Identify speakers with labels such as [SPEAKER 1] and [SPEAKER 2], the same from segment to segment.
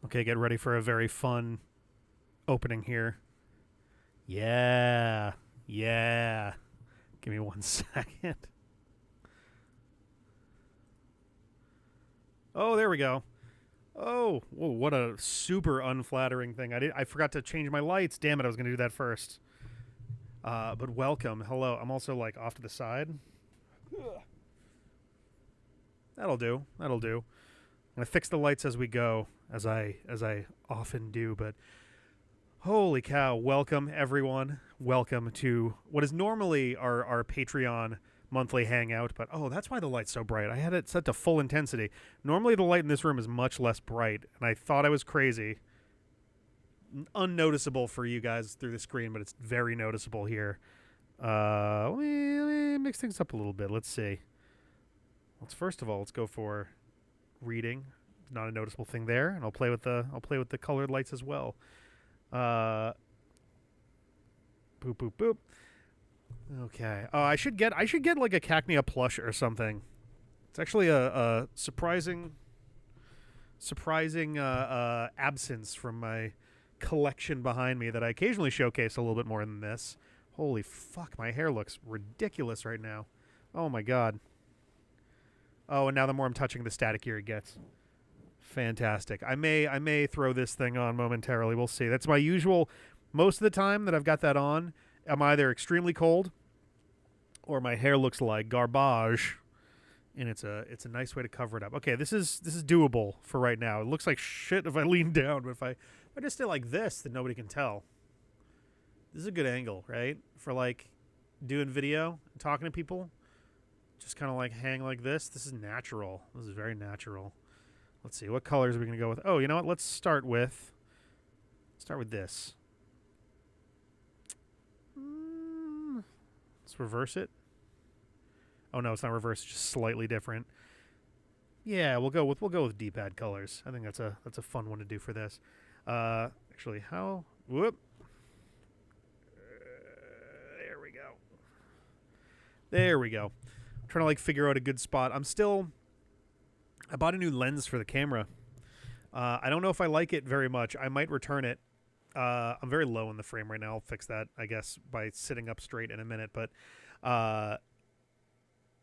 [SPEAKER 1] Okay, get ready for a very fun opening here. Yeah. Yeah. Give me 1 second. Oh, there we go. Oh, whoa, what a super unflattering thing. I forgot to change my lights. Damn it, I was going to do that first. But welcome. Hello. I'm also like off to the side. That'll do. That'll do. I'm going to fix the lights as we go, as I often do, but holy cow, welcome everyone. Welcome to what is normally our Patreon monthly hangout, but oh, that's why the light's so bright. I had it set to full intensity. Normally the light in this room is much less bright, and I thought I was crazy. Unnoticeable for you guys through the screen, but it's very noticeable here. Let me mix things up a little bit. Let's see. First of all, let's go for reading. Not a noticeable thing there, and I'll play with the colored lights as well. Boop boop boop. Okay. I should get like a Cacnea plush or something. It's actually a surprising absence from my collection behind me that I occasionally showcase a little bit more than this. Holy fuck, my hair looks ridiculous right now. Oh my god. Oh, and now the more I'm touching, the statikier it gets. Fantastic. I may throw this thing on momentarily. We'll see. That's my usual. Most of the time that I've got that on, I'm either extremely cold or my hair looks like garbage, and it's a nice way to cover it up. Okay, this is doable for right now. It looks like shit if I lean down, but if I just stay like this, then nobody can tell. This is a good angle, right? For like doing video and talking to people. Just kind of like hang like this. This is natural. This is very natural. Let's see. What colors are we going to go with? Oh, you know what? Let's start with this. Let's reverse it. Oh no, it's not reverse. It's just slightly different. Yeah, we'll go with D-pad colors. I think that's a fun one to do for this. Actually, how? Whoop. There we go. There we go. I'm trying to like figure out a good spot. I bought a new lens for the camera. I don't know if I like it very much. I might return it. I'm very low in the frame right now. I'll fix that, I guess, by sitting up straight in a minute. But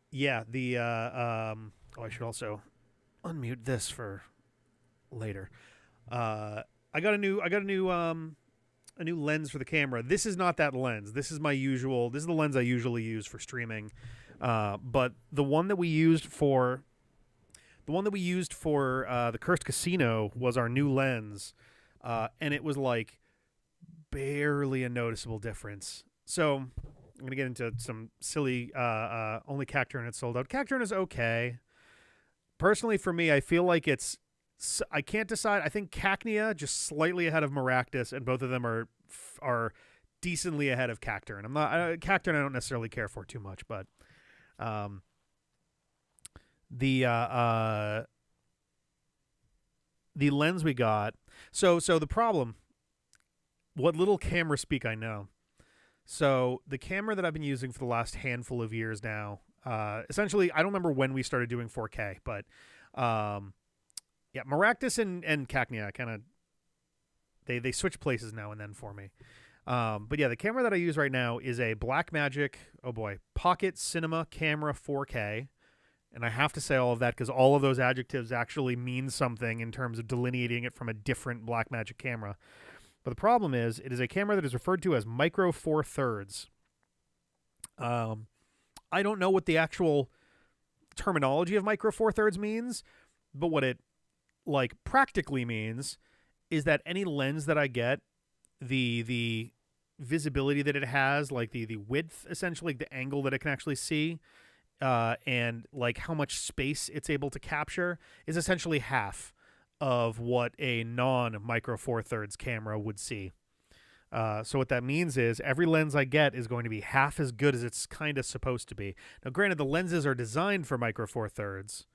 [SPEAKER 1] yeah, I should also unmute this for later. I got a new lens for the camera. This is not that lens. This is the lens I usually use for streaming. But the one that we used for the Cursed Casino was our new lens, and it was like barely a noticeable difference. So I'm gonna get into some silly only Cacturn had sold out. Cacturn is okay. Personally, for me, I feel like I can't decide. I think Cacnea just slightly ahead of Maractus, and both of them are decently ahead of Cacturn. Cacturn I don't necessarily care for too much, but the lens we got. So the problem, what little camera speak I know. So the camera that I've been using for the last handful of years now, essentially, I don't remember when we started doing 4K, but yeah, Maractus and Cacnea kind of they switch places now and then for me. But yeah, the camera that I use right now is a Blackmagic, Pocket Cinema Camera 4K. And I have to say all of that because all of those adjectives actually mean something in terms of delineating it from a different Blackmagic camera. But the problem is, it is a camera that is referred to as Micro Four Thirds. I don't know what the actual terminology of Micro Four Thirds means, but what it like practically means is that any lens that I get, the visibility that it has, like the width, essentially, like the angle that it can actually see, and like how much space it's able to capture is essentially half of what a non-Micro Four Thirds camera would see. So what that means is every lens I get is going to be half as good as it's kind of supposed to be. Now, granted, the lenses are designed for Micro Four Thirds,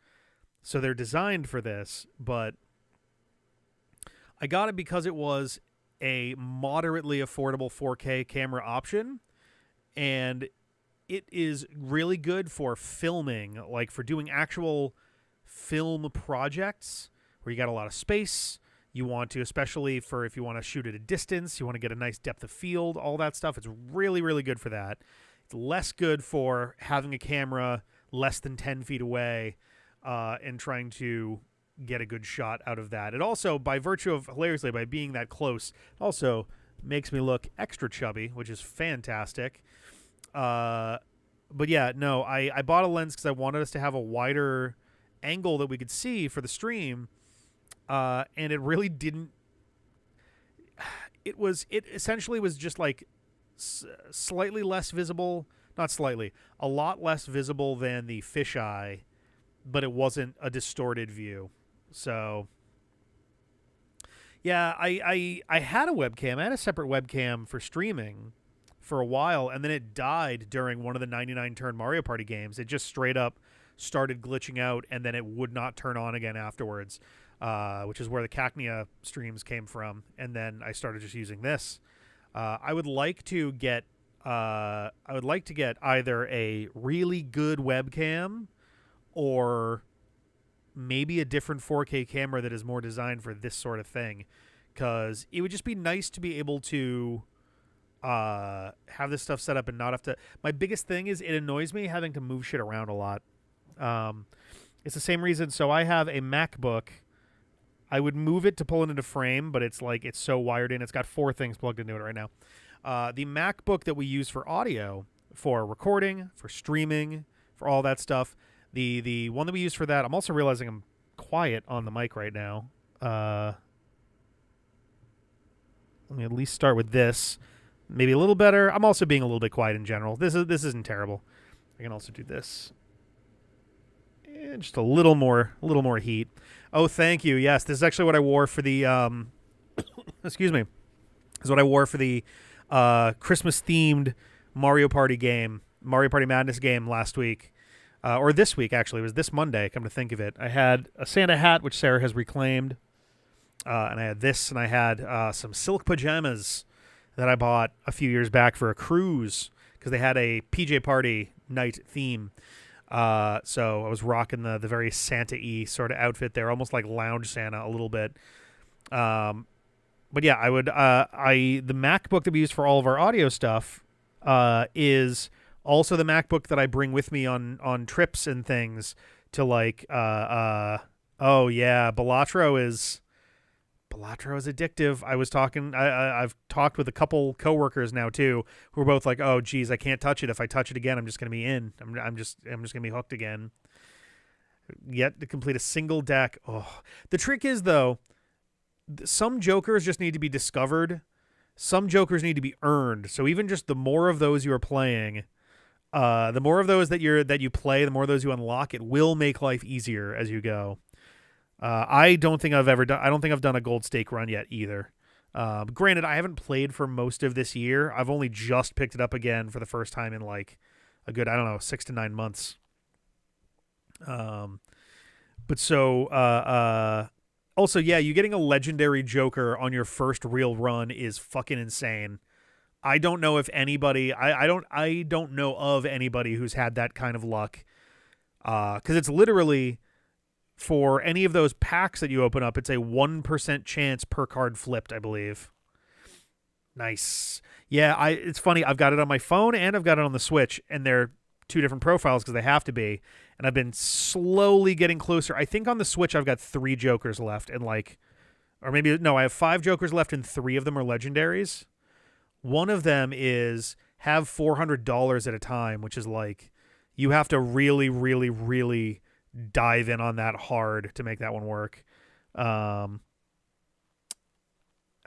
[SPEAKER 1] so they're designed for this, but I got it because it was a moderately affordable 4K camera option, and it is really good for filming, like for doing actual film projects where you got a lot of space. You want to, especially for if you want to shoot at a distance, you want to get a nice depth of field, all that stuff. It's really, really good for that. It's less good for having a camera less than 10 feet away and trying to get a good shot out of that. It also, by virtue of, hilariously, by being that close, also makes me look extra chubby, which is fantastic. But yeah, no, I bought a lens because I wanted us to have a wider angle that we could see for the stream. And it really didn't. It essentially was just like slightly less visible, not slightly, a lot less visible than the fisheye, but it wasn't a distorted view. So, yeah, I had a webcam. I had a separate webcam for streaming for a while, and then it died during one of the 99-turn Mario Party games. It just straight up started glitching out, and then it would not turn on again afterwards. Which is where the Cacnea streams came from, and then I started just using this. I would like to get either a really good webcam or maybe a different 4K camera that is more designed for this sort of thing, because it would just be nice to be able to have this stuff set up and not have to. My biggest thing is it annoys me having to move shit around a lot. It's the same reason. So I have a MacBook. I would move it to pull it into frame, but it's so wired in. It's got 4 things plugged into it right now. The MacBook that we use for audio, for recording, for streaming, for all that stuff, the one that we use for that, I'm also realizing I'm quiet on the mic right now. Let me at least start with this. Maybe a little better. I'm also being a little bit quiet in general. This isn't terrible. I can also do this. And just a little more heat. Oh, thank you. Yes, this is actually what I wore for the excuse me. This is what I wore for the Christmas themed Mario Party Madness game last week. Or this week, actually. It was this Monday, come to think of it. I had a Santa hat, which Sarah has reclaimed. And I had this, and I had some silk pajamas that I bought a few years back for a cruise, because they had a PJ Party night theme. So I was rocking the very Santa-y sort of outfit there, almost like lounge Santa a little bit. But yeah, I would, the MacBook that we use for all of our audio stuff, is also the MacBook that I bring with me on trips and things to oh yeah, Balatro is addictive. I've talked with a couple coworkers now too, who are both like, oh geez, I can't touch it. If I touch it again, I'm just going to be in. I'm just going to be hooked again. Yet to complete a single deck. Oh, the trick is though, some jokers just need to be discovered. Some jokers need to be earned. So even just the more of those you are playing, the more of those that you play, the more of those you unlock, it will make life easier as you go. I don't think I've done a gold stake run yet either. Granted, I haven't played for most of this year. I've only just picked it up again for the first time in like a good, 6 to 9 months. But so, also, yeah, you getting a legendary Joker on your first real run is fucking insane. I don't know if anybody, I don't know of anybody who's had that kind of luck. 'Cause it's literally, for any of those packs that you open up, it's a 1% chance per card flipped, I believe. Nice. Yeah, it's funny. I've got it on my phone and I've got it on the Switch, and they're 2 different profiles because they have to be. And I've been slowly getting closer. I think on the Switch I've got 3 Jokers left, and I have 5 Jokers left, and 3 of them are legendaries. One of them is have $400 at a time, which is like, you have to really, really, really dive in on that hard to make that one work. I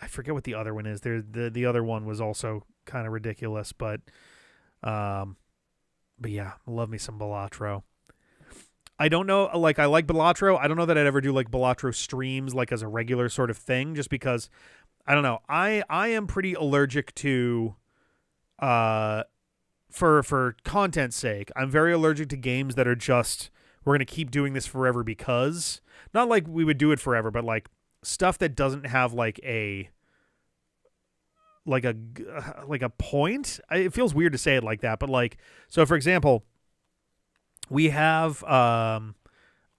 [SPEAKER 1] forget what the other one is. The other one was also kind of ridiculous, but yeah, love me some Balatro. I don't know, I like Balatro. I don't know that I'd ever do like Balatro streams like as a regular sort of thing, just because I don't know. I am pretty allergic to for content's sake. I'm very allergic to games that are just, we're going to keep doing this forever because, not like we would do it forever, but like stuff that doesn't have like a point. It feels weird to say it like that, but like, so for example, we have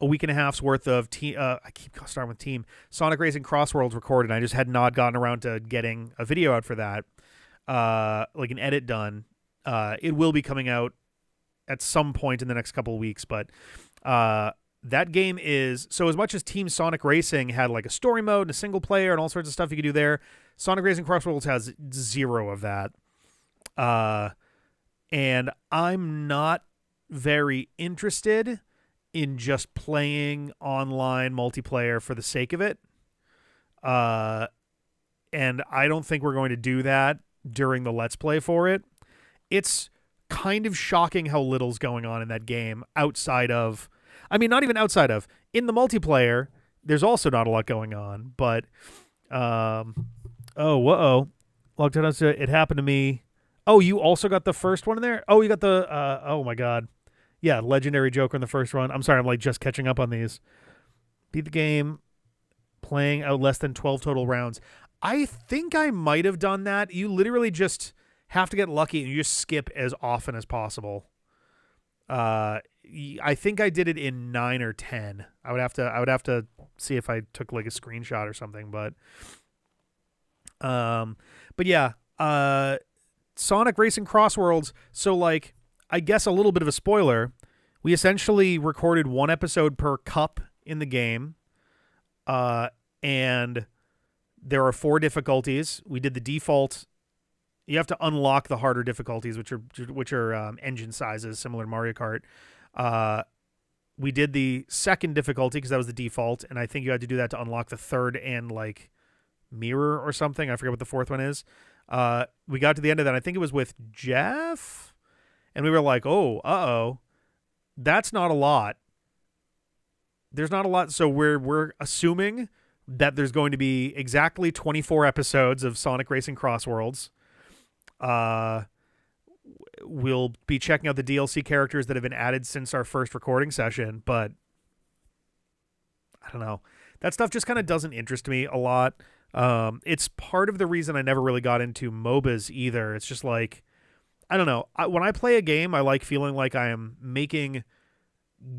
[SPEAKER 1] a week and a half's worth of I keep starting with Team Sonic Racing Crossworlds recorded. And I just had not gotten around to getting a video out for that, like an edit done. It will be coming out at some point in the next couple of weeks, but that game is, so as much as Team Sonic Racing had like a story mode and a single player and all sorts of stuff you could do there, Sonic Racing Crossworlds has 0 of that. And I'm not very interested in just playing online multiplayer for the sake of it. And I don't think we're going to do that during the Let's Play for it. It's kind of shocking how little's going on in that game outside of, I mean, not even outside of, in the multiplayer, there's also not a lot going on, but, logged out, it happened to me. Oh, you also got the first one in there? Oh, you got the, oh my God. Yeah, Legendary Joker in the first run. I'm sorry, I'm like just catching up on these. Beat the game, playing out less than 12 total rounds. I think I might have done that. You literally just have to get lucky and you just skip as often as possible. I think I did it in 9 or 10. I would have to see if I took like a screenshot or something, but yeah, Sonic Racing Crossworlds. So like, I guess a little bit of a spoiler. We essentially recorded 1 episode per cup in the game. And there are 4 difficulties. We did the default. You have to unlock the harder difficulties, which are engine sizes, similar to Mario Kart. We did the second difficulty because that was the default, and I think you had to do that to unlock the third and like mirror or something. I forget what the 4th one is. We got to the end of that. I think it was with Jeff, and we were like, "Oh, that's not a lot." There's not a lot, so we're assuming that there's going to be exactly 24 episodes of Sonic Racing Crossworlds. We'll be checking out the DLC characters that have been added since our first recording session, but I don't know. That stuff just kind of doesn't interest me a lot. It's part of the reason I never really got into MOBAs either. It's just like, I don't know. When I play a game, I like feeling like I am making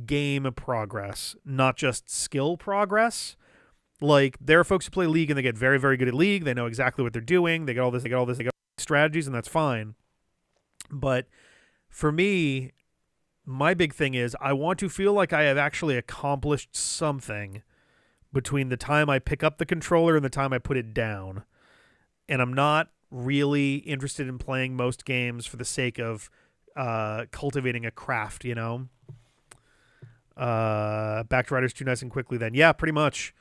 [SPEAKER 1] game progress, not just skill progress. Like, there are folks who play League and they get very, very good at League. They know exactly what they're doing. They get all this, they get all strategies, and that's fine. But for me, my big thing is I want to feel like I have actually accomplished something between the time I pick up the controller and the time I put it down. And I'm not really interested in playing most games for the sake of cultivating a craft, you know? Back to Riders 2 nice and quickly then. Yeah, pretty much.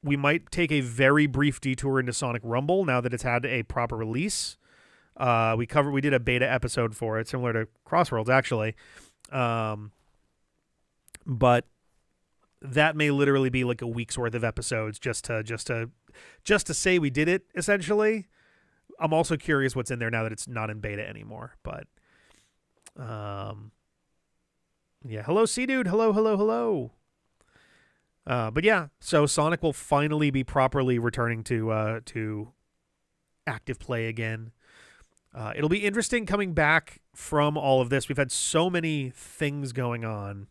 [SPEAKER 1] We might take a very brief detour into Sonic Rumble now that it's had a proper release. We did a beta episode for it, similar to Crossworlds actually. But that may literally be like a week's worth of episodes just to say we did it, essentially. I'm also curious what's in there now that it's not in beta anymore. But yeah, hello C-Dude, hello. But yeah, so Sonic will finally be properly returning to active play again. It'll be interesting coming back from all of this. We've had so many things going on.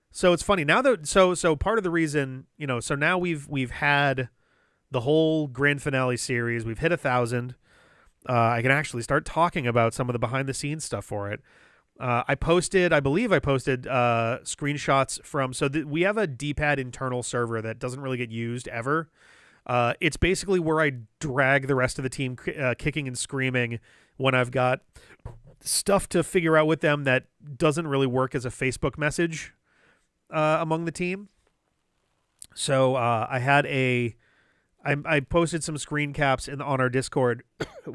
[SPEAKER 1] So it's funny now that so part of the reason, you know, so now we've had the whole grand finale series. We've hit 1,000. I can actually start talking about some of the behind the scenes stuff for it. I believe I posted screenshots from, we have a D-pad internal server that doesn't really get used ever. It's basically where I drag the rest of the team kicking and screaming when I've got stuff to figure out with them that doesn't really work as a Facebook message among the team. So I posted some screen caps on our Discord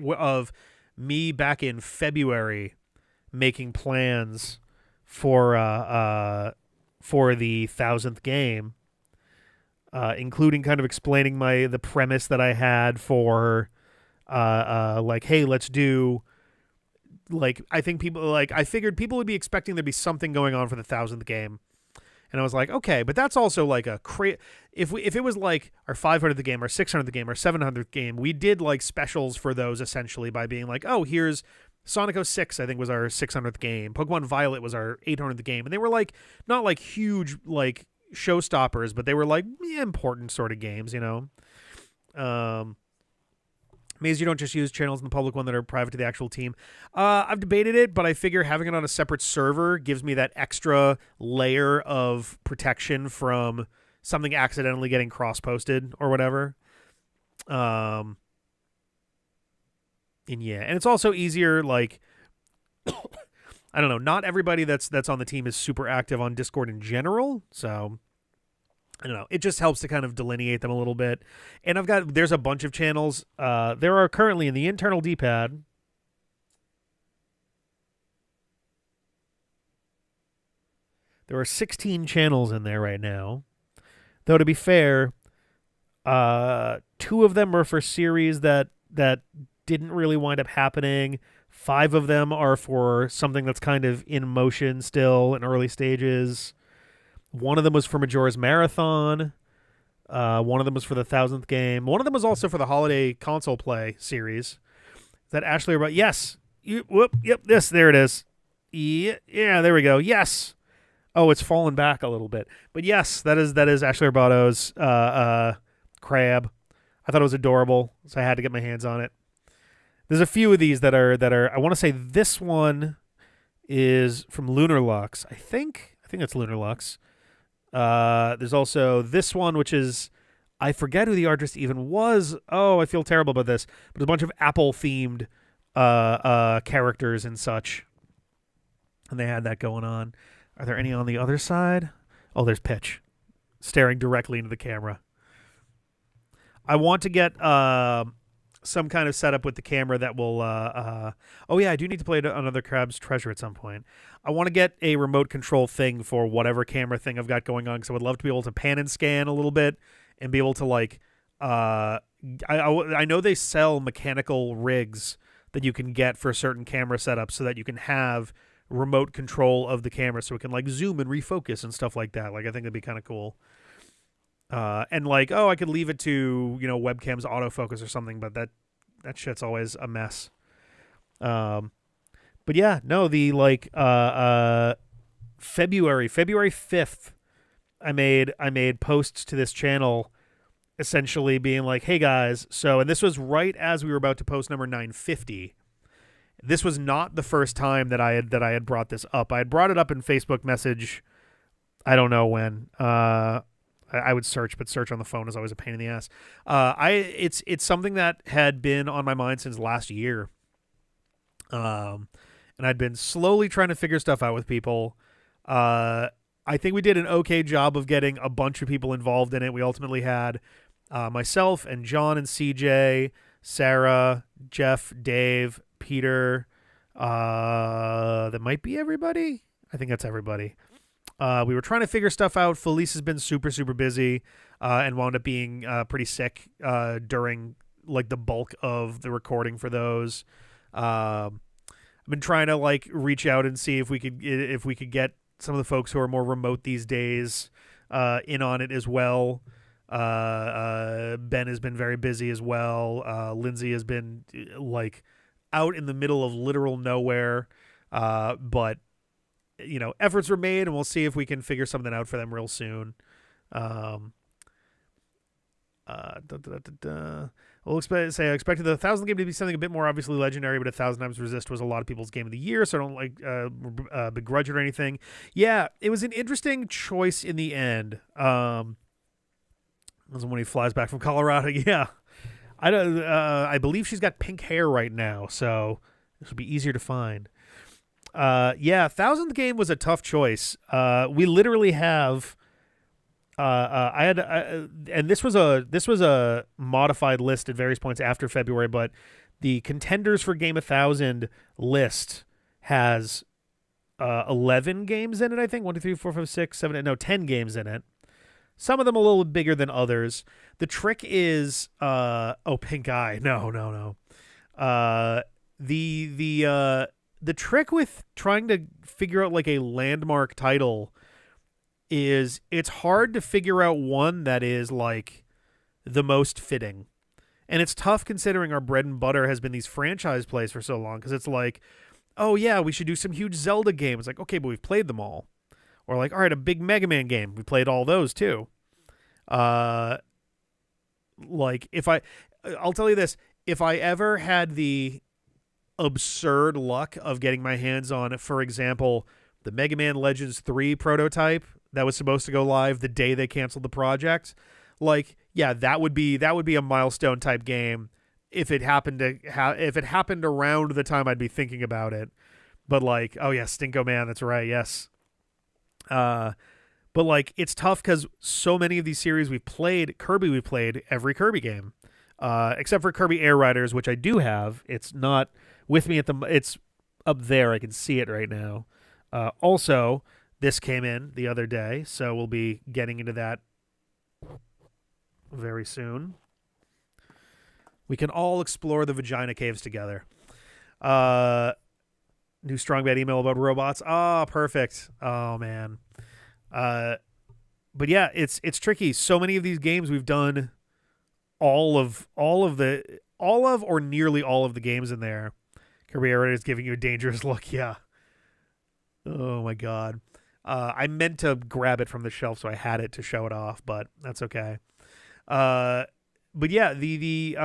[SPEAKER 1] of me back in February making plans for the 1,000th game, including kind of explaining the premise that I had for like, hey, let's do, like, I figured people would be expecting there'd be something going on for the 1,000th game. And I was like, okay, but that's also like if it was like our 500th game, our 600th game, our 700th game, we did like specials for those essentially by being like, oh, here's Sonic 06, I think, was our 600th game. Pokemon Violet was our 800th game. And they were like, not like huge, like showstoppers, but they were like important sort of games, you know? Means you don't just use channels in the public one that are private to the actual team. I've debated it, but I figure having it on a separate server gives me that extra layer of protection from something accidentally getting cross-posted or whatever. And yeah, and it's also easier, like, I don't know, not everybody that's on the team is super active on Discord in general, so I don't know. It just helps to kind of delineate them a little bit. And there's a bunch of channels. There are currently in the internal D-pad. There are 16 channels in there right now. Though to be fair, 2 of them are for series that didn't really wind up happening. 5 of them are for something that's kind of in motion still in early stages. One of them was for Majora's Marathon. One of them was for the 1000th game. One of them was also for the holiday console play series. Is that Ashley about? Yes. Yep. There it is. Yeah, there we go. Yes. Oh, it's fallen back a little bit, but yes, that is Ashley Arbato's crab. I thought it was adorable, so I had to get my hands on it. There's a few of these that are. I want to say this one is from Lunar Lux. I think it's Lunar Lux. There's also this one, which is, I forget who the artist even was. Oh, I feel terrible about this. But a bunch of Apple-themed characters and such. And they had that going on. Are there any on the other side? Oh, there's Pitch, staring directly into the camera. I want to get some kind of setup with the camera that will... oh, yeah, I do need to play another Crab's Treasure at some point. I want to get a remote control thing for whatever camera thing I've got going on, because I would love to be able to pan and scan a little bit and be able to, like... I know they sell mechanical rigs that you can get for certain camera setups so that you can have remote control of the camera so it can, like, zoom and refocus and stuff like that. Like, I think that'd be kind of cool. And like, I could leave it to, webcam's autofocus or something, but that shit's always a mess. But yeah, no, the February 5th, I made posts to this channel essentially being like, hey guys, and this was right as we were about to post number 950. This was not the first time that I had brought this up. I had brought it up in Facebook message. I don't know when. I would search, but search on the phone is always a pain in the ass. It's something that had been on my mind since last year. And I'd been slowly trying to figure stuff out with people. I think we did an okay job of getting a bunch of people involved in it. We ultimately had myself and John and CJ, Sarah, Jeff, Dave, Peter. That might be everybody. I think that's everybody. We were trying to figure stuff out. Felice has been super, super busy and wound up being pretty sick during like the bulk of the recording for those. I've been trying to like reach out and see if we could get some of the folks who are more remote these days in on it as well. Ben has been very busy as well. Lindsay has been like out in the middle of literal nowhere, but efforts were made, and we'll see if we can figure something out for them real soon. I expected the 1000th game to be something a bit more obviously legendary, but 1,000 Times Resist was a lot of people's game of the year, so I don't begrudge it or anything. Yeah, it was an interesting choice in the end. When he flies back from Colorado, yeah. I believe she's got pink hair right now, so this will be easier to find. 1000th game was a tough choice. We literally have and this was a modified list at various points after February, but the contenders for Game 1000 list has 11 games in it, I think. 1, 2, 3, 4, 5, 6, 7, 8, no, 10 games in it. Some of them a little bigger than others. The trick is pink eye. No. The trick with trying to figure out like a landmark title is it's hard to figure out one that is like the most fitting. And it's tough considering our bread and butter has been these franchise plays for so long, because it's like, oh yeah, we should do some huge Zelda game. It's like, okay, but we've played them all. Or like, all right, a big Mega Man game. We played all those too. Like I'll tell you this, if I ever had the absurd luck of getting my hands on, for example, the Mega Man Legends 3 prototype that was supposed to go live the day they canceled the project, like, yeah, that would be a milestone type game if it happened around the time I'd be thinking about it. But like, oh yeah, Stinko Man, that's right, yes. But like, it's tough because so many of these series we've played every Kirby game, except for Kirby Air Riders, which I do have. It's not with me it's up there. I can see it right now. Also, this came in the other day, so we'll be getting into that very soon. We can all explore the vagina caves together. New strong bad email about robots. Oh, perfect. Oh man. But yeah, it's tricky. So many of these games we've done all of or nearly all of the games in there. Kirby Air Raid is giving you a dangerous look. Yeah. Oh my god. I meant to grab it from the shelf, so I had it to show it off, but that's okay. But yeah, the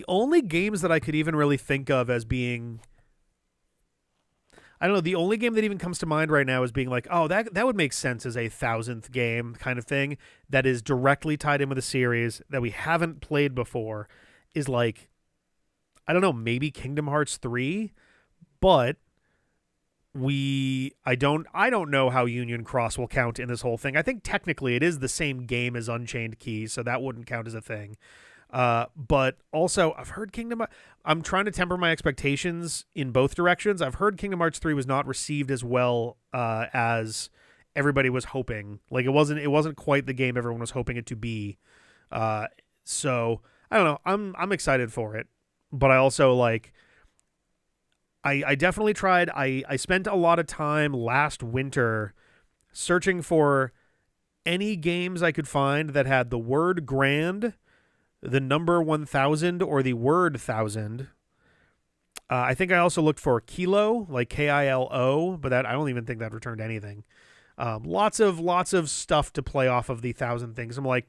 [SPEAKER 1] only games that I could even really think of as being, I don't know, the only game that even comes to mind right now is being like, oh, that would make sense as a 1000th game kind of thing that is directly tied in with a series that we haven't played before, is like, I don't know, maybe Kingdom Hearts 3, but I don't know how Union Cross will count in this whole thing. I think technically it is the same game as Unchained Keys, so that wouldn't count as a thing. But also, I've heard I'm trying to temper my expectations in both directions. I've heard Kingdom Hearts 3 was not received as well as everybody was hoping. Like, it wasn't quite the game everyone was hoping it to be. So I don't know. I'm excited for it, but I also like. I definitely tried. I spent a lot of time last winter searching for any games I could find that had the word grand, the number 1000, or the word 1000. I think I also looked for kilo, like KILO, but that I don't even think that returned anything. Lots of stuff to play off of the 1000 things. I'm like,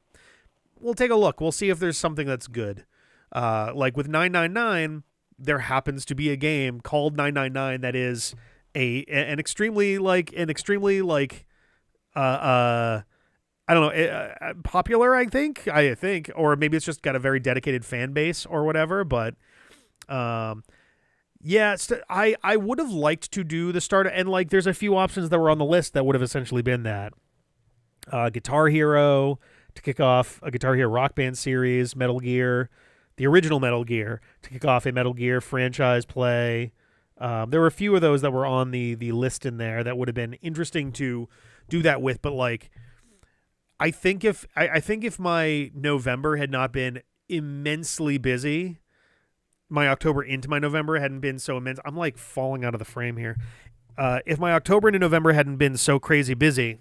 [SPEAKER 1] we'll take a look. We'll see if there's something that's good. Like with 999, there happens to be a game called 999 that is an extremely I don't know, popular, I think, or maybe it's just got a very dedicated fan base or whatever. But yeah, I would have liked to do the start, and like there's a few options that were on the list that would have essentially been that Guitar Hero to kick off a Guitar Hero Rock Band series, Metal Gear, the original Metal Gear to kick off a Metal Gear franchise play. There were a few of those that were on the list in there that would have been interesting to do that with, but like, I think if my November had not been immensely busy, my October into my November hadn't been so immense. I'm like falling out of the frame here. If my October into November hadn't been so crazy busy,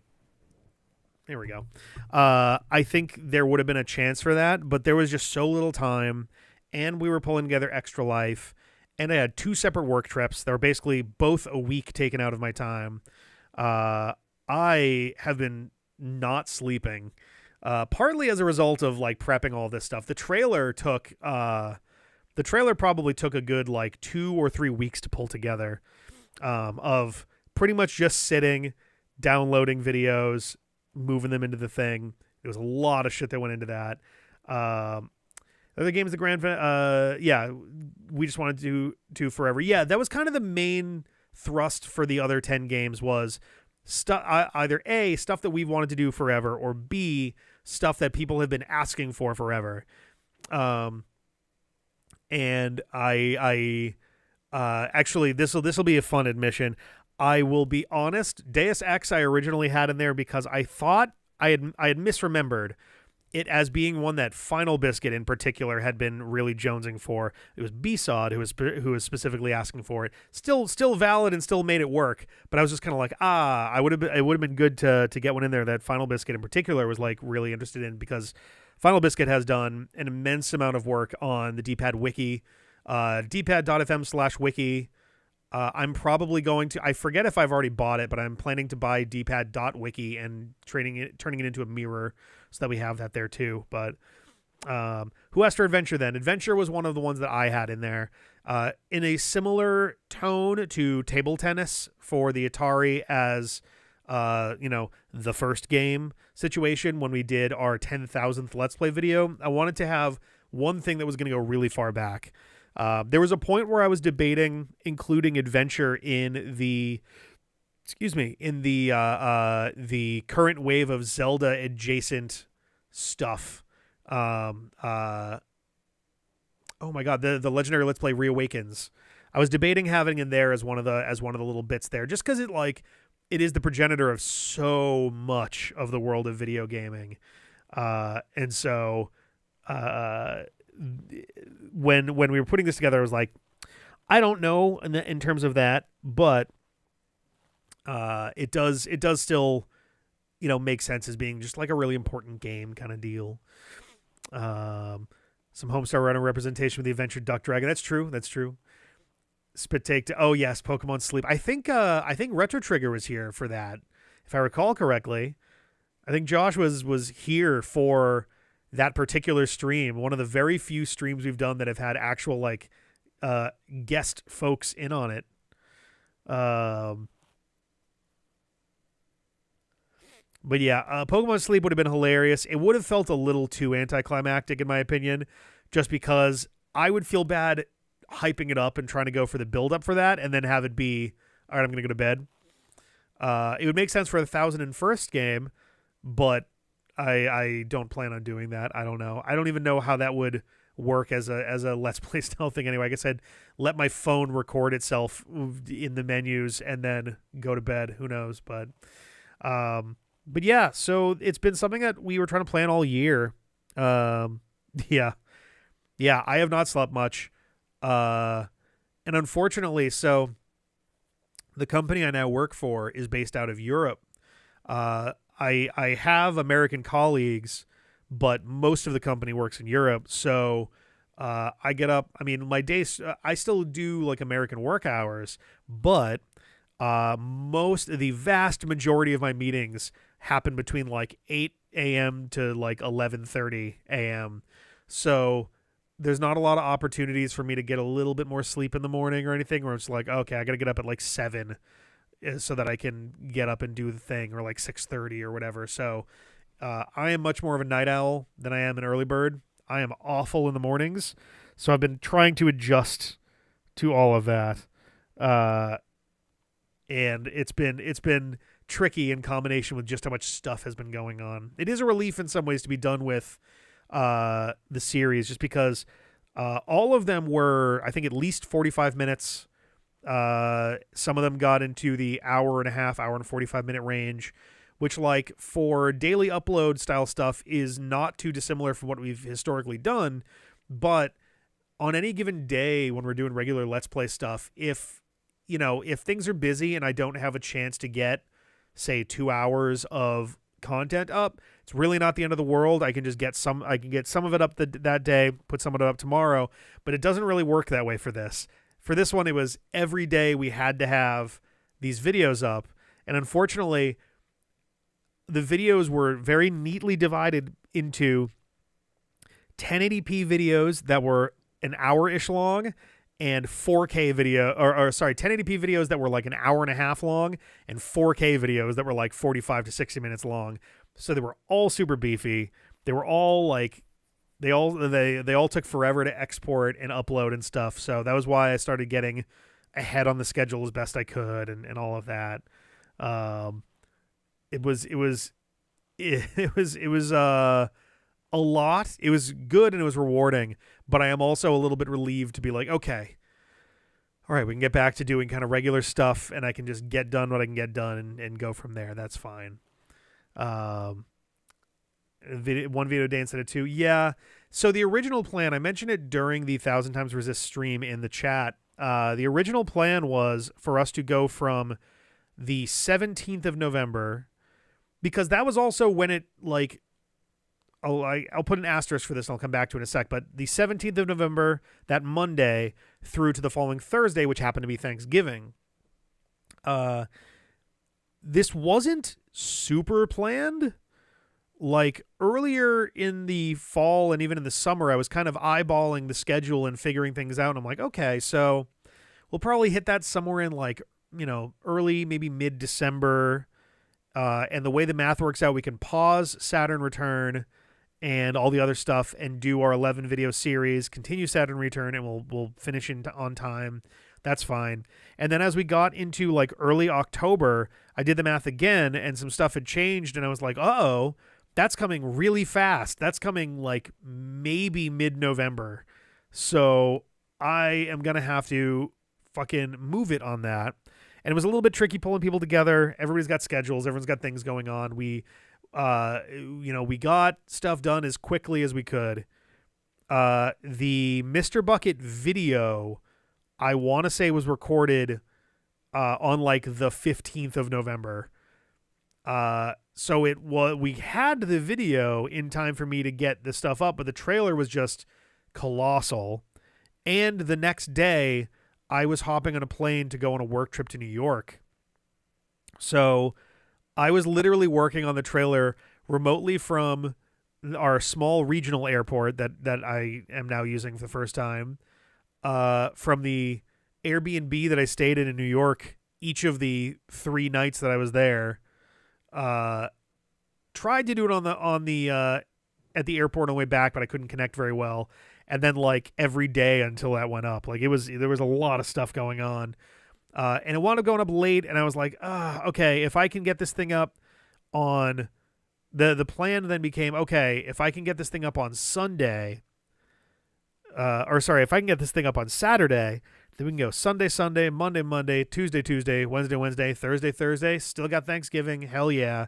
[SPEAKER 1] there we go. I think there would have been a chance for that, but there was just so little time, and we were pulling together Extra Life, and I had 2 separate work trips that were basically both a week taken out of my time. I have been not sleeping, partly as a result of like prepping all this stuff. The trailer probably took a good like 2 or 3 weeks to pull together, of pretty much just sitting, downloading videos, moving them into the thing. There was a lot of shit that went into that. Other games, the grand, yeah, we just wanted to do forever. Yeah, that was kind of the main thrust for the other 10 games was either A, stuff that we've wanted to do forever, or B, stuff that people have been asking for forever. And I actually, this will be a fun admission. I will be honest, Deus Ex I originally had in there because I thought I had misremembered it as being one that Final Biscuit in particular had been really jonesing for. It was B-Sod who was specifically asking for it. Still valid and still made it work, but I was just kind of like, it would have been good to get one in there that Final Biscuit in particular was like really interested in, because Final Biscuit has done an immense amount of work on the D-pad wiki, dpad.fm/wiki. I'm probably going to, I forget if I've already bought it, but I'm planning to buy dpad.wiki and turning it into a mirror so that we have that there too. But who asked for Adventure then? Adventure was one of the ones that I had in there. In a similar tone to table tennis for the Atari as, the first game situation when we did our 10,000th Let's Play video, I wanted to have one thing that was going to go really far back. There was a point where I was debating including Adventure in the current wave of Zelda adjacent stuff. Oh my god, the legendary Let's Play Reawakens. I was debating having in there as one of the little bits there, just because it is the progenitor of so much of the world of video gaming, and so when we were putting this together, I was like, I don't know in terms of that, but it does still make sense as being just like a really important game kind of deal. Some Homestar Runner representation with the Adventure Duck Dragon. That's true. Spit Take. Oh yes, Pokemon Sleep. I think Retro Trigger was here for that, if I recall correctly. I think Josh was here for that particular stream. One of the very few streams we've done that have had actual guest folks in on it. But yeah, Pokemon Sleep would have been hilarious. It would have felt a little too anticlimactic in my opinion, just because I would feel bad hyping it up and trying to go for the build up for that and then have it be, all right, I'm going to go to bed. It would make sense for the 1001st game, but I don't plan on doing that. I don't know. I don't even know how that would work as a Let's Play style thing anyway. I guess I'd let my phone record itself in the menus and then go to bed. Who knows? But yeah, so it's been something that we were trying to plan all year. Yeah, I have not slept much. And unfortunately, so the company I now work for is based out of Europe. I have American colleagues, but most of the company works in Europe. So I get up. I mean, my days. I still do like American work hours, but the vast majority of my meetings happen between like 8 a.m. to like 11:30 a.m. So there's not a lot of opportunities for me to get a little bit more sleep in the morning or anything, where it's like, okay, I got to get up at like 7 so that I can get up and do the thing, or like 6:30 or whatever. So I am much more of a night owl than I am an early bird. I am awful in the mornings. So I've been trying to adjust to all of that. And it's been tricky in combination with just how much stuff has been going on. It is a relief in some ways to be done with the series, just because all of them were, I think, at least 45 minutes. Some of them got into the hour and 45-minute range, which, like, for daily upload style stuff is not too dissimilar from what we've historically done. But on any given day when we're doing regular Let's Play stuff, if things are busy and I don't have a chance to get, say, 2 hours of content up, it's really not the end of the world. I can get some of it up that day, put some of it up tomorrow, but it doesn't really work that way for this. For this one, it was every day we had to have these videos up, and unfortunately, the videos were very neatly divided into 1080p videos that were an hour-ish long, and 4K 1080p videos that were like an hour and a half long, and 4K videos that were like 45 to 60 minutes long. So they were all super beefy. They were all like, they all took forever to export and upload and stuff. So that was why I started getting ahead on the schedule as best I could and all of that. It was a lot. It was good and it was rewarding, but I am also a little bit relieved to be like, okay, all right, we can get back to doing kind of regular stuff, and I can just get done what I can get done and go from there. That's fine. One video a day instead of two. Yeah. So the original plan, I mentioned it during the 1000 Times Resist stream in the chat. The original plan was for us to go from the 17th of November, because that was also when it, like, I'll put an asterisk for this and I'll come back to it in a sec, but the 17th of November, that Monday, through to the following Thursday, which happened to be Thanksgiving, this wasn't super planned. Like earlier in the fall and even in the summer, I was kind of eyeballing the schedule and figuring things out. And I'm like, okay, so we'll probably hit that somewhere in like, early, maybe mid-December. And the way the math works out, we can pause Saturn Return and all the other stuff and do our 11 video series, continue Saturn Return, and we'll finish on time. That's fine. And then as we got into like early October, I did the math again and some stuff had changed and I was like, uh-oh, that's coming really fast. That's coming like maybe mid-November. So I am going to have to fucking move it on that. And it was a little bit tricky pulling people together. Everybody's got schedules. Everyone's got things going on. We got stuff done as quickly as we could. The Mr. Bucket video, I want to say was recorded on like the 15th of November. So we had the video in time for me to get the stuff up, but the trailer was just colossal. And the next day, I was hopping on a plane to go on a work trip to New York. So I was literally working on the trailer remotely from our small regional airport that I am now using for the first time, from the Airbnb that I stayed in New York each of the 3 nights that I was there. Tried to do it on the at the airport on the way back, but I couldn't connect very well. And then like every day until that went up, like there was a lot of stuff going on, and it wound up going up late. And I was like, okay, if I can get this thing up on the plan, then became okay. If I can get this thing up on Sunday, if I can get this thing up on Saturday, then we can go Sunday, Monday, Tuesday, Wednesday, Thursday. Still got Thanksgiving. Hell yeah.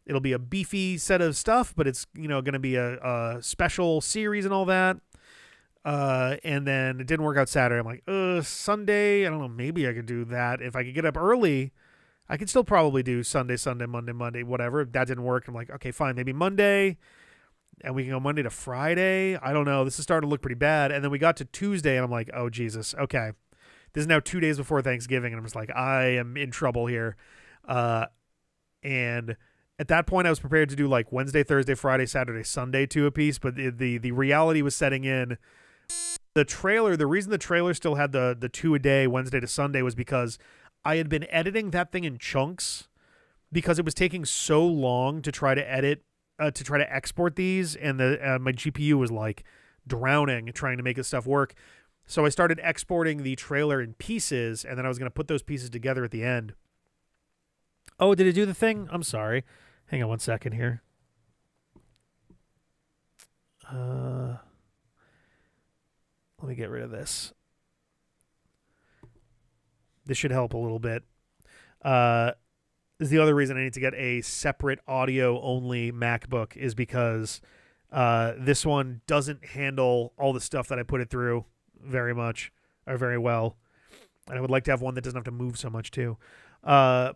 [SPEAKER 1] It'll be a beefy set of stuff, but it's, going to be a special series and all that. And then it didn't work out Saturday. I'm like, Sunday, I don't know, maybe I could do that. If I could get up early, I could still probably do Sunday, Monday, whatever. If that didn't work, I'm like, okay, fine, maybe Monday. And we can go Monday to Friday. I don't know. This is starting to look pretty bad. And then we got to Tuesday, and I'm like, oh, Jesus. Okay. This is now 2 days before Thanksgiving, and I'm just like, I am in trouble here. And at that point, I was prepared to do like Wednesday, Thursday, Friday, Saturday, Sunday 2 apiece. But the reality was setting in. The reason the trailer still had the 2 a day, Wednesday to Sunday, was because I had been editing that thing in chunks because it was taking so long to try to edit, to try to export these. And my GPU was like drowning trying to make this stuff work. So I started exporting the trailer in pieces, and then I was going to put those pieces together at the end. Oh, did it do the thing? I'm sorry. Hang on 1 second here. Let me get rid of this. This should help a little bit. This is the other reason I need to get a separate audio-only MacBook, is because this one doesn't handle all the stuff that I put it through very much or very well. And I would like to have one that doesn't have to move so much too. Yeah,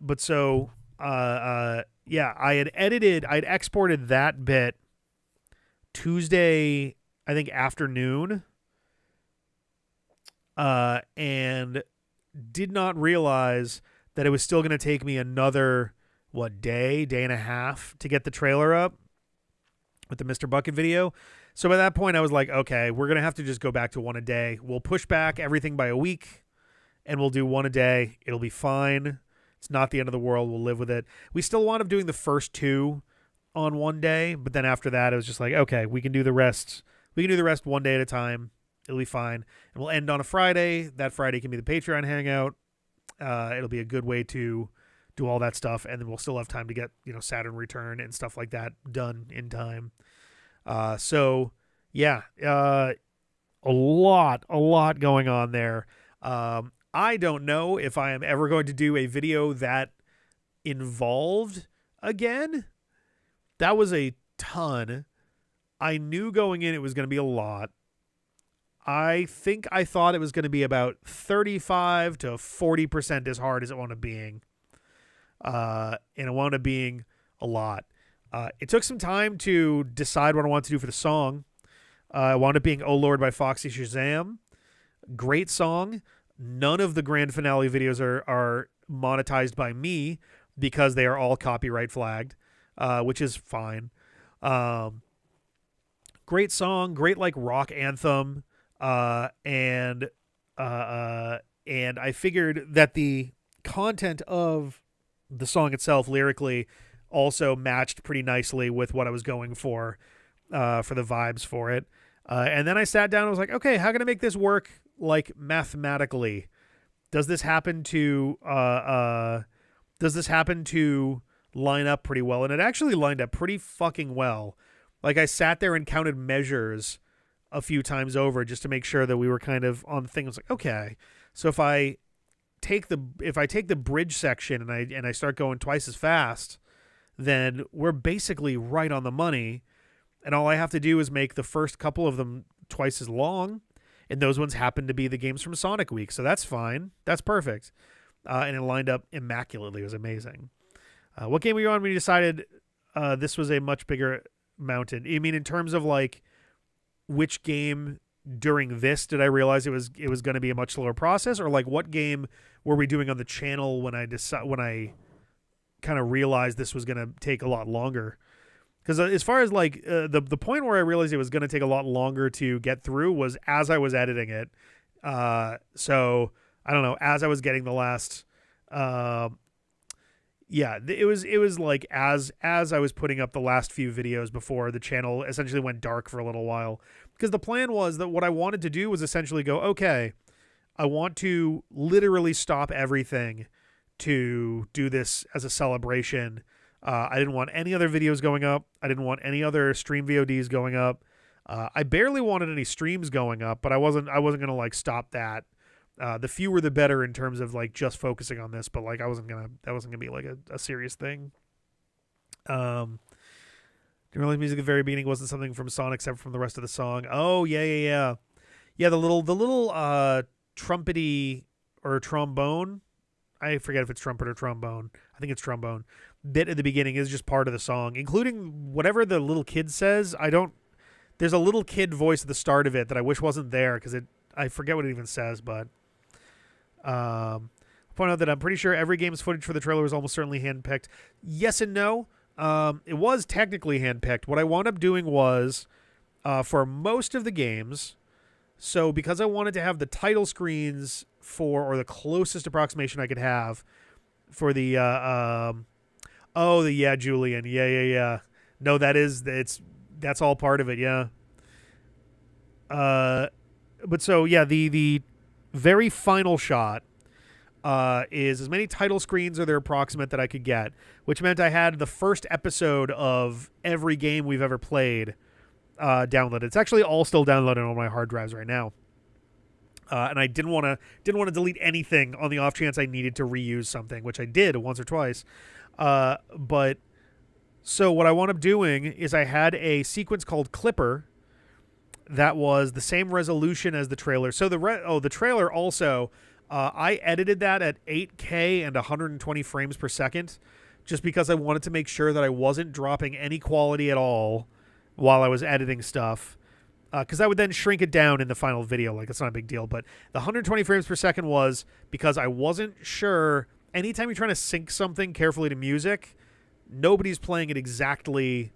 [SPEAKER 1] I had exported that bit Tuesday, I think afternoon, and did not realize that it was still going to take me another, day and a half to get the trailer up with the Mr. Bucket video. So by that point, I was like, okay, we're going to have to just go back to 1 a day. We'll push back everything by a week, and we'll do 1 a day. It'll be fine. It's not the end of the world. We'll live with it. We still wound up doing the first 2 on 1 day, but then after that, it was just like, okay, we can do the rest. We can do the rest 1 day at a time. It'll be fine. And we'll end on a Friday. That Friday can be the Patreon Hangout. It'll be a good way to do all that stuff, and then we'll still have time to get, Saturn Return and stuff like that done in time. A lot going on there. I don't know if I am ever going to do a video that involved again. That was a ton. I knew going in it was going to be a lot. I think I thought it was going to be about 35 to 40% as hard as it wound up being. And it wound up being a lot. It took some time to decide what I wanted to do for the song. It wound up being "Oh Lord" by Foxy Shazam. Great song. None of the grand finale videos are monetized by me because they are all copyright flagged, which is fine. Great song, great like rock anthem, and I figured that the content of the song itself lyrically also matched pretty nicely with what I was going for the vibes for it. And then I sat down and was like, okay, how can I make this work like mathematically? Does this happen to line up pretty well? And it actually lined up pretty fucking well. Like I sat there and counted measures a few times over just to make sure that we were kind of on the thing. I was like, okay, so if I take the bridge section and I start going twice as fast, then we're basically right on the money. And all I have to do is make the first couple of them twice as long. And those ones happen to be the games from Sonic Week. So that's fine. That's perfect. And it lined up immaculately. It was amazing. What game were you on when you decided this was a much bigger mountain? You mean in terms of like which game during this did I realize it was going to be a much slower process, or like what game were we doing on the channel when I kind of realized this was going to take a lot longer? Because as far as like the point where I realized it was going to take a lot longer to get through was as I was editing it. So I don't know, as I was getting the last it was like as I was putting up the last few videos before the channel essentially went dark for a little while, because the plan was that what I wanted to do was essentially go, okay, I want to literally stop everything to do this as a celebration. I didn't want any other videos going up. I didn't want any other stream VODs going up. I barely wanted any streams going up, but I wasn't going to like stop that. The fewer the better in terms of like just focusing on this, but like that wasn't gonna be like a serious thing. Didn't realize music at the very beginning wasn't something from Sonic except from the rest of the song. Oh yeah. The little trumpety or trombone. I forget if it's trumpet or trombone. I think it's trombone. Bit at the beginning is just part of the song, including whatever the little kid says. There's a little kid voice at the start of it that I wish wasn't there because I forget what it even says, but point out that I'm pretty sure every game's footage for the trailer was almost certainly handpicked. Yes and no. It was technically handpicked. What I wound up doing was for most of the games, so because I wanted to have the title screens or the closest approximation I could have for the the Julian. Yeah. No, that's all part of it, yeah. But so yeah, the very final shot is as many title screens or their approximate that I could get, which meant I had the first episode of every game we've ever played downloaded. It's actually all still downloaded on my hard drives right now. And I didn't want to delete anything on the off chance I needed to reuse something, which I did once or twice. But so what I wound up doing is I had a sequence called Clipper that was the same resolution as the trailer. So the trailer also, I edited that at 8K and 120 frames per second, just because I wanted to make sure that I wasn't dropping any quality at all while I was editing stuff. Because I would then shrink it down in the final video. Like, it's not a big deal. But the 120 frames per second was because I wasn't sure. Anytime you're trying to sync something carefully to music, nobody's playing it exactly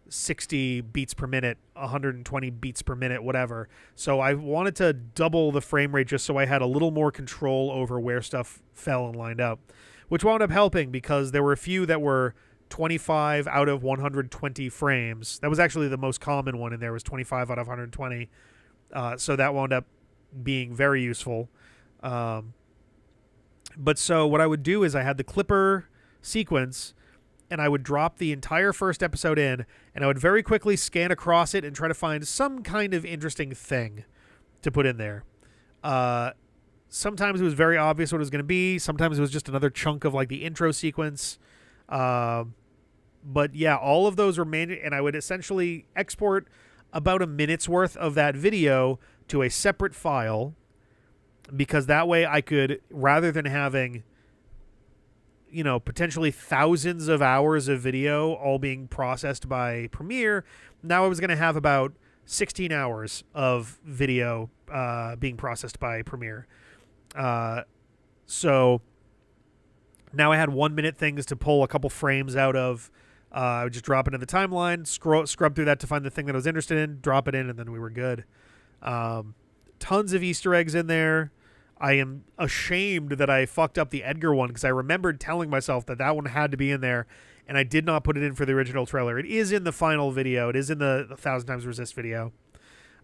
[SPEAKER 1] 60 beats per minute, 120 beats per minute, whatever. So I wanted to double the frame rate just so I had a little more control over where stuff fell and lined up, which wound up helping because there were a few that were 25 out of 120 frames. That was actually the most common one in there, was 25 out of 120. So that wound up being very useful. But so what I would do is I had the Clipper sequence, and I would drop the entire first episode in, and I would very quickly scan across it and try to find some kind of interesting thing to put in there. Sometimes it was very obvious what it was going to be. Sometimes it was just another chunk of like the intro sequence. But yeah, all of those were made, and I would essentially export about a minute's worth of that video to a separate file, because that way I could, rather than having, potentially thousands of hours of video all being processed by Premiere. Now I was going to have about 16 hours of video being processed by Premiere. So now I had 1 minute things to pull a couple frames out of. I would just drop it in the timeline, scrub through that to find the thing that I was interested in, drop it in, and then we were good. Tons of Easter eggs in there. I am ashamed that I fucked up the Edgar one because I remembered telling myself that one had to be in there, and I did not put it in for the original trailer. It is in the final video. It is in the 1,000 Times Resist video.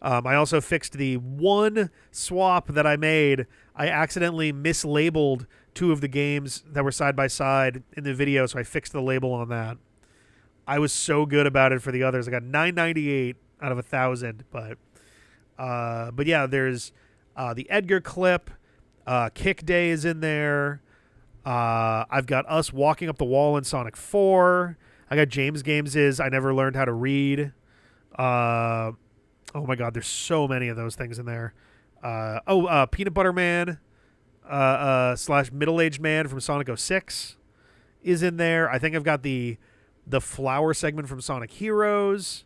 [SPEAKER 1] I also fixed the one swap that I made. I accidentally mislabeled 2 of the games that were side by side in the video, so I fixed the label on that. I was so good about it for the others. I got 998 out of 1,000, but yeah, there's the Edgar clip. Kick Day is in there. I've got us walking up the wall in Sonic 4. I got James Games' I Never Learned How to Read. Oh my God, there's so many of those things in there. Peanut Butter Man / Middle-Aged Man from Sonic 06 is in there. I think I've got the flower segment from Sonic Heroes.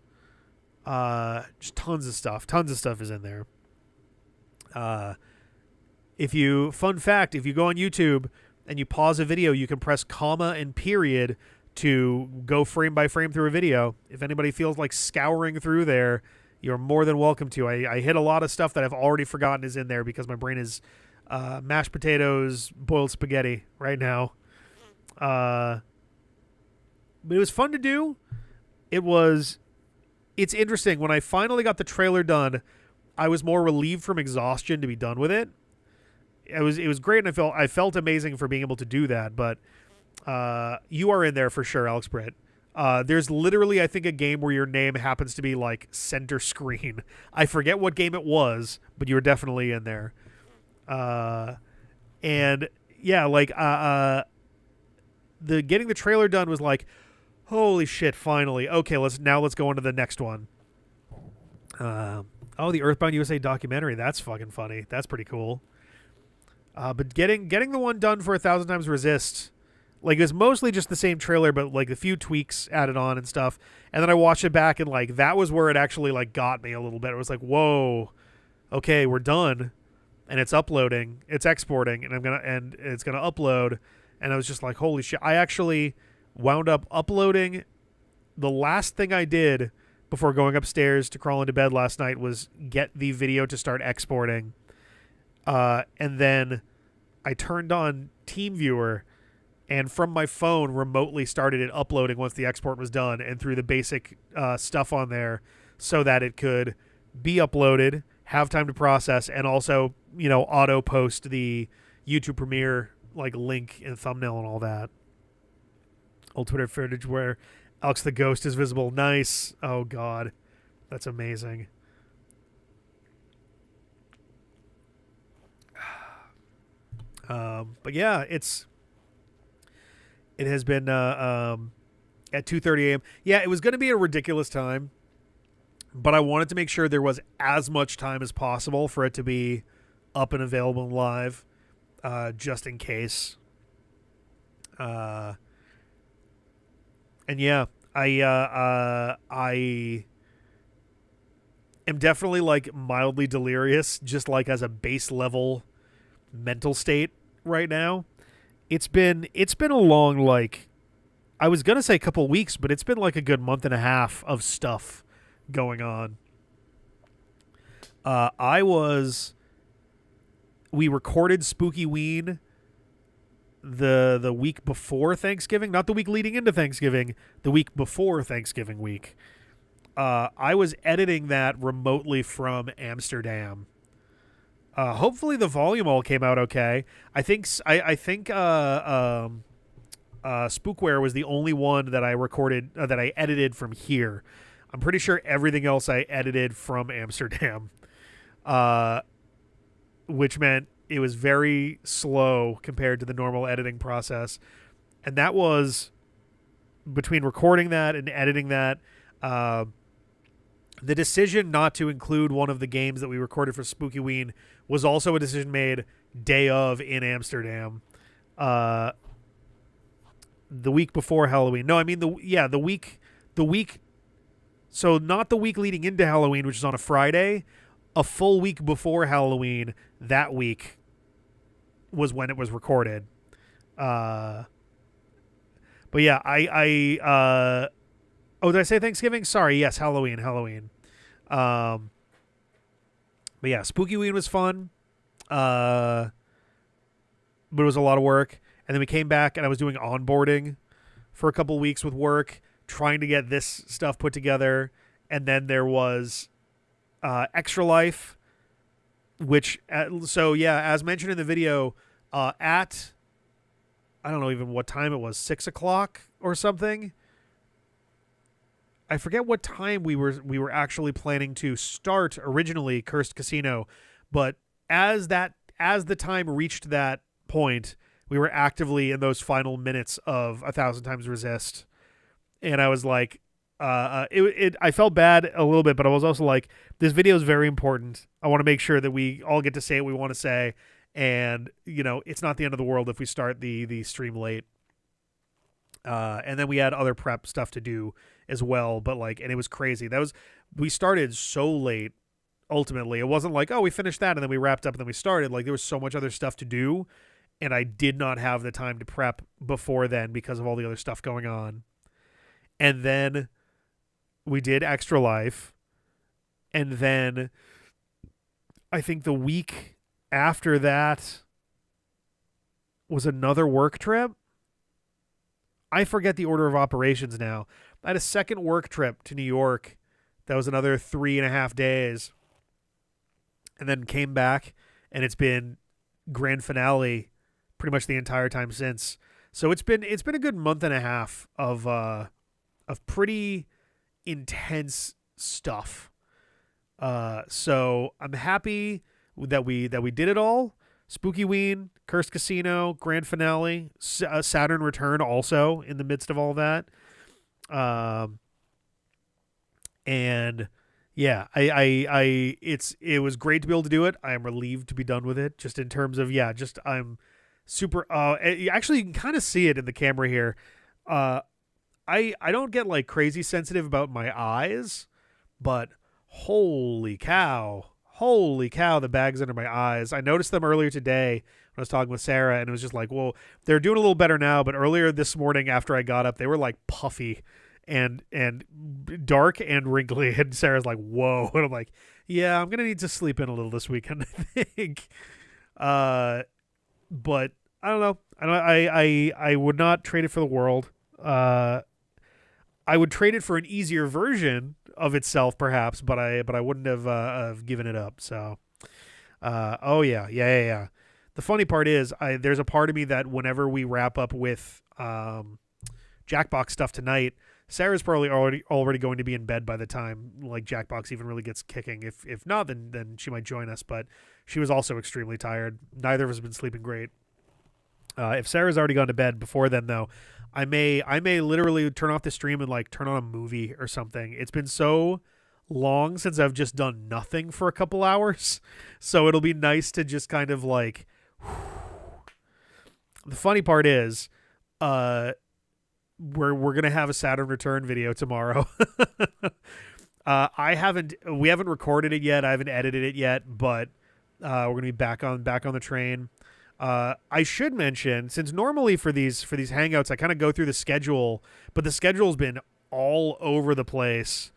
[SPEAKER 1] Just tons of stuff. Tons of stuff is in there. Fun fact, if you go on YouTube and you pause a video, you can press comma and period to go frame by frame through a video. If anybody feels like scouring through there, you're more than welcome to. I hit a lot of stuff that I've already forgotten is in there because my brain is mashed potatoes, boiled spaghetti right now. But it was fun to do. It's interesting. When I finally got the trailer done, I was more relieved from exhaustion to be done with it. It was great, and I felt amazing for being able to do that. But you are in there for sure, Alex Britt. There's literally, I think, a game where your name happens to be like center screen. I forget what game it was, but you were definitely in there. And yeah, like the getting the trailer done was like, holy shit! Finally, okay, let's go on to the next one. The Earthbound USA documentary. That's fucking funny. That's pretty cool. But getting the one done for 1,000 Times Resist, like, it was mostly just the same trailer, but like a few tweaks added on and stuff. And then I watched it back, and like that was where it actually like got me a little bit. It was like, whoa, okay, we're done, and it's uploading, it's exporting, and it's gonna upload. And I was just like, holy shit! I actually wound up uploading. The last thing I did before going upstairs to crawl into bed last night was get the video to start exporting. And then I turned on TeamViewer, and from my phone remotely started it uploading once the export was done, and threw the basic stuff on there so that it could be uploaded, have time to process, and also, auto post the YouTube Premiere like link and thumbnail and all that. Old Twitter footage where Alex the Ghost is visible. Nice. Oh God, that's amazing. But yeah, it has been at 2:30 a.m. Yeah, it was going to be a ridiculous time, but I wanted to make sure there was as much time as possible for it to be up and available and live, just in case. And yeah, I am definitely like mildly delirious, just like as a base level mental state right now. It's been a long, like, I was gonna say a couple weeks, but it's been like a good month and a half of stuff going on. We recorded Spooky Ween the week before Thanksgiving, not the week leading into Thanksgiving, the week before Thanksgiving week. I was editing that remotely from Amsterdam. Hopefully the volume all came out okay. I think Spookware was the only one that I recorded, that I edited from here. I'm pretty sure everything else I edited from Amsterdam, which meant it was very slow compared to the normal editing process. And that was between recording that and editing that. The decision not to include one of the games that we recorded for Spooky Ween was also a decision made day of in Amsterdam. the week before Halloween. No, I mean the week. So not the week leading into Halloween, which is on a Friday. A full week before Halloween, that week was when it was recorded. But yeah, oh, did I say Thanksgiving? Sorry, yes, Halloween. But yeah, Spookyween was fun. But it was a lot of work. And then we came back and I was doing onboarding for a couple weeks with work, trying to get this stuff put together. And then there was Extra Life, which, so yeah, as mentioned in the video, at, I don't know even what time it was, 6 o'clock or something. I forget what time we were actually planning to start originally Cursed Casino, but as the time reached that point, we were actively in those final minutes of 1,000 Times Resist, and I was like, I felt bad a little bit, but I was also like, this video is very important. I want to make sure that we all get to say what we want to say, and it's not the end of the world if we start the stream late. And then we had other prep stuff to do as well, but and it was crazy. We started so late. Ultimately, it wasn't like, oh, we finished that and then we wrapped up and then we started. There was so much other stuff to do, and I did not have the time to prep before then because of all the other stuff going on. And then we did Extra Life, and then I think the week after that was another work trip. I forget the order of operations now. I had a second work trip to New York. That was another 3.5 days. And then came back, and it's been grand finale pretty much the entire time since. So it's been a good month and a half of pretty intense stuff. So I'm happy that we did it all. Spookyween, Cursed Casino, grand finale, Saturn Return also in the midst of all that. And yeah, it was great to be able to do it. I am relieved to be done with it. Just in terms of, I'm super, actually you can kind of see it in the camera here. I don't get crazy sensitive about my eyes, but holy cow, the bags under my eyes. I noticed them earlier today when I was talking with Sarah, and it was just well, they're doing a little better now, but earlier this morning after I got up, they were puffy and dark and wrinkly, and Sarah's like, whoa. And I'm like, yeah, I'm gonna need to sleep in a little this weekend, I think. But I don't know. I would not trade it for the world. I would trade it for an easier version of itself, perhaps, but I wouldn't have given it up. So, oh yeah. The funny part is, there's a part of me that whenever we wrap up with Jackbox stuff tonight, Sarah's probably already going to be in bed by the time Jackbox even really gets kicking. If not, then she might join us. But she was also extremely tired. Neither of us have been sleeping great. If Sarah's already gone to bed before then, though, I may literally turn off the stream and turn on a movie or something. It's been so long since I've just done nothing for a couple hours, so it'll be nice to just kind of The funny part is, we're gonna have a Saturn Return video tomorrow. We haven't recorded it yet. I haven't edited it yet, but we're gonna be back on the train. I should mention, since normally for these hangouts I kind of go through the schedule, but the schedule's been all over the place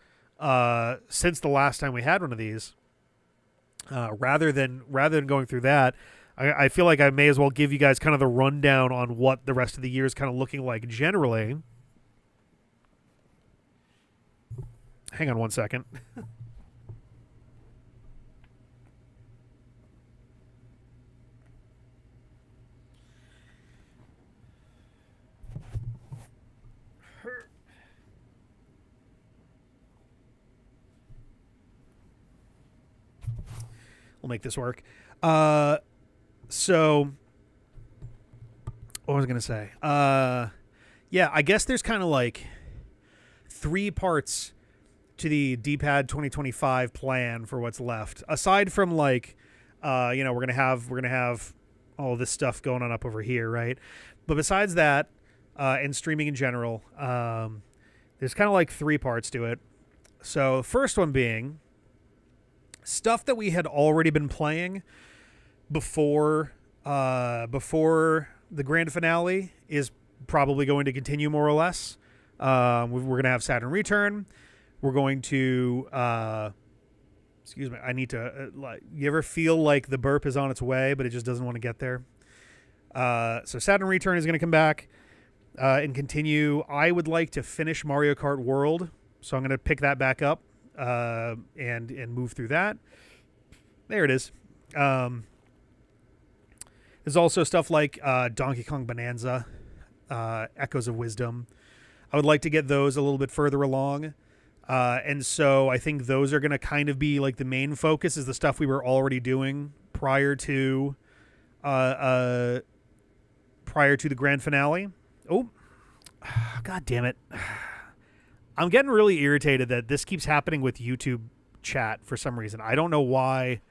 [SPEAKER 1] since the last time we had one of these. Rather than going through that, I feel like I may as well give you guys kind of the rundown on what the rest of the year is kind of looking like generally. Hang on one second. We'll make this work. So what was I going to say? Yeah, I guess there's kind of 3 parts to the D-Pad 2025 plan for what's left. Aside from we're going to have all this stuff going on up over here, right? But besides that, and streaming in general. There's kind of like three parts to it. So, first one being stuff that we had already been playing before the grand finale is probably going to continue more or less. We're going to have Saturn Return. We're going to excuse me. I need to like. You ever feel like the burp is on its way, but it just doesn't want to get there? So Saturn Return is going to come back and continue. I would like to finish Mario Kart World, so I'm going to pick that back up and move through that. There it is. There's also stuff like Donkey Kong Bonanza, Echoes of Wisdom. I would like to get those a little bit further along. And so I think those are going to kind of be like the main focus is the stuff we were already doing prior to the grand finale. Oh, God damn it. I'm getting really irritated that this keeps happening with YouTube chat for some reason. I don't know why.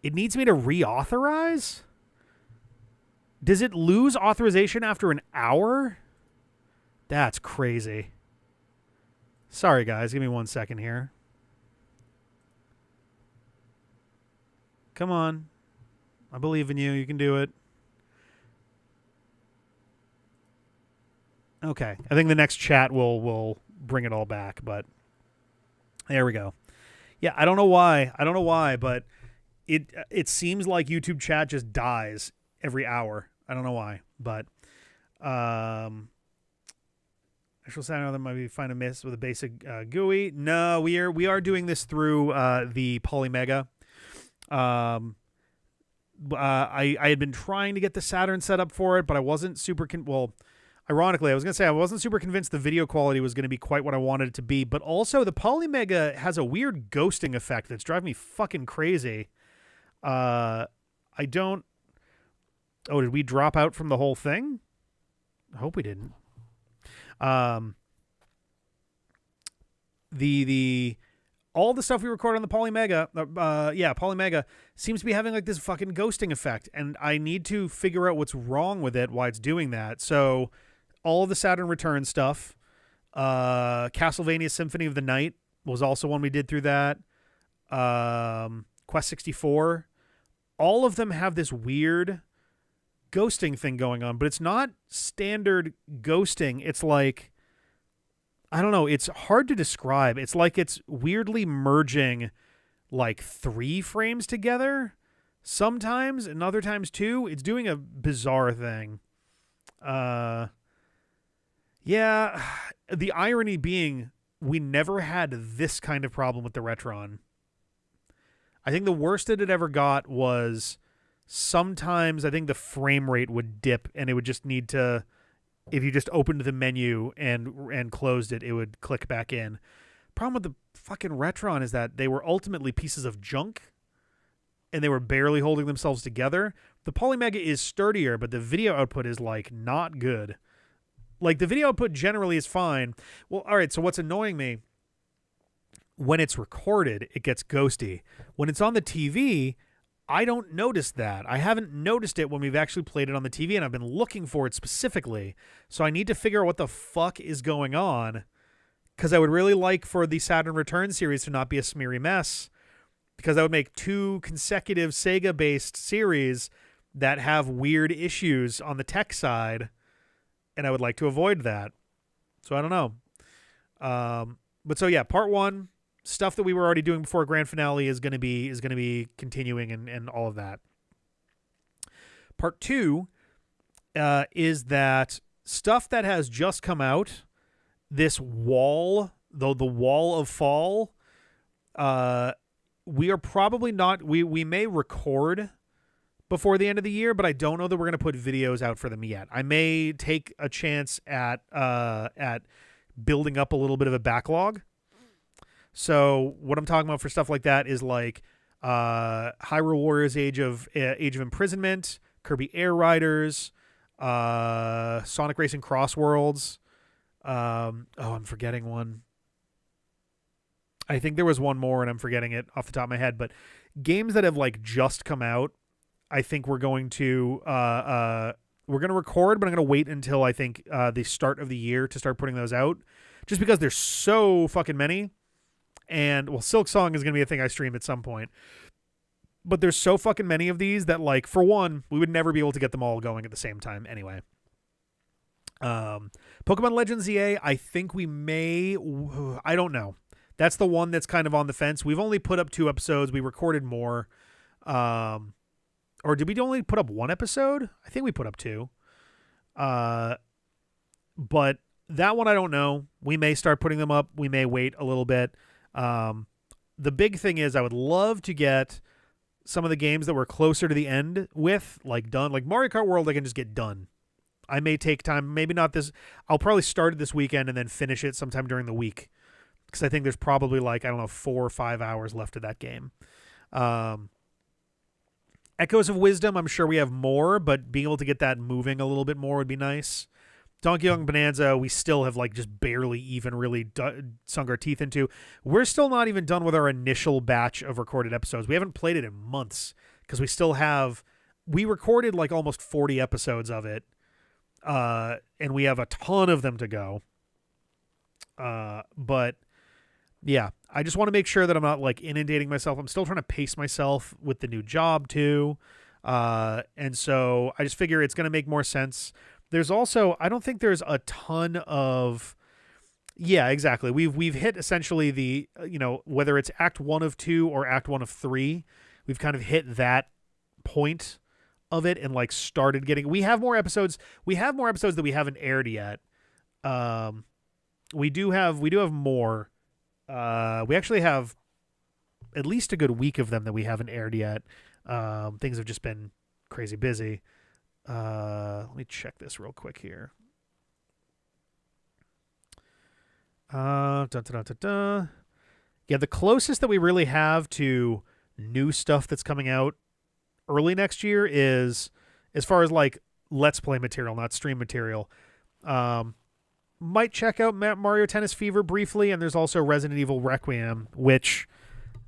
[SPEAKER 1] It needs me to reauthorize? Does it lose authorization after an hour? That's crazy. Sorry, guys. Give me 1 second here. Come on. I believe in you. You can do it. Okay. I think the next chat will bring it all back, but there we go. Yeah, I don't know why, but it seems like YouTube chat just dies every hour. I don't know why, but actual sound that might be find a miss with a basic GUI. No, we are doing this through the Polymega. I had been trying to get the Saturn set up for it, but I wasn't super ironically, I was going to say I wasn't super convinced the video quality was going to be quite what I wanted it to be, but also the Polymega has a weird ghosting effect that's driving me fucking crazy. I don't... Oh, did we drop out from the whole thing? I hope we didn't. All the stuff we recorded on the Polymega, Polymega seems to be having like this fucking ghosting effect, and I need to figure out what's wrong with it, why it's doing that. So all of the Saturn Return stuff, Castlevania Symphony of the Night was also one we did through that. Quest 64, all of them have this weird ghosting thing going on, but it's not standard ghosting. It's like, I don't know, it's hard to describe. It's like it's weirdly merging like 3 frames together sometimes, and other times too. It's doing a bizarre thing. Yeah, the irony being we never had this kind of problem with the Retron. I think the worst that it ever got was sometimes I think the frame rate would dip and it would just need to, if you just opened the menu and closed it, it would click back in. Problem with the fucking Retron is that they were ultimately pieces of junk and they were barely holding themselves together. The Polymega is sturdier, but the video output is like not good. Like the video output generally is fine. Well, all right, so what's annoying me, when it's recorded, it gets ghosty. When it's on the TV, I don't notice that. I haven't noticed it when we've actually played it on the TV, and I've been looking for it specifically. So I need to figure out what the fuck is going on, because I would really like for the Saturn Return series to not be a smeary mess, because that would make 2 consecutive Sega-based series that have weird issues on the tech side, and I would like to avoid that. So I don't know. But so yeah, part 1... stuff that we were already doing before grand finale is going to be continuing and all of that. Part 2 is that stuff that has just come out, this wall, though the wall of fall, we are probably not, we may record before the end of the year, but I don't know that we're going to put videos out for them yet. I may take a chance at building up a little bit of a backlog. So what I'm talking about for stuff like that is like Hyrule Warriors Age of Imprisonment, Kirby Air Riders, Sonic Racing Cross Worlds. I'm forgetting one. I think there was one more and I'm forgetting it off the top of my head, but games that have like just come out, I think we're going to we're gonna record, but I'm gonna wait until I think the start of the year to start putting those out, just because there's so fucking many. And well, Silk Song is gonna be a thing I stream at some point, but there's so fucking many of these that, like, for one, we would never be able to get them all going at the same time anyway. Pokemon Legends EA, I think we may. I don't know. That's the one that's kind of on the fence. We've only put up 2 episodes. We recorded more. Or did we only put up 1 episode? I think we put up 2. But that one I don't know. We may start putting them up. We may wait a little bit. The big thing is I would love to get some of the games that we're closer to the end with, like, done. Like Mario Kart World, I can just get done. I may take time. Maybe not this. I'll probably start it this weekend and then finish it sometime during the week. Because I think there's probably, like, I don't know, 4 or 5 hours left of that game. Echoes of Wisdom, I'm sure we have more, but being able to get that moving a little bit more would be nice. Donkey Kong Bonanza, we still have, like, just barely even really sunk our teeth into. We're still not even done with our initial batch of recorded episodes. We haven't played it in months because we still have... We recorded, like, almost 40 episodes of it, and we have a ton of them to go. But... yeah, I just want to make sure that I'm not, like, inundating myself. I'm still trying to pace myself with the new job too. And so I just figure it's going to make more sense. There's also, I don't think there's a ton of, yeah, exactly. We've hit essentially the, whether it's act 1 of 2 or act 1 of 3, we've kind of hit that point of it and, like, started getting, we have more episodes that we haven't aired yet. We do have more. We actually have at least a good week of them that we haven't aired yet. Things have just been crazy busy. Let me check this real quick here. Yeah, the closest that we really have to new stuff that's coming out early next year is, as far as, like, Let's Play material, not stream material. Might check out Mario Tennis Fever briefly, and there's also Resident Evil Requiem, which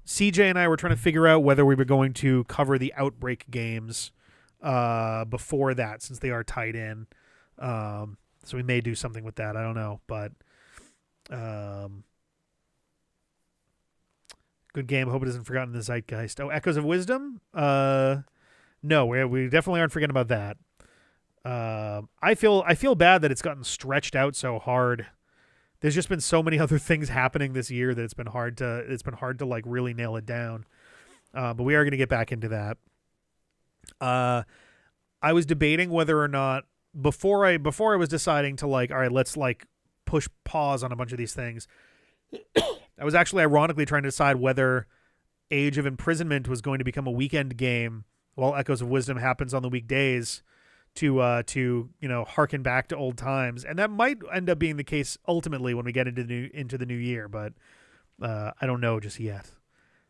[SPEAKER 1] CJ and I were trying to figure out whether we were going to cover the Outbreak games before that, since they are tied in. So we may do something with that. I don't know, but good game. I hope it isn't forgotten in the zeitgeist. Oh, Echoes of Wisdom? No, we definitely aren't forgetting about that. I feel bad that it's gotten stretched out so hard. There's just been so many other things happening this year that it's been hard to like really nail it down. But we are going to get back into that. I was debating whether or not before I was deciding to, like, all right, let's, like, push pause on a bunch of these things. I was actually ironically trying to decide whether Age of Imprisonment was going to become a weekend game while Echoes of Wisdom happens on the weekdays to harken back to old times. And that might end up being the case ultimately when we get into the new year, but I don't know just yet.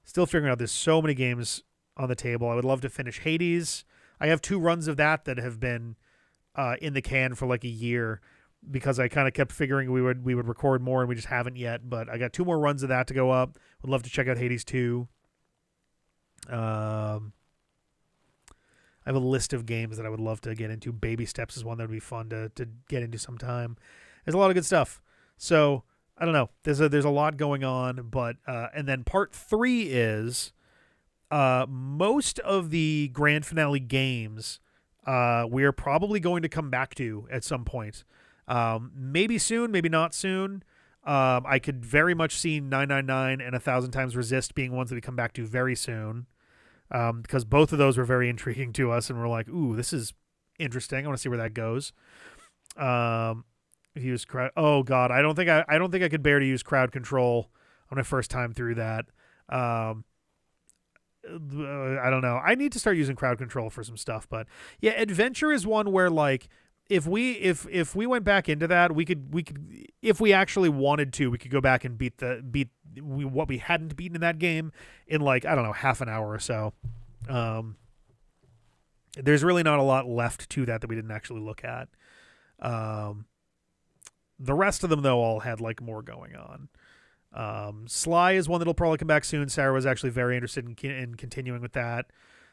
[SPEAKER 1] Still figuring out, there's so many games on the table. I would love to finish Hades. I have 2 runs of that have been in the can for like a year, because I kind of kept figuring we would record more, and we just haven't yet. But I got 2 more runs of that to go up. Would love to check out Hades 2. I have a list of games that I would love to get into. Baby Steps is one that would be fun to get into sometime. There's a lot of good stuff. So I don't know. There's a lot going on, but and then part 3 is most of the grand finale games we are probably going to come back to at some point. Maybe soon, maybe not soon. I could very much see 999 and 1,000 Times Resist being ones that we come back to very soon. Because both of those were very intriguing to us, and we're like, ooh, this is interesting. I want to see where that goes. Use crowd. Oh God, I don't think I could bear to use crowd control on my first time through that. I don't know. I need to start using crowd control for some stuff, but yeah, adventure is one where, like, if we went back into that, we could if we actually wanted to, we could go back and beat what we hadn't beaten in that game in, like, I don't know, half an hour or so. There's really not a lot left to that we didn't actually look at. The rest of them, though, all had, like, more going on. Sly is one that'll probably come back soon. Sarah was actually very interested in continuing with that.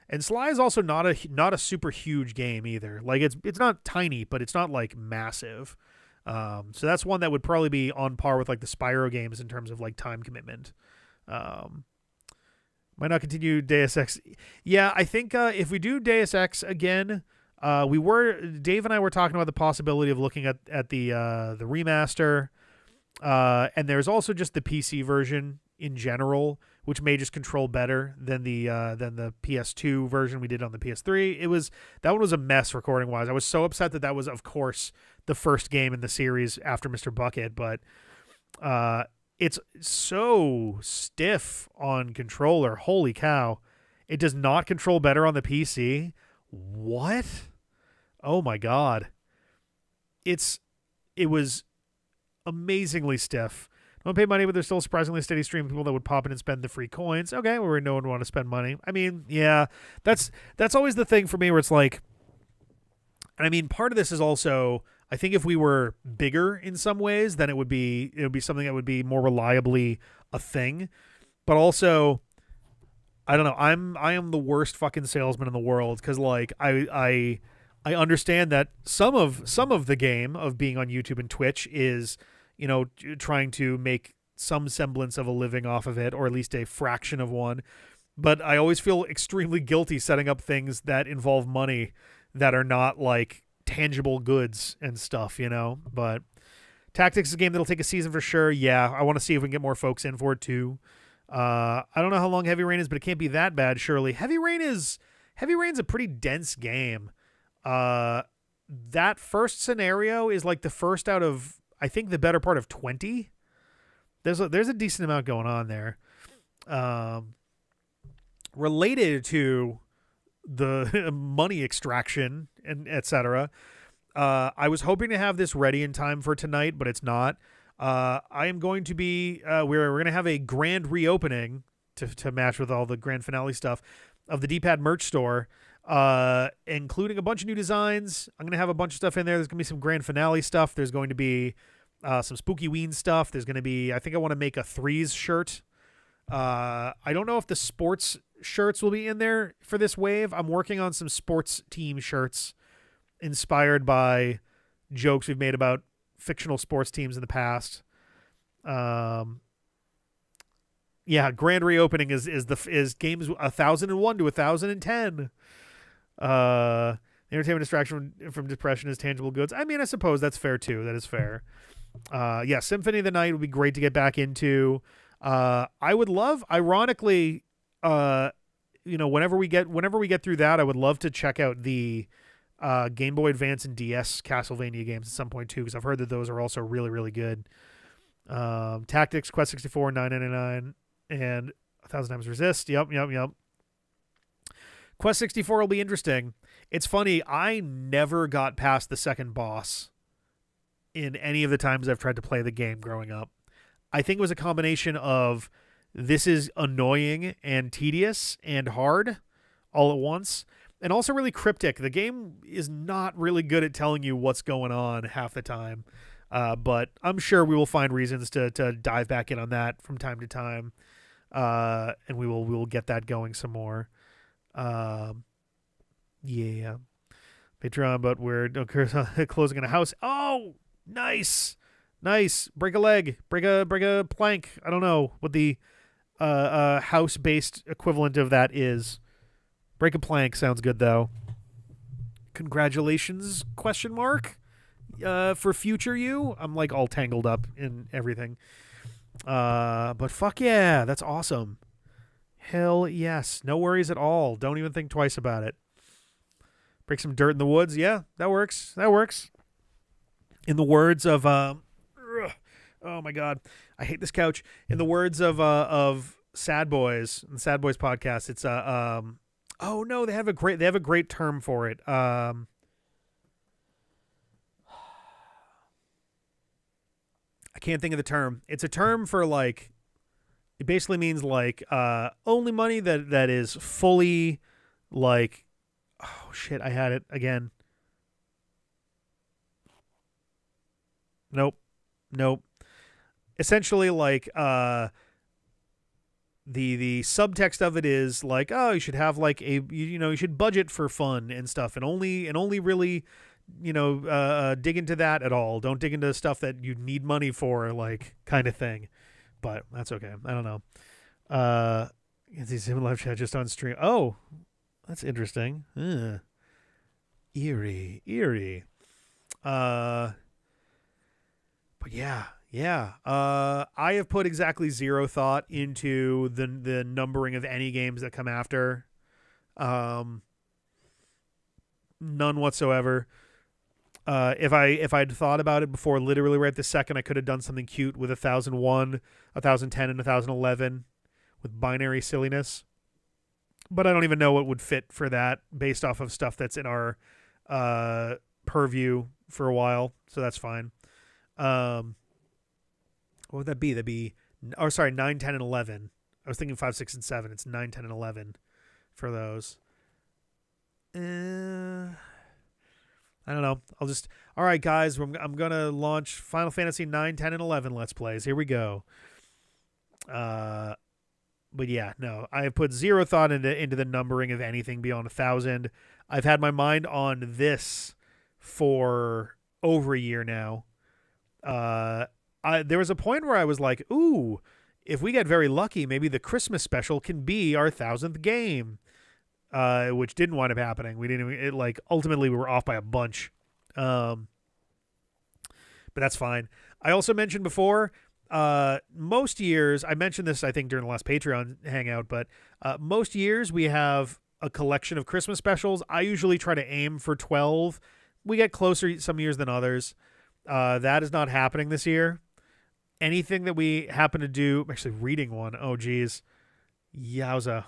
[SPEAKER 1] And Sly is also not a super huge game either. Like it's not tiny, but it's not like massive. So that's one that would probably be on par with like the Spyro games in terms of like time commitment. Um, might not continue Deus Ex. Yeah, I think if we do Deus Ex again, Dave and I were talking about the possibility of looking at the remaster, and there's also just the PC version in general, which may just control better than the PS2 version we did on the PS3. That one was a mess recording wise. I was so upset that was, of course, the first game in the series after Mr. Bucket, but it's so stiff on controller. Holy cow. It does not control better on the PC. What? Oh my god. It was amazingly stiff. Don't pay money, but there's still a surprisingly steady stream of people that would pop in and spend the free coins. Okay, well, no one would want to spend money. I mean, yeah, that's always the thing for me where it's like, I mean, part of this is also, I think if we were bigger in some ways, then it would be something that would be more reliably a thing. But also, I don't know. I am the worst fucking salesman in the world because like I understand that some of the game of being on YouTube and Twitch is, you know, trying to make some semblance of a living off of it, or at least a fraction of one. But I always feel extremely guilty setting up things that involve money that are not like tangible goods and stuff, you know. But Tactics is a game that'll take a season for sure. Yeah, I want to see if we can get more folks in for it too. I don't know how long Heavy Rain is, but it can't be that bad, surely. Heavy Rain's a pretty dense game. That first scenario is like the first out of, I think, the better part of 20. There's a decent amount going on there. Related to the money extraction and etc. I was hoping to have this ready in time for tonight, but it's not. I am going to be we're going to have a grand reopening to match with all the grand finale stuff of the D-Pad merch store, including a bunch of new designs. I'm going to have a bunch of stuff in there. There's going to be some grand finale stuff. There's going to be some Spooky Ween stuff. There's going to be, I think I want to make a Threes shirt. I don't know if the sports shirts will be in there for this wave. I'm working on some sports team shirts inspired by jokes we've made about fictional sports teams in the past. Yeah, grand reopening is games 1001 to 1010. Entertainment distraction from depression is tangible goods. I mean, I suppose that's fair too. That is fair. Yeah, Symphony of the Night would be great to get back into. I would love, ironically, you know, whenever we get through that, I would love to check out the Game Boy Advance and DS Castlevania games at some point too, because I've heard that those are also really, really good. Tactics, Quest 64, $9.99, and 1,000 Times Resist. Yep. Quest 64 will be interesting. It's funny, I never got past the second boss in any of the times I've tried to play the game growing up. I think it was a combination of this is annoying and tedious and hard all at once, and also really cryptic. The game is not really good at telling you what's going on half the time, but I'm sure we will find reasons to dive back in on that from time to time, and we will get that going some more. Yeah. Patreon, but we're closing in a house. Oh, nice. Break a leg, break a plank. I don't know what the house-based equivalent of that is. Break a plank sounds good though. Congratulations? ? For future you. I'm like all tangled up in everything. But fuck yeah, that's awesome. Hell yes. No worries at all. Don't even think twice about it. Break some dirt in the woods. Yeah, that works. In the words of oh my god, I hate this couch. In the words of Sad Boys, the Sad Boys podcast, it's oh no, they have a great term for it. I can't think of the term. It's a term for like, it basically means like only money that is fully like, oh shit, I had it again. Nope. Essentially like the subtext of it is like, oh, you should have like you should budget for fun and stuff, and only really dig into that at all. Don't dig into stuff that you need money for, like, kind of thing. But that's okay. I don't know. These him live chat just on stream. Oh, that's interesting. Eerie. But yeah. I have put exactly zero thought into the numbering of any games that come after. None whatsoever. If I'd thought about it before, literally right this second, I could have done something cute with 1001, 1010, and 1011 with binary silliness. But I don't even know what would fit for that based off of stuff that's in our purview for a while. So that's fine. What would that be? That'd be, 9, 10, and 11. I was thinking 5, 6, and 7. It's 9, 10, and 11 for those. I don't know. All right, guys, I'm going to launch Final Fantasy 9, 10, and 11 Let's Plays. Here we go. But yeah, no, I have put zero thought into the numbering of anything beyond 1,000. I've had my mind on this for over a year now. There was a point where I was like, ooh, if we get very lucky, maybe the Christmas special can be our 1,000th game. Which didn't wind up happening. We didn't ultimately we were off by a bunch. But that's fine. I also mentioned before, most years, I mentioned this I think during the last Patreon hangout, but most years we have a collection of Christmas specials. I usually try to aim for 12. We get closer some years than others. That is not happening this year. Anything that we happen to do, I'm actually reading one. Oh geez. Yowza.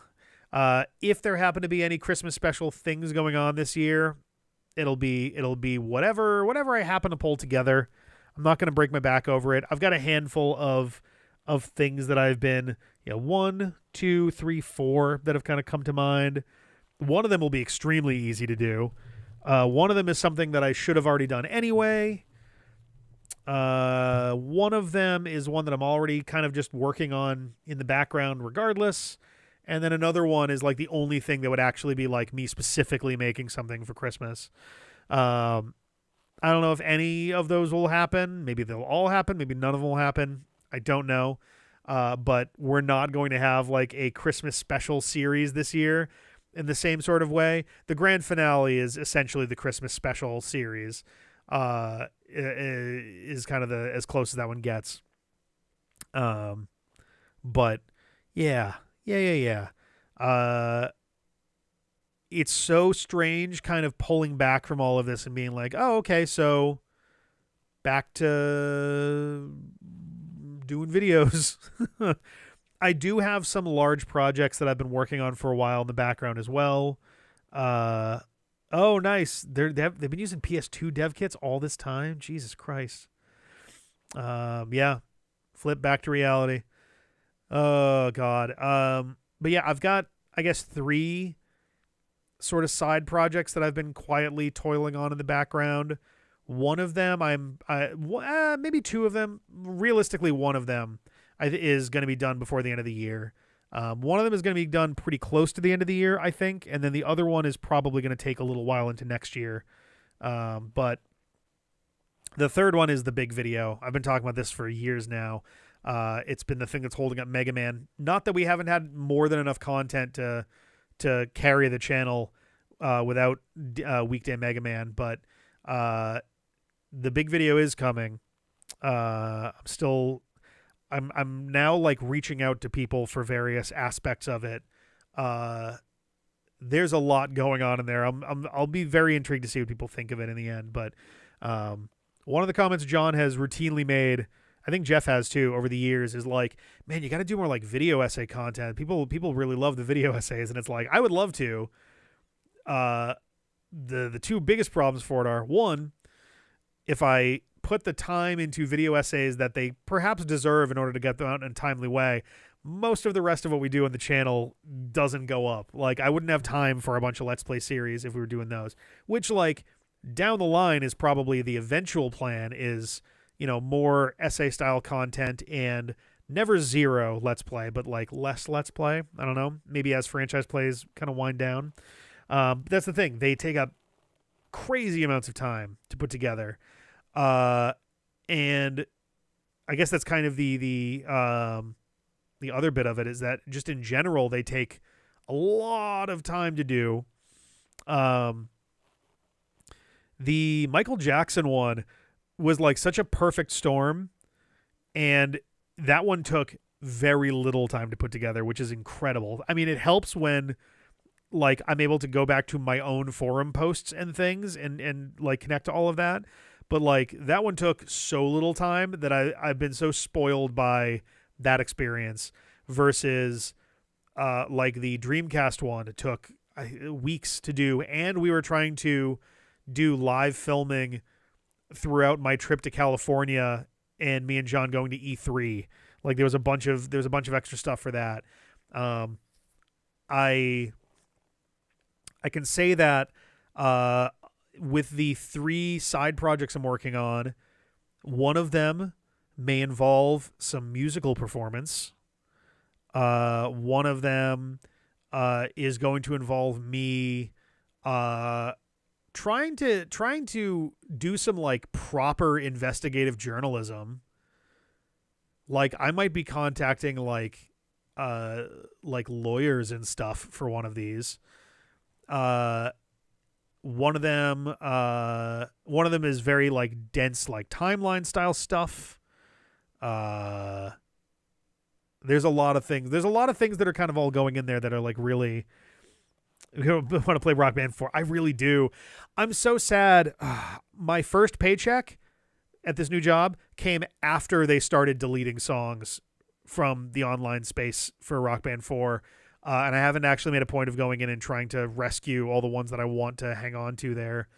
[SPEAKER 1] If there happen to be any Christmas special things going on this year, it'll be whatever I happen to pull together. I'm not going to break my back over it. I've got a handful of things that I've been, 1, 2, 3, 4 that have kind of come to mind. One of them will be extremely easy to do. One of them is something that I should have already done anyway. One of them is one that I'm already kind of just working on in the background regardless. And then another one is like the only thing that would actually be like me specifically making something for Christmas. I don't know if any of those will happen. Maybe they'll all happen. Maybe none of them will happen. I don't know. But we're not going to have like a Christmas special series this year in the same sort of way. The grand finale is essentially the Christmas special series. Is kind of as close as that one gets. But yeah. It's so strange kind of pulling back from all of this and being like, oh, okay, so back to doing videos. I do have some large projects that I've been working on for a while in the background as well. Oh, nice. They've been using PS2 dev kits all this time. Jesus Christ. Yeah. Flip back to reality. Oh God. But yeah, I've got, I guess, 3 sort of side projects that I've been quietly toiling on in the background. One of them, maybe 2 of them. Realistically, one of them is going to be done before the end of the year. One of them is going to be done pretty close to the end of the year, I think, and then the other one is probably going to take a little while into next year. But the third one is the big video. I've been talking about this for years now. It's been the thing that's holding up Mega Man. Not that we haven't had more than enough content to carry the channel without weekday Mega Man, but the big video is coming. I'm now like reaching out to people for various aspects of it. There's a lot going on in there. I'll be very intrigued to see what people think of it in the end. But one of the comments John has routinely made, I think Jeff has too, over the years, is like, man, you got to do more like video essay content. People really love the video essays, and it's like, I would love to. The 2 biggest problems for it are, one, if I put the time into video essays that they perhaps deserve in order to get them out in a timely way, most of the rest of what we do on the channel doesn't go up. Like, I wouldn't have time for a bunch of Let's Play series if we were doing those, which, like, down the line is probably the eventual plan is, more essay style content and never zero Let's Play, but like less Let's Play. I don't know. Maybe as franchise plays kind of wind down. That's the thing. They take up crazy amounts of time to put together. And I guess that's kind of the other bit of it is that just in general, they take a lot of time to do. The Michael Jackson one was like such a perfect storm, and that one took very little time to put together, which is incredible. I mean, it helps when like I'm able to go back to my own forum posts and things and like connect to all of that. But like that one took so little time that I've been so spoiled by that experience versus like the Dreamcast one. It took weeks to do, and we were trying to do live filming throughout my trip to California and me and John going to E3. Like there was a bunch of extra stuff for that. I can say that with the 3 side projects I'm working on, one of them may involve some musical performance. One of them is going to involve me trying to do some like proper investigative journalism. Like I might be contacting like lawyers and stuff for one of these. One of them is very like dense, like timeline style stuff. There's a lot of things. There's a lot of things that are kind of all going in there that are like really. I want to play Rock Band 4. I really do. I'm so sad. My first paycheck at this new job came after they started deleting songs from the online space for Rock Band 4. And I haven't actually made a point of going in and trying to rescue all the ones that I want to hang on to there.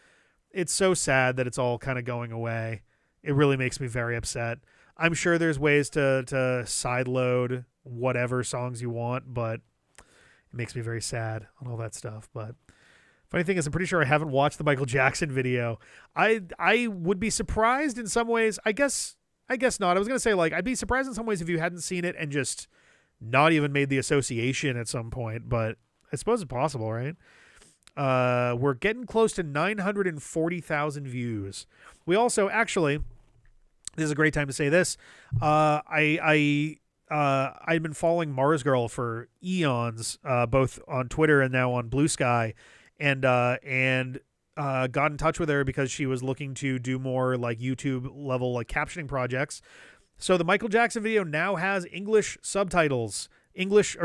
[SPEAKER 1] It's so sad that it's all kind of going away. It really makes me very upset. I'm sure there's ways to sideload whatever songs you want, but it makes me very sad on all that stuff. But funny thing is, I'm pretty sure I haven't watched the Michael Jackson video. I would be surprised in some ways. I guess not. I was going to say, like, I'd be surprised in some ways if you hadn't seen it and just not even made the association at some point, but I suppose it's possible, right? We're getting close to 940,000 views. We also actually, this is a great time to say this. I've been following Mars Girl for eons, both on Twitter and now on Blue Sky, and got in touch with her because she was looking to do more like YouTube level like captioning projects. So the Michael Jackson video now has English subtitles, English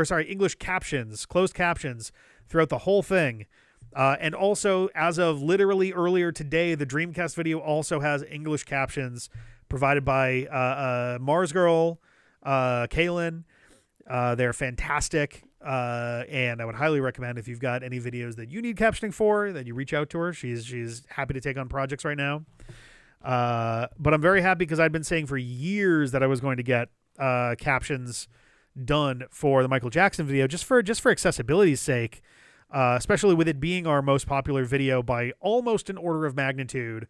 [SPEAKER 1] captions, closed captions throughout the whole thing. And also, as of literally earlier today, the Dreamcast video also has English captions provided by Mars Girl, Kaylin. They're fantastic. And I would highly recommend if you've got any videos that you need captioning for, that you reach out to her. She's happy to take on projects right now. But I'm very happy because I'd been saying for years that I was going to get captions done for the Michael Jackson video just for accessibility's sake, especially with it being our most popular video by almost an order of magnitude.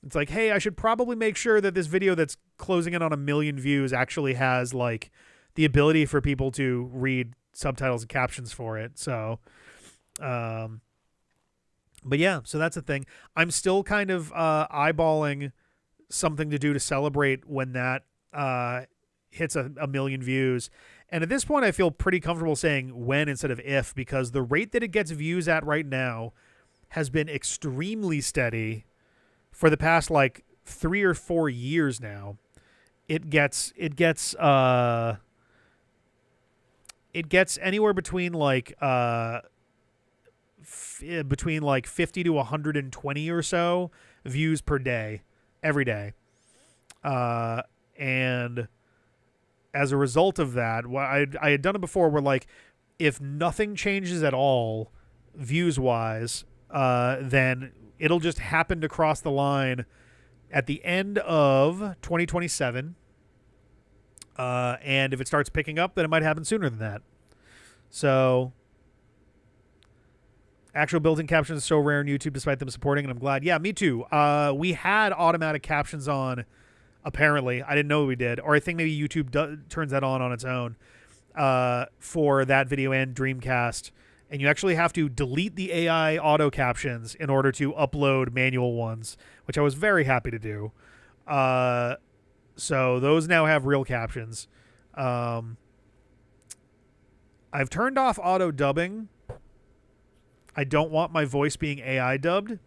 [SPEAKER 1] It's like, hey, I should probably make sure that this video that's closing in on 1 million views actually has like the ability for people to read subtitles and captions for it. So, but yeah, so that's the thing. I'm still kind of eyeballing something to do to celebrate when that hits 1 million views. And at this point, I feel pretty comfortable saying when instead of if, because the rate that it gets views at right now has been extremely steady for the past like 3 or 4 years now. It gets anywhere between like between like 50 to 120 or so views per day, every day. And as a result of that, I had done it before where like if nothing changes at all views wise, then it'll just happen to cross the line at the end of 2027. And if it starts picking up, then it might happen sooner than that. So actual built-in captions are so rare on YouTube despite them supporting, and I'm glad. Yeah, me too. We had automatic captions on apparently. I didn't know we did. Or I think maybe YouTube turns that on its own for that video and Dreamcast. And you actually have to delete the AI auto captions in order to upload manual ones, which I was very happy to do. So those now have real captions. I've turned off auto dubbing. I don't want my voice being AI dubbed.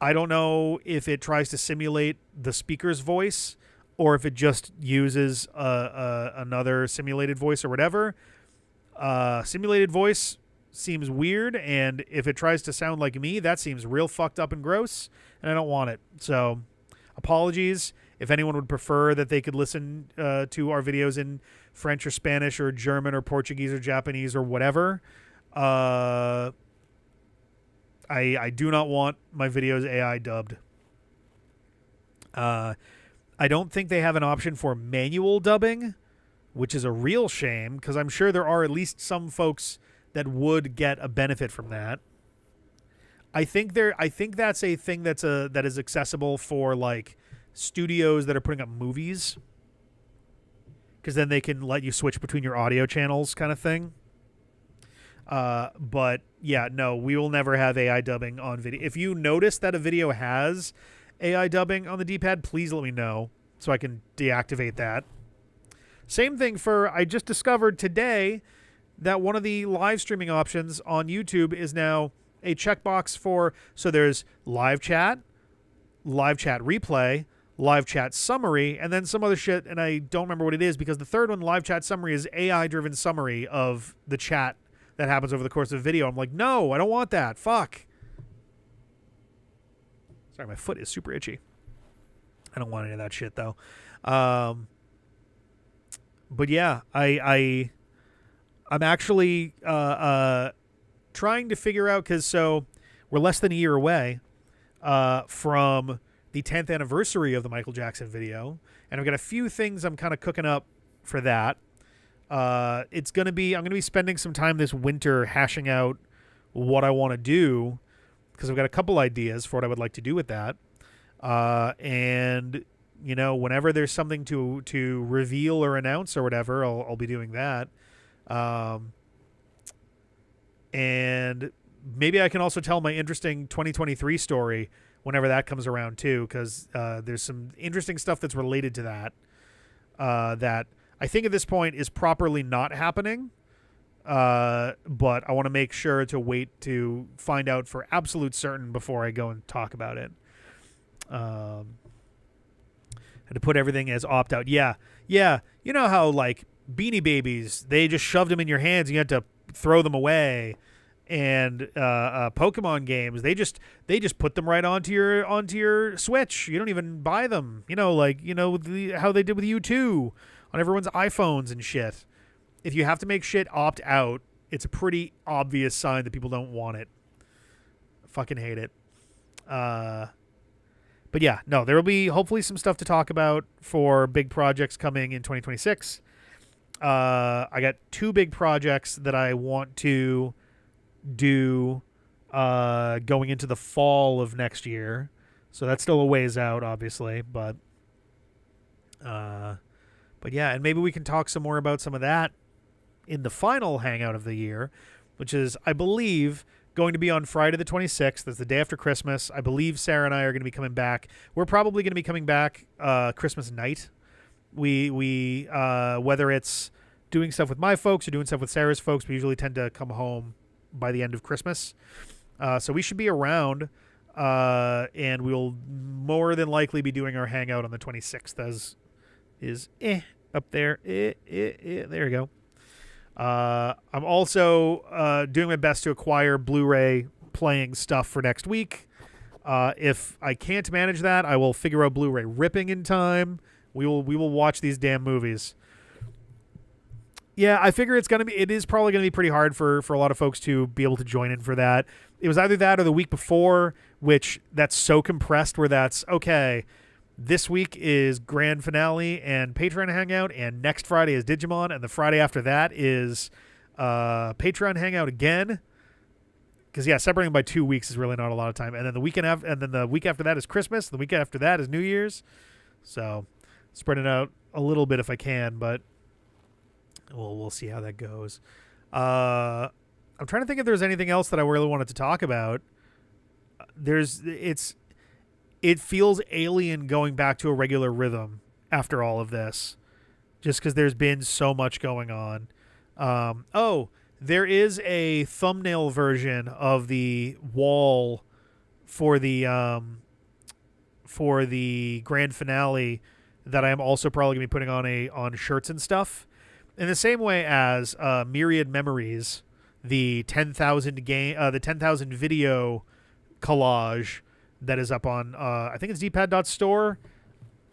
[SPEAKER 1] I don't know if it tries to simulate the speaker's voice or if it just uses another simulated voice or whatever. Simulated voice seems weird, and if it tries to sound like me, that seems real fucked up and gross, and I don't want it. So, apologies. If anyone would prefer that they could listen to our videos in French or Spanish or German or Portuguese or Japanese or whatever, I do not want my videos AI dubbed. I don't think they have an option for manual dubbing, which is a real shame, because I'm sure there are at least some folks that would get a benefit from that. I think that's a thing that is accessible for like studios that are putting up movies, because then they can let you switch between your audio channels, kind of thing. But yeah, no, we will never have AI dubbing on video. If you notice that a video has AI dubbing on the D-pad, please let me know so I can deactivate that. Same thing for, I just discovered today that one of the live streaming options on YouTube is now a checkbox for, so there's live chat replay, live chat summary, and then some other shit, and I don't remember what it is, because the third one, live chat summary, is AI-driven summary of the chat that happens over the course of a video. I'm like, no, I don't want that. Fuck. Sorry, my foot is super itchy. I don't want any of that shit, though. But yeah, I'm actually trying to figure out, because so we're less than a year away from the 10th anniversary of the Michael Jackson video, and I've got a few things I'm kind of cooking up for that. I'm going to be spending some time this winter hashing out what I want to do, because I've got a couple ideas for what I would like to do with that. And you know, whenever there's something to reveal or announce or whatever, I'll be doing that. And maybe I can also tell my interesting 2023 story whenever that comes around too, because there's some interesting stuff that's related to that that I think at this point is properly not happening. But I want to make sure to wait to find out for absolute certain before I go and talk about it. Had to put everything as opt-out. Yeah. You know how, like, Beanie Babies, they just shoved them in your hands and you had to throw them away. And Pokemon games, they just put them right onto your Switch. You don't even buy them. You know, like, you know, how they did with U2 on everyone's iPhones and shit. If you have to make shit opt out, it's a pretty obvious sign that people don't want it. I fucking hate it. But yeah, no, there will be hopefully some stuff to talk about for big projects coming in 2026. I got 2 big projects that I want to do going into the fall of next year. So that's still a ways out, obviously, but yeah, and maybe we can talk some more about some of that in the final hangout of the year, which is, I believe, going to be on Friday the 26th. That's the day after Christmas. I believe Sarah and I are going to be coming back. We're probably going to be coming back Christmas night. We whether it's doing stuff with my folks or doing stuff with Sarah's folks, we usually tend to come home by the end of Christmas. So we should be around, and we'll more than likely be doing our hangout on the 26th, as is up there. There we go. I'm also doing my best to acquire Blu-ray playing stuff for next week. If I can't manage that, I will figure out Blu-ray ripping in time. We will watch these damn movies. Yeah, I figure it is probably gonna be pretty hard for a lot of folks to be able to join in for that. It was either that or the week before, which that's so compressed where that's okay. This week is grand finale and Patreon hangout, and next Friday is Digimon, and the Friday after that is Patreon hangout again. Because yeah, separating by 2 weeks is really not a lot of time. And then the week after that is Christmas. The week after that is New Year's. So spread it out a little bit if I can, but we'll see how that goes. I'm trying to think if there's anything else that I really wanted to talk about. It feels alien going back to a regular rhythm after all of this, just because there's been so much going on. There is a thumbnail version of the wall for the grand finale that I am also probably gonna be putting on shirts and stuff. In the same way as Myriad Memories, the 10,000 video collage that is up on I think it's dpad.store.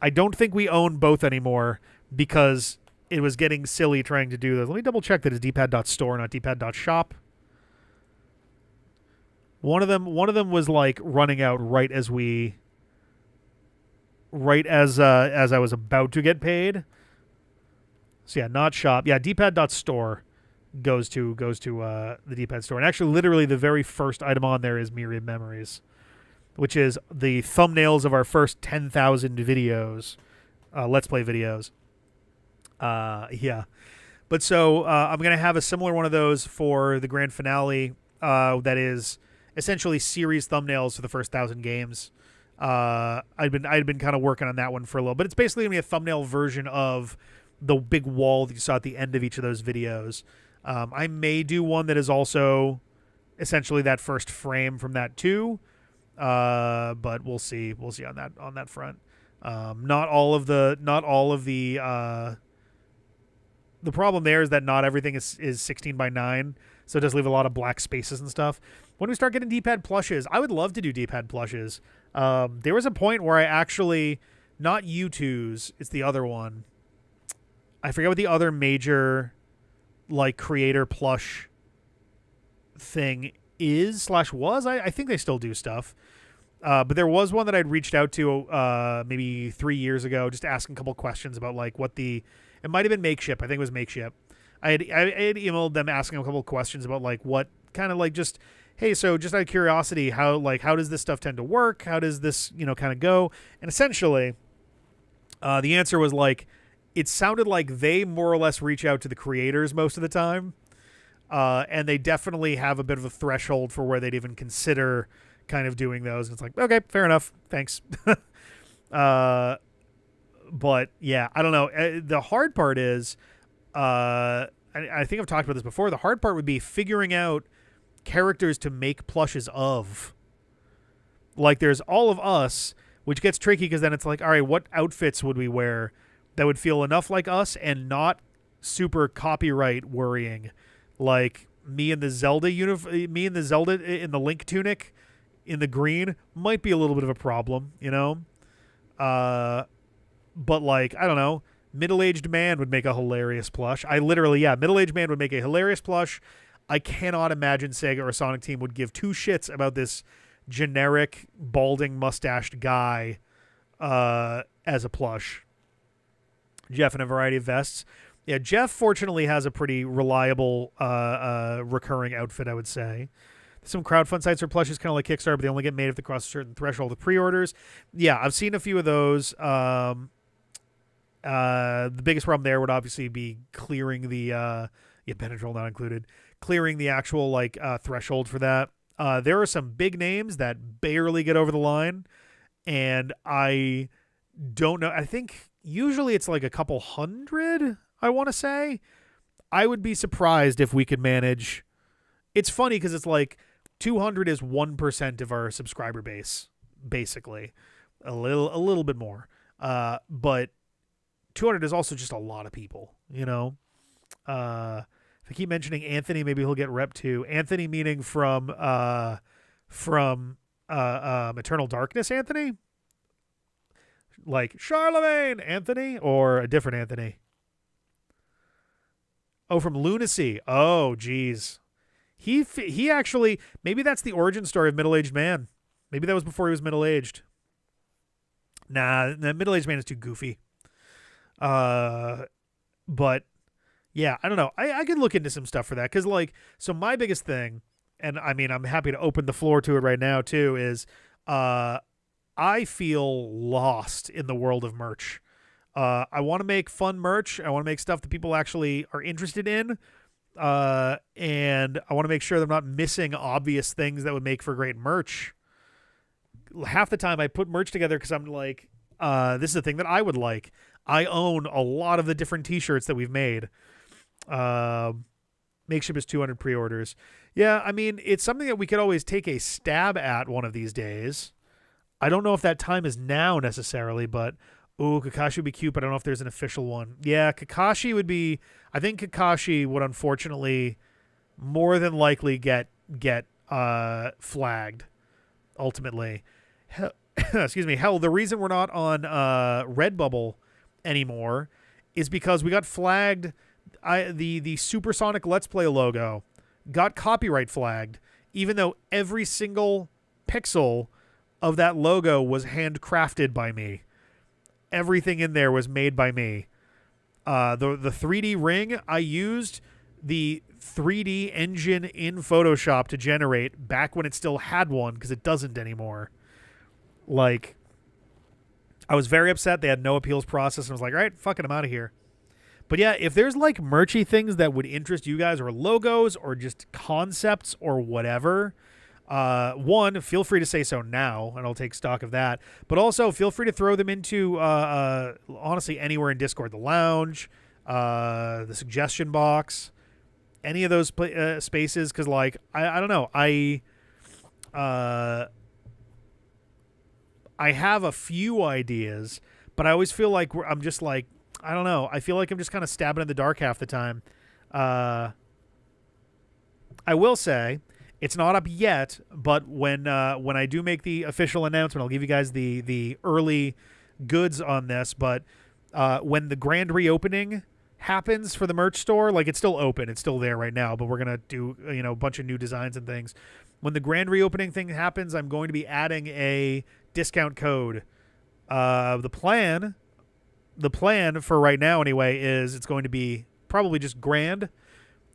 [SPEAKER 1] I don't think we own both anymore because it was getting silly trying to do this. Let me double check that it's dpad.store, not dpad.shop. One of them was like running out right as I was about to get paid. So yeah, not shop. Yeah, dpad.store goes to the dpad store. And actually literally the very first item on there is Myriad Memories, which is the thumbnails of our first 10,000 videos, Let's Play videos. Yeah. But so I'm going to have a similar one of those for the grand finale that is essentially series thumbnails for the first 1,000 games. I'd been kind of working on that one for a little, but it's basically going to be a thumbnail version of the big wall that you saw at the end of each of those videos. I may do one that is also essentially that first frame from that too. But we'll see on that front. Not all of the problem there is that not everything is 16 by 9, so it does leave a lot of black spaces and stuff. When we start getting D-pad plushes, I would love to do D-pad plushes. There was a point where I actually, not U2's, it's the other one. I forget what the other major like creator plush thing is/was. I think they still do stuff. But there was one that I'd reached out to maybe 3 years ago, just asking a couple questions about like it might have been Makeship. I think it was Makeship. I had emailed them asking a couple questions about like what kind of like just, hey, so just out of curiosity, how does this stuff tend to work? How does this, kind of go? And essentially, the answer was like, it sounded like they more or less reach out to the creators most of the time. And they definitely have a bit of a threshold for where they'd even consider kind of doing those. And it's like, okay, fair enough. Thanks. But yeah, I don't know. The hard part is, I think I've talked about this before. The hard part would be figuring out characters to make plushes of. Like there's all of us, which gets tricky because then it's like, all right, what outfits would we wear that would feel enough like us and not super copyright worrying? Like me in the Zelda in the Link tunic in the green might be a little bit of a problem, but like, I don't know, middle-aged man would make a hilarious plush. Middle-aged man would make a hilarious plush. I cannot imagine Sega or Sonic Team would give two shits about this generic balding mustached guy as a plush. Jeff in a variety of vests. Yeah, Jeff fortunately has a pretty reliable recurring outfit, I would say. Some crowdfund sites for plushes kind of like Kickstarter, but they only get made if they cross a certain threshold of pre-orders. Yeah, I've seen a few of those. The biggest problem there would obviously be clearing the Benadryl not included, clearing the actual like threshold for that. There are some big names that barely get over the line, and I don't know. I think usually it's like a couple hundred, I want to say. I would be surprised if we could manage. It's funny because it's like 200 is 1% of our subscriber base, basically. A little bit more. But 200 is also just a lot of people, If I keep mentioning Anthony, maybe he'll get rep too. Anthony meaning from Eternal Darkness Anthony? Like Charlemagne Anthony or a different Anthony? Oh, from Lunacy. Oh, geez. He actually, maybe that's the origin story of Middle-Aged Man. Maybe that was before he was middle-aged. Nah, the Middle-Aged Man is too goofy. But yeah, I don't know. I could look into some stuff for that. Because like, so my biggest thing, and I mean, I'm happy to open the floor to it right now too, is I I feel lost in the world of merch. I want to make fun merch. I want to make stuff that people actually are interested in. And I want to make sure that I'm not missing obvious things that would make for great merch. Half the time I put merch together because I'm like, this is a thing that I would like. I own a lot of the different t-shirts that we've made. Makeship is 200 pre-orders. Yeah, I mean, it's something that we could always take a stab at one of these days. I don't know if that time is now necessarily, but Kakashi would be cute, but I don't know if there's an official one. Yeah, Kakashi would be. I think Kakashi would unfortunately more than likely get flagged ultimately. Excuse me. Hell, the reason we're not on Redbubble anymore is because we got flagged. The Supersonic Let's Play logo got copyright flagged, even though every single pixel of that logo was handcrafted by me. Everything in there was made by me. The 3D ring, I used the 3D engine in Photoshop to generate back when it still had one, because it doesn't anymore. Like, I was very upset. They had no appeals process, and I was like, all right, fuck it, I'm out of here. But yeah, if there's like merchy things that would interest you guys, or logos, or just concepts, or whatever, one, feel free to say so now, and I'll take stock of that. But also, feel free to throw them into, honestly, anywhere in Discord. The lounge, the suggestion box, any of those spaces, because, like, I don't know. I have a few ideas, but I always feel like I'm just like, I don't know. I feel like I'm just kind of stabbing in the dark half the time. I will say, it's not up yet, but when I do make the official announcement, I'll give you guys the early goods on this. But when the grand reopening happens for the merch store, like, it's still open, it's still there right now, but we're gonna do a bunch of new designs and things. When the grand reopening thing happens, I'm going to be adding a discount code. The plan for right now anyway is it's going to be probably just grand,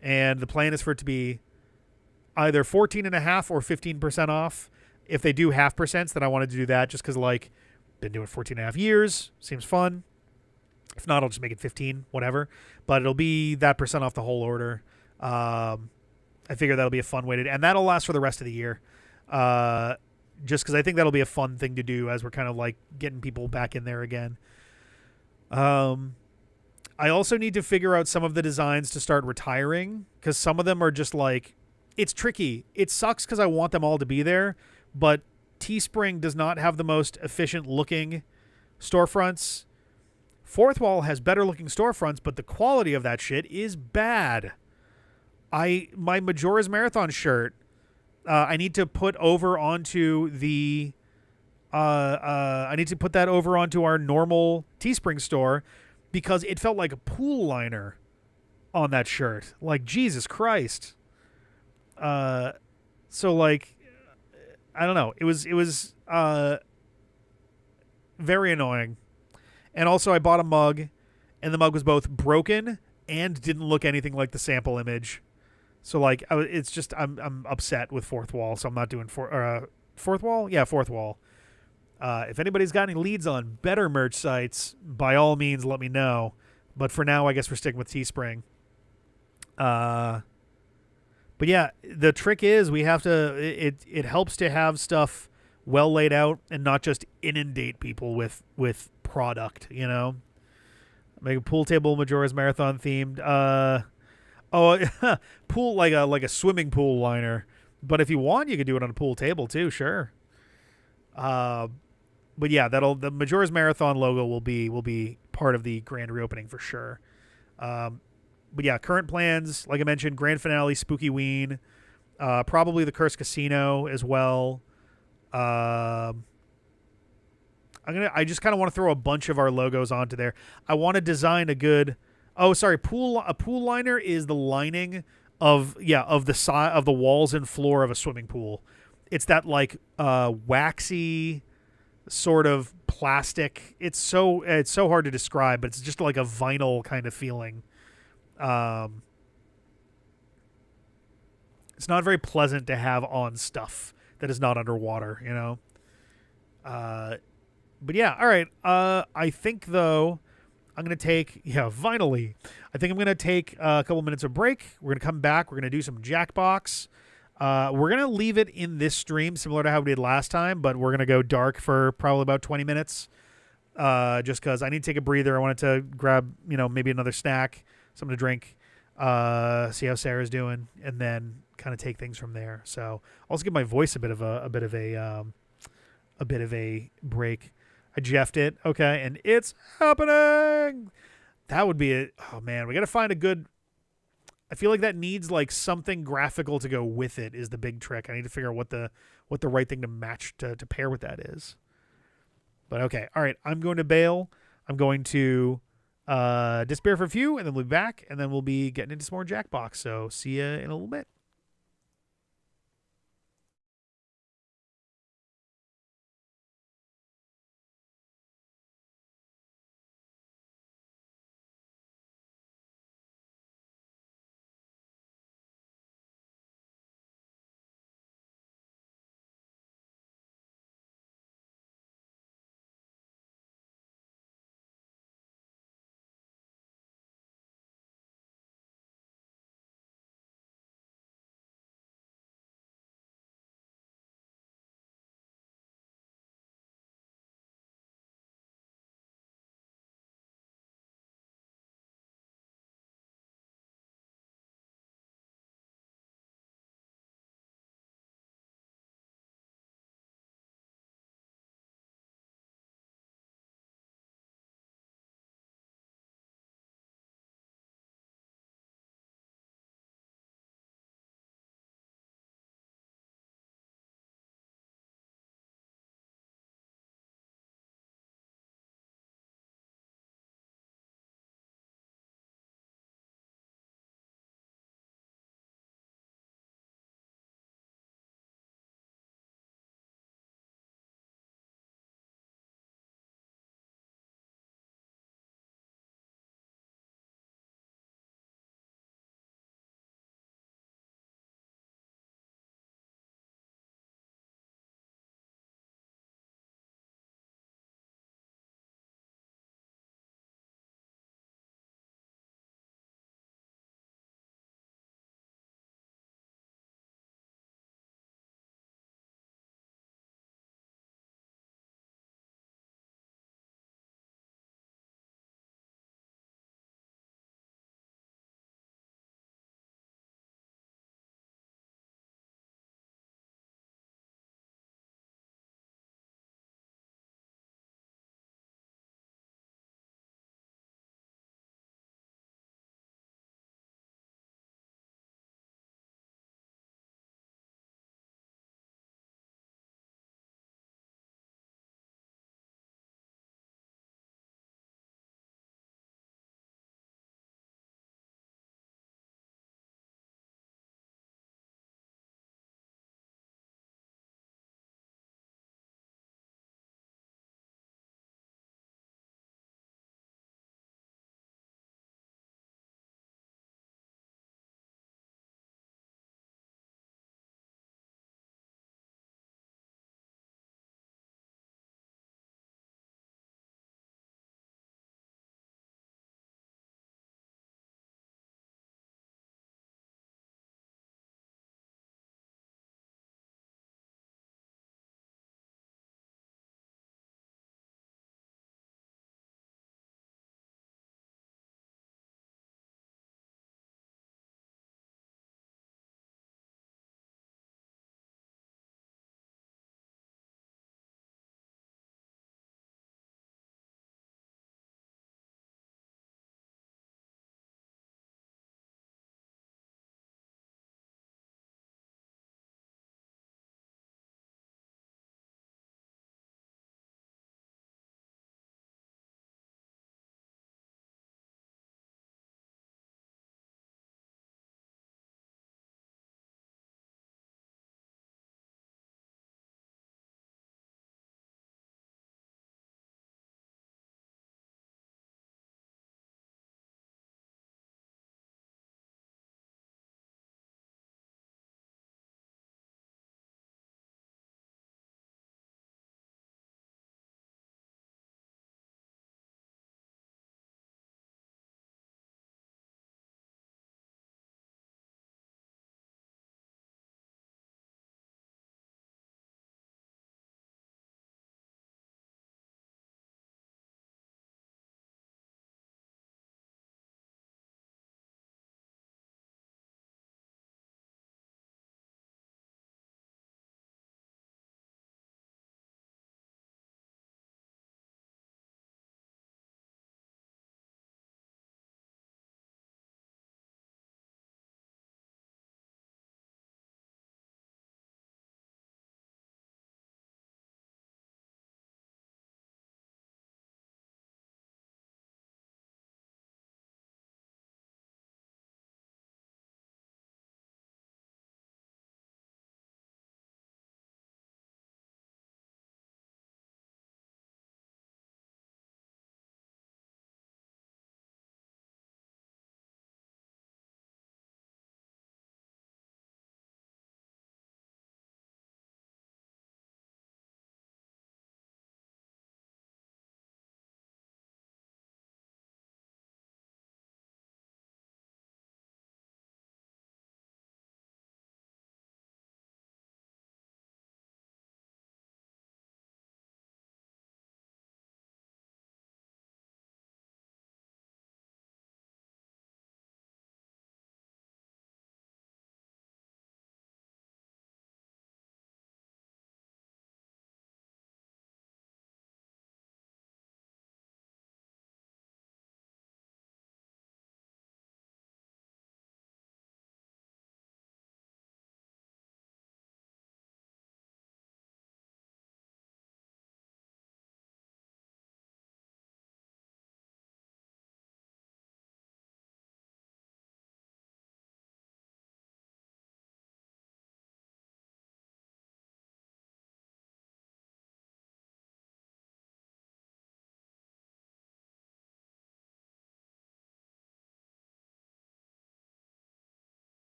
[SPEAKER 1] and the plan is for it to be either 14.5% or 15% off. If they do 0.5%, then I wanted to do that just because, like, been doing 14.5 years, seems fun. If not, I'll just make it 15, whatever. But it'll be that percent off the whole order. I figure that'll be a fun way to, and that'll last for the rest of the year. Just because I think that'll be a fun thing to do as we're kind of like getting people back in there again. I also need to figure out some of the designs to start retiring, because some of them are just like, it's tricky. It sucks because I want them all to be there, but Teespring does not have the most efficient looking storefronts. Fourth Wall has better looking storefronts, but the quality of that shit is bad. My Majora's Marathon shirt, I need to put over onto the I need to put that over onto our normal Teespring store, because it felt like a pool liner on that shirt. Like, Jesus Christ. So, like, I don't know. It was very annoying. And also, I bought a mug, and the mug was both broken and didn't look anything like the sample image. So, like, it's just, I'm upset with Fourth Wall, so I'm not doing Fourth Wall? Yeah, Fourth Wall. If anybody's got any leads on better merch sites, by all means, let me know. But for now, I guess we're sticking with Teespring. But yeah, the trick is we have to, it helps to have stuff well laid out and not just inundate people with product, you know? Make a pool table Majora's Marathon themed. Pool, like a swimming pool liner. But if you want, you could do it on a pool table too, sure. But yeah, the Majora's Marathon logo will be part of the grand reopening for sure. But yeah, current plans, like I mentioned, grand finale, Spooky Ween, probably the Cursed Casino as well. I just kind of want to throw a bunch of our logos onto there. I want to design a good. Oh, sorry, a pool liner is the lining of the side of the walls and floor of a swimming pool. It's that like waxy sort of plastic. It's so hard to describe, but it's just like a vinyl kind of feeling. It's not very pleasant to have on stuff that is not underwater, you know. Uh, but yeah, all right. I think though I'm gonna take finally. I think I'm gonna take a couple minutes of break. We're gonna come back. We're gonna do some Jackbox. We're gonna leave it in this stream similar to how we did last time, but we're gonna go dark for probably about 20 minutes. Just because I need to take a breather. I wanted to grab maybe another snack, something to drink. See how Sarah's doing, and then kind of take things from there. So also give my voice a bit of a break. I jeffed it, okay, and it's happening. That would be it. Oh man, we got to find a good. I feel like that needs like something graphical to go with it. Is the big trick. I need to figure out what the right thing to match to pair with that is. But okay, all right. I'm going to bail. I'm going to disappear for a few, and then we'll be back, and then we'll be getting into some more Jackbox. So see you in a little bit.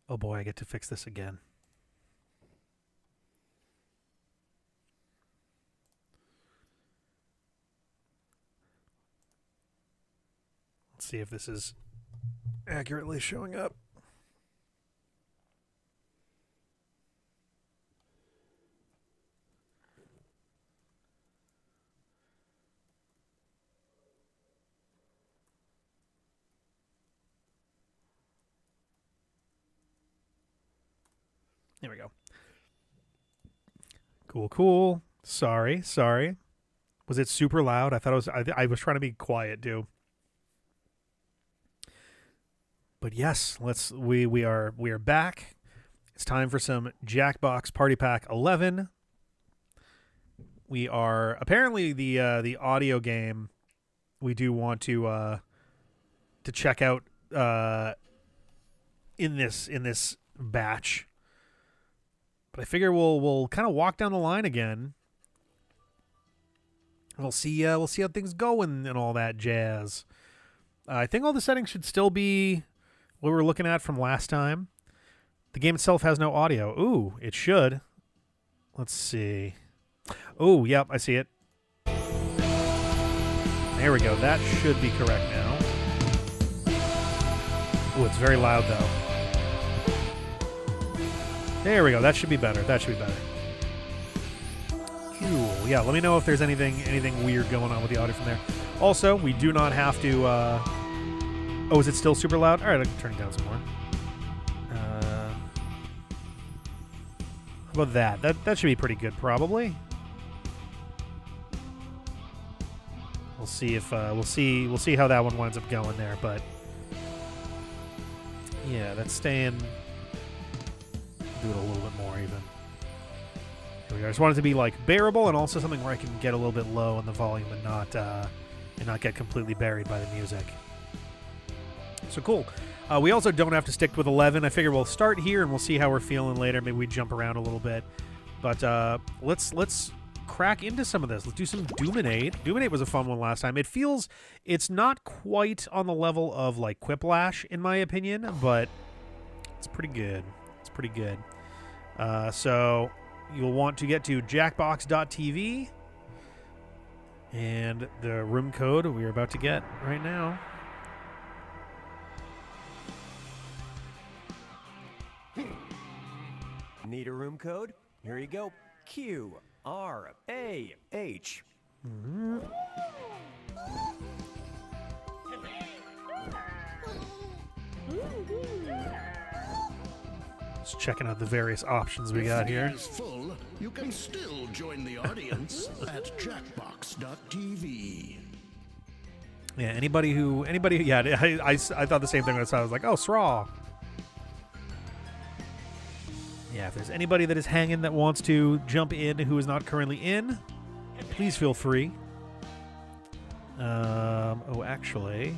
[SPEAKER 1] Oh boy, I get to fix this again. Let's see if this is accurately showing up. There we go. Cool. Sorry. Was it super loud? I thought it was. I was trying to be quiet too. But yes, we are back. It's time for some Jackbox Party Pack 11. We are apparently the audio game we do want to check out in this batch. But I figure we'll kind of walk down the line again. We'll see how things go and all that jazz. I think all the settings should still be what we were looking at from last time. The game itself has no audio. Ooh, it should. Let's see. Oh, yep, I see it. There we go. That should be correct now. Oh, it's very loud though. There we go. That should be better. Cool. Yeah, let me know if there's anything weird going on with the audio from there. Also, we do not have to... Oh, is it still super loud? All right, I can turn it down some more. How about that? That should be pretty good, probably. We'll see if we'll see how that one winds up going there, but yeah, that's staying. Do it a little bit more even. Here we go. I just want it to be like bearable and also something where I can get a little bit low on the volume and not get completely buried by the music. So cool. We also don't have to stick with 11. I figure we'll start here and we'll see how we're feeling later. Maybe we jump around a little bit. But let's crack into some of this. Let's do some Doominate. Doominate was a fun one last time. It's not quite on the level of like Quiplash in my opinion, but it's pretty good. So you'll want to get to jackbox.tv and the room code we are about to get right now.
[SPEAKER 2] Need a room code? Here you go. QRAH.
[SPEAKER 1] Mm-hmm. Just checking out the various options we got here.
[SPEAKER 3] If the game is full, you can still join the audience at jackbox.tv.
[SPEAKER 1] Yeah, anybody. Yeah, I thought the same thing when I saw it. I was like, oh, straw. Yeah, if there's anybody that is hanging that wants to jump in who is not currently in, please feel free. Oh, actually,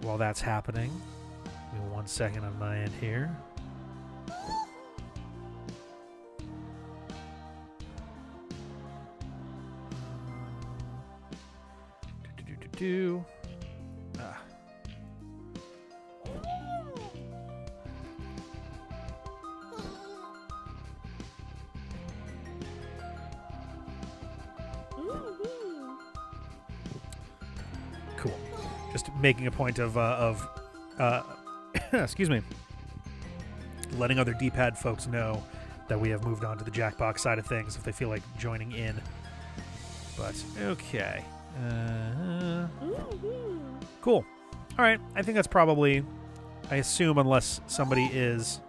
[SPEAKER 1] while that's happening, give me 1 second on my end here. Ah. Cool. Just making a point of excuse me, letting other D-pad folks know that we have moved on to the Jackbox side of things if they feel like joining in. But okay. Cool. All right. I think that's probably, I assume, unless somebody is.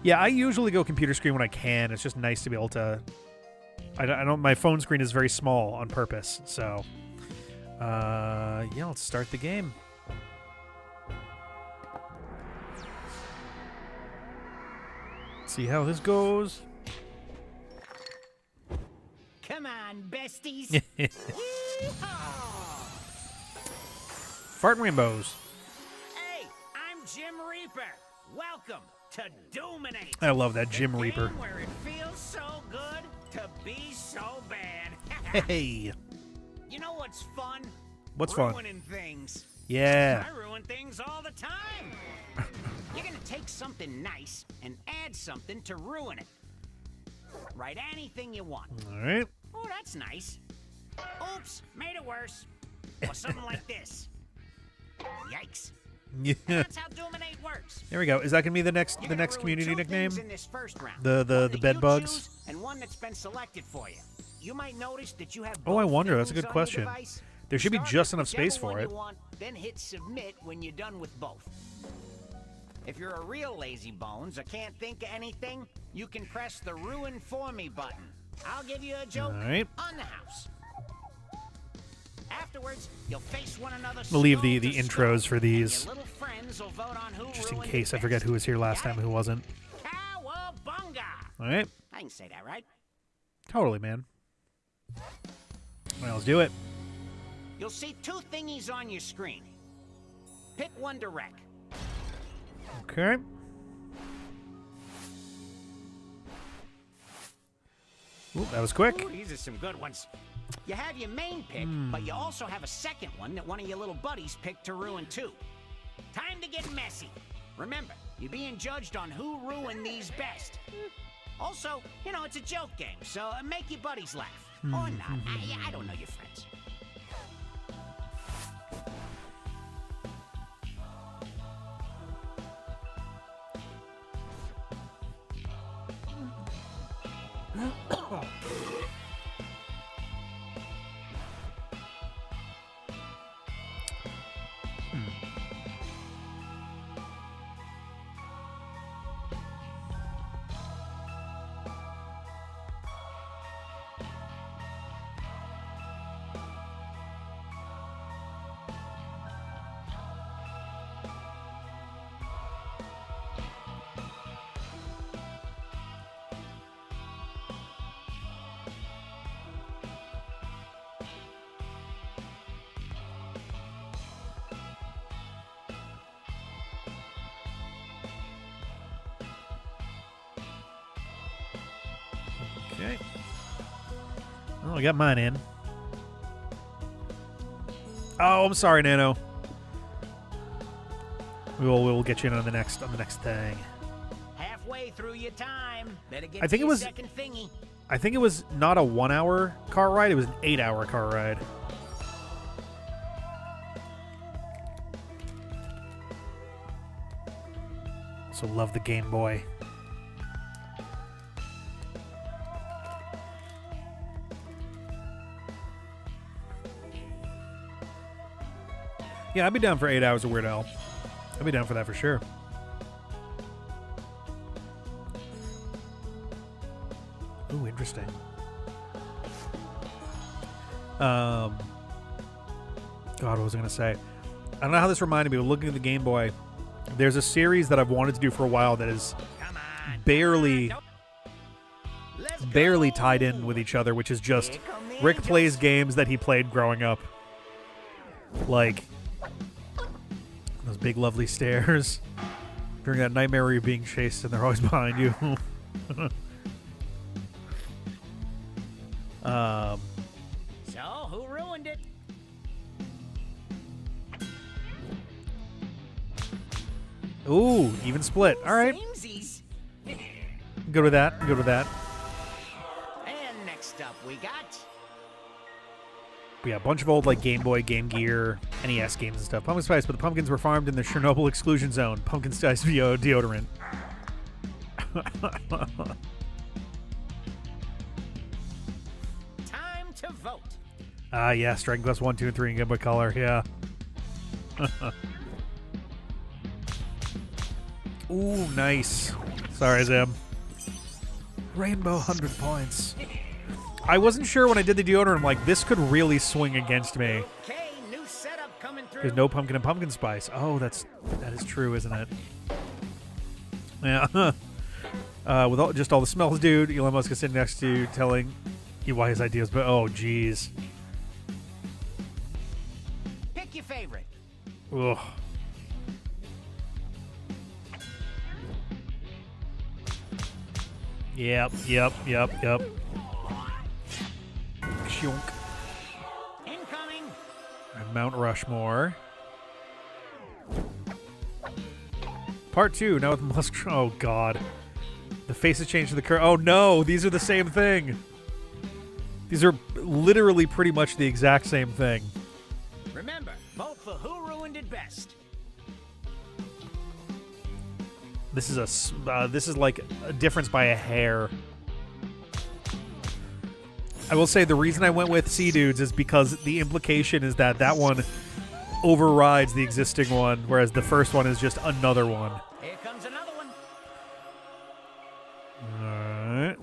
[SPEAKER 1] Yeah, I usually go computer screen when I can. It's just nice to be able to. I don't. My phone screen is very small on purpose. So, yeah, let's start the game. See how this goes.
[SPEAKER 4] Come on, besties.
[SPEAKER 1] Fart rainbows.
[SPEAKER 4] Hey, I'm Jim Reaper. Welcome to Doominate.
[SPEAKER 1] I love that Jim Reaper.
[SPEAKER 4] Where it feels so good to be so bad.
[SPEAKER 1] Hey.
[SPEAKER 4] You know what's fun?
[SPEAKER 1] What's fun?
[SPEAKER 4] Ruining things.
[SPEAKER 1] Yeah.
[SPEAKER 4] I ruin things all the time. You're gonna take something nice and add something to ruin it. Write anything you want.
[SPEAKER 1] All right.
[SPEAKER 4] Oh, that's nice. Oops, made it worse. Or something like this. Yikes.
[SPEAKER 1] Yeah.
[SPEAKER 4] That's how Dominate works.
[SPEAKER 1] There we go. Is that gonna be the next
[SPEAKER 4] You're gonna ruin
[SPEAKER 1] community
[SPEAKER 4] two
[SPEAKER 1] nickname?
[SPEAKER 4] things in this first round.
[SPEAKER 1] The
[SPEAKER 4] One that
[SPEAKER 1] bed
[SPEAKER 4] you
[SPEAKER 1] bugs?
[SPEAKER 4] choose and one that's been selected for you. You might notice that you have
[SPEAKER 1] Oh, I
[SPEAKER 4] both
[SPEAKER 1] wonder. That's a
[SPEAKER 4] things
[SPEAKER 1] good
[SPEAKER 4] on your
[SPEAKER 1] question.
[SPEAKER 4] device.
[SPEAKER 1] There should be
[SPEAKER 4] Start
[SPEAKER 1] just
[SPEAKER 4] with
[SPEAKER 1] enough space
[SPEAKER 4] whichever
[SPEAKER 1] for
[SPEAKER 4] one
[SPEAKER 1] it.
[SPEAKER 4] you want, then hit submit when you're done with both. If you're a real lazy bones or can't think of anything, you can press the Ruin For Me button. I'll give you a joke
[SPEAKER 1] All right.
[SPEAKER 4] on the house. Afterwards, you'll face one another.
[SPEAKER 1] I'll leave the
[SPEAKER 4] skull to
[SPEAKER 1] intros
[SPEAKER 4] skull,
[SPEAKER 1] for these,
[SPEAKER 4] and your little friends will vote on who
[SPEAKER 1] just in
[SPEAKER 4] ruined
[SPEAKER 1] case
[SPEAKER 4] it
[SPEAKER 1] I forget
[SPEAKER 4] best.
[SPEAKER 1] who was here last
[SPEAKER 4] Got
[SPEAKER 1] time
[SPEAKER 4] it?
[SPEAKER 1] and who wasn't.
[SPEAKER 4] Cowabunga!
[SPEAKER 1] All right.
[SPEAKER 4] I can say that, right?
[SPEAKER 1] Totally, man. Well, let's do it.
[SPEAKER 4] You'll see two thingies on your screen. Pick one to wreck.
[SPEAKER 1] Okay. Ooh, that was quick.
[SPEAKER 4] Ooh, these are some good ones. You have your main pick, but you also have a second one that one of your little buddies picked to ruin too. Time to get messy. Remember, you're being judged on who ruined these best. Also, you know, it's a joke game, so make your buddies laugh. Or not. I don't know your friends.
[SPEAKER 1] Okay. Oh, I got mine in. Oh, I'm sorry, Nano. We'll get you in on the next thing.
[SPEAKER 4] Halfway through your time. Better get
[SPEAKER 1] I think
[SPEAKER 4] to
[SPEAKER 1] it
[SPEAKER 4] your
[SPEAKER 1] was-
[SPEAKER 4] second thingy.
[SPEAKER 1] I think it was not a 1 hour car ride, it was an 8 hour car ride. So love the Game Boy. Yeah, I'd be down for 8 hours of Weird Al. I'd be down for that for sure. Ooh, interesting. God, what was I going to say? I don't know how this reminded me, but looking at the Game Boy, there's a series that I've wanted to do for a while that is
[SPEAKER 4] Come on.
[SPEAKER 1] barely
[SPEAKER 4] Let's
[SPEAKER 1] barely
[SPEAKER 4] go.
[SPEAKER 1] tied in with each other, which is just
[SPEAKER 4] Here come the
[SPEAKER 1] Rick
[SPEAKER 4] angels.
[SPEAKER 1] plays games that he played growing up. Like those big lovely stairs during that nightmare where you're being chased and they're always behind you.
[SPEAKER 4] So, who ruined it?
[SPEAKER 1] Ooh, even split. All right.
[SPEAKER 4] Samesies.
[SPEAKER 1] Good with that. Good with that.
[SPEAKER 4] And next up, we got
[SPEAKER 1] Yeah, a bunch of old like Game Boy, Game Gear, NES games and stuff. Pumpkin spice, but the pumpkins were farmed in the Chernobyl exclusion zone. Pumpkin spice deodorant.
[SPEAKER 4] time to vote.
[SPEAKER 1] Ah, yes, Dragon Quest 1, 2, and 3 in Game Boy Color. Yeah. Ooh, nice. Sorry, Zim. Rainbow 100 points. I wasn't sure when I did the deodorant. I'm like, this could really swing against me.
[SPEAKER 4] Okay, new setup coming through.
[SPEAKER 1] There's no pumpkin and pumpkin spice. Oh, that is true, isn't it? Yeah. With just all the smells, dude. Elon Musk is sitting next to you, telling you why his ideas. But oh, jeez.
[SPEAKER 4] Pick your favorite.
[SPEAKER 1] Ugh. Yep. Shunk.
[SPEAKER 4] Incoming.
[SPEAKER 1] And Mount Rushmore. Part 2, now with Musk. Oh, God. The faces changed to the curve. Oh, no. These are the same thing. These are literally pretty much the exact same thing.
[SPEAKER 4] Remember, vote for who ruined it best.
[SPEAKER 1] This is like a difference by a hair. I will say the reason I went with Sea Dudes is because the implication is that that one overrides the existing one, whereas the first one is just another one.
[SPEAKER 4] Here comes another one.
[SPEAKER 1] Alright.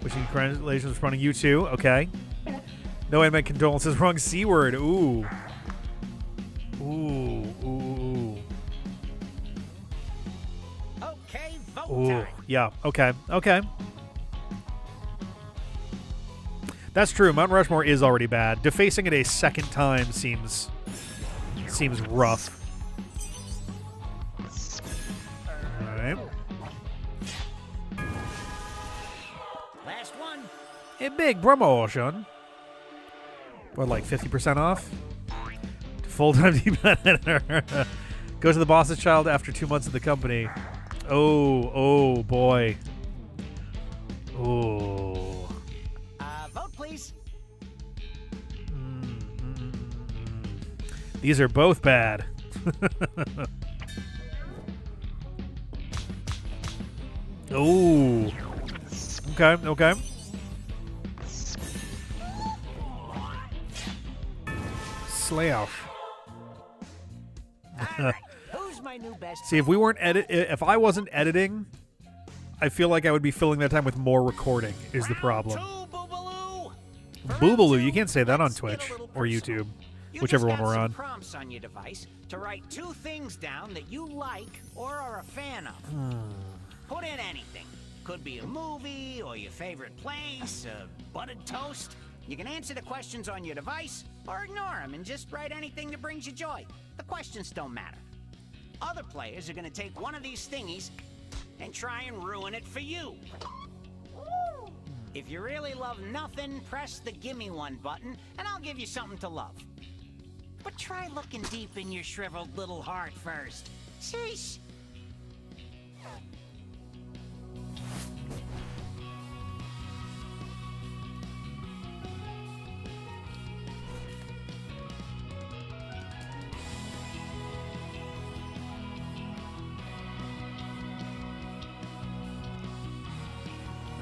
[SPEAKER 1] Wishing congratulations for running you too. Okay. No, I meant condolences. Wrong C word. Ooh. Ooh. Ooh.
[SPEAKER 4] Okay, vote
[SPEAKER 1] Ooh.
[SPEAKER 4] time.
[SPEAKER 1] Yeah. Okay. Okay. That's true. Mount Rushmore is already bad. Defacing it a second time seems rough. All right.
[SPEAKER 4] Last one.
[SPEAKER 1] A big promotion. What, like 50% off? Full-time team editor. Goes to the boss's child after 2 months of the company. Oh boy. Oh.
[SPEAKER 4] Vote, please.
[SPEAKER 1] These are both bad. Oh. Okay. Slash.
[SPEAKER 4] All right. Who's my new best?
[SPEAKER 1] See, if I wasn't editing, I feel like I would be filling that time with more recording is the problem.
[SPEAKER 4] Round two, Boobaloo. For
[SPEAKER 1] Boobaloo,
[SPEAKER 4] round
[SPEAKER 1] you
[SPEAKER 4] two,
[SPEAKER 1] can't say that on
[SPEAKER 4] let's get a
[SPEAKER 1] Twitch
[SPEAKER 4] little
[SPEAKER 1] or
[SPEAKER 4] personal.
[SPEAKER 1] YouTube,
[SPEAKER 4] You
[SPEAKER 1] whichever
[SPEAKER 4] just
[SPEAKER 1] one we're
[SPEAKER 4] got
[SPEAKER 1] on.
[SPEAKER 4] some prompts on your device to write 2 things down that you like or are a fan of. Put in anything. Could be a movie or your favorite place, buttered toast. You can answer the questions on your device or ignore them and just write anything that brings you joy. The questions don't matter. Other players are going to take one of these thingies and try and ruin it for you. If you really love nothing, press the gimme one button and I'll give you something to love. But try looking deep in your shriveled little heart first. Sheesh.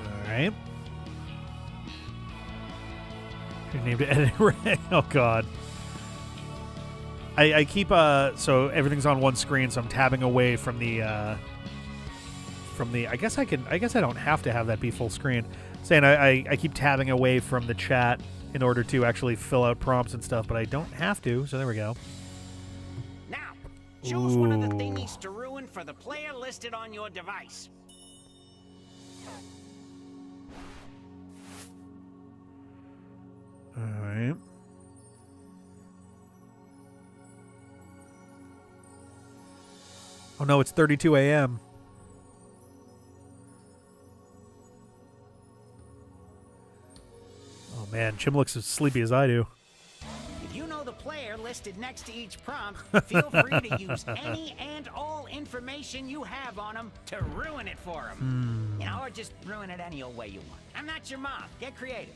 [SPEAKER 1] All right. You named it editing right. Oh God. I keep so everything's on one screen, so I'm tabbing away from the I guess I don't have to have that be full screen. Saying I keep tabbing away from the chat in order to actually fill out prompts and stuff, but I don't have to, so there we go.
[SPEAKER 4] Now, choose one of the
[SPEAKER 1] Ooh.
[SPEAKER 4] thingies to ruin for the player listed on your device.
[SPEAKER 1] All right. Oh no, it's 32 a.m. Oh man, Chim looks as sleepy as I do.
[SPEAKER 4] If you know the player listed next to each prompt, feel free to use any and all information you have on them to ruin it for them. You know, or just ruin it any old way you want. I'm not your mom. Get creative.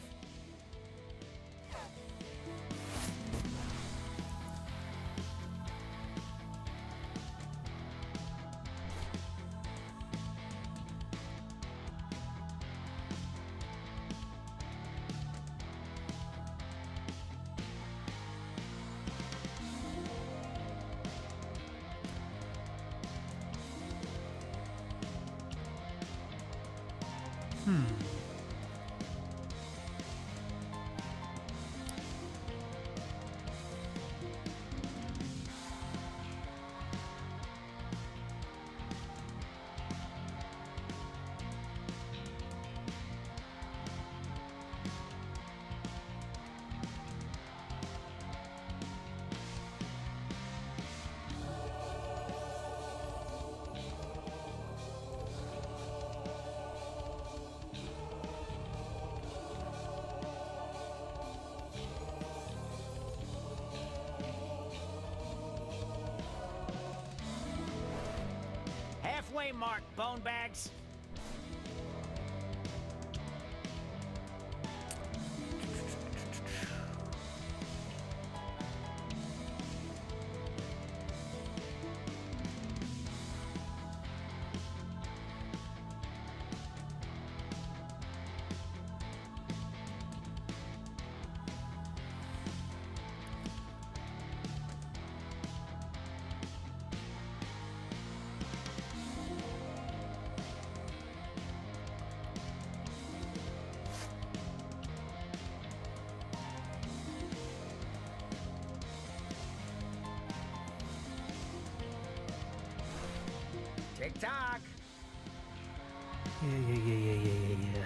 [SPEAKER 4] halfway mark, bonebags. Tick-tock.
[SPEAKER 1] Yeah.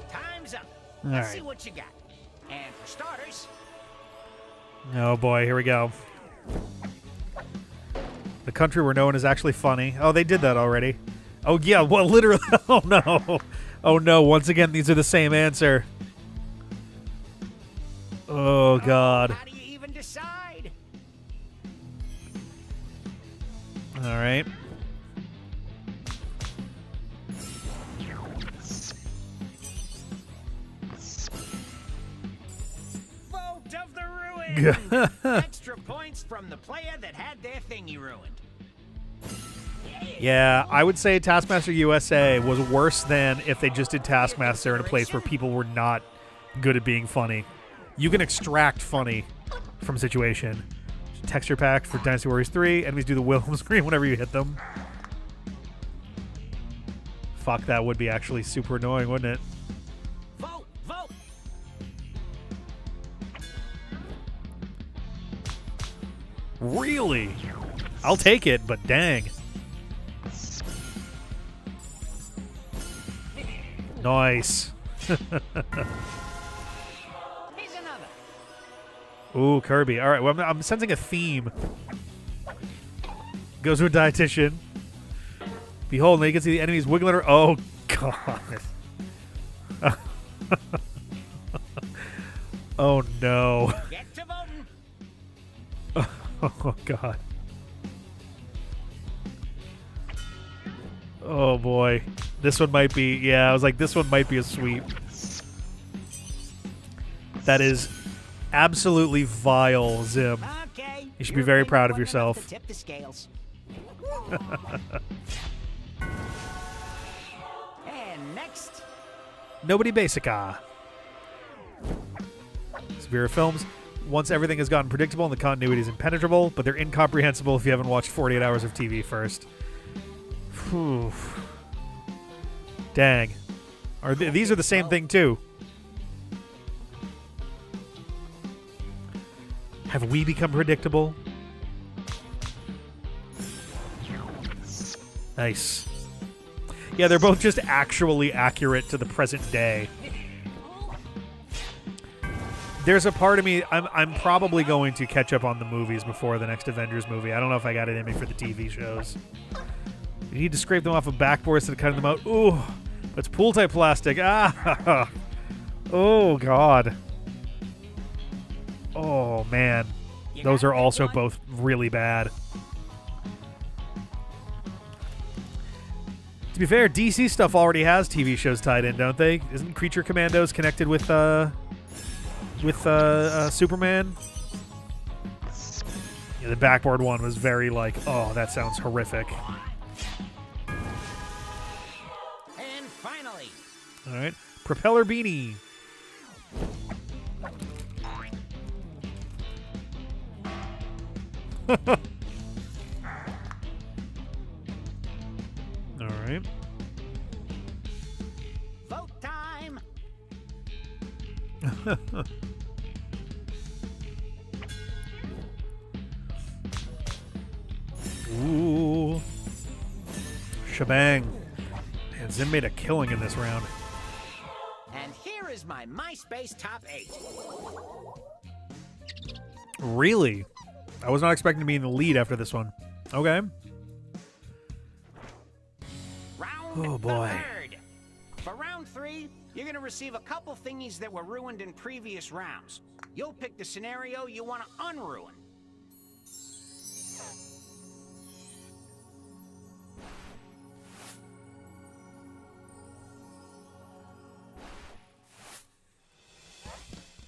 [SPEAKER 4] Time's up.
[SPEAKER 1] All
[SPEAKER 4] Let's
[SPEAKER 1] right.
[SPEAKER 4] see what you got. And for starters,
[SPEAKER 1] Oh boy, here we go. The country where no one is actually funny. Oh, they did that already. Oh yeah, well literally. Oh no. Oh no, once again these are the same answer. Oh god.
[SPEAKER 4] how do you even decide?
[SPEAKER 1] All right.
[SPEAKER 4] Vote of the ruined. Extra points from the player that had their thingy ruined.
[SPEAKER 1] Yeah, I would say Taskmaster USA was worse than if they just did Taskmaster in a place where people were not good at being funny. You can extract funny from a situation. Texture pack for Dynasty Warriors 3. Enemies do the Wilhelm scream whenever you hit them. Fuck, that would be actually super annoying, wouldn't it?
[SPEAKER 4] Vote, vote.
[SPEAKER 1] Really? I'll take it, but dang. Nice.
[SPEAKER 4] Here's another.
[SPEAKER 1] Ooh, Kirby. All right, well, I'm sensing a theme. Goes to a dietitian. Behold, now you can see the enemies wiggling her. Oh, God. Oh, no.
[SPEAKER 4] Get to voting.
[SPEAKER 1] Oh, God. Oh, boy. This one might be... Yeah, I was like, this one might be a sweep. That is absolutely vile, Zim.
[SPEAKER 4] Okay.
[SPEAKER 1] You should be very proud of yourself.
[SPEAKER 4] Tip the scales. And next.
[SPEAKER 1] Nobody Basica. Severe films. Once everything has gotten predictable and the continuity is impenetrable, but they're incomprehensible if you haven't watched 48 hours of TV first. Whew. Dang. These are the same thing, too. Have we become predictable? Nice. Yeah, they're both just actually accurate to the present day. There's a part of me, I'm probably going to catch up on the movies before the next Avengers movie. I don't know if I got it in me for the TV shows. You need to scrape them off of backboards and cut them out. Ooh, it's pool type plastic. Ah, oh God. Oh man, those are also both really bad. To be fair, DC stuff already has TV shows tied in, don't they? Isn't Creature Commandos connected with Superman? Yeah, the backboard one was very like, oh, that sounds horrific.
[SPEAKER 4] And finally.
[SPEAKER 1] All right, propeller beanie. All right.
[SPEAKER 4] Vote time.
[SPEAKER 1] Ooh. Shebang. Man, Zim made a killing in this round.
[SPEAKER 4] And here is my MySpace top 8.
[SPEAKER 1] Really? I was not expecting to be in the lead after this one. Okay.
[SPEAKER 4] Round
[SPEAKER 1] Oh, boy.
[SPEAKER 4] the third. You're gonna receive a couple thingies that were ruined in previous rounds. You'll pick the scenario you want to unruin.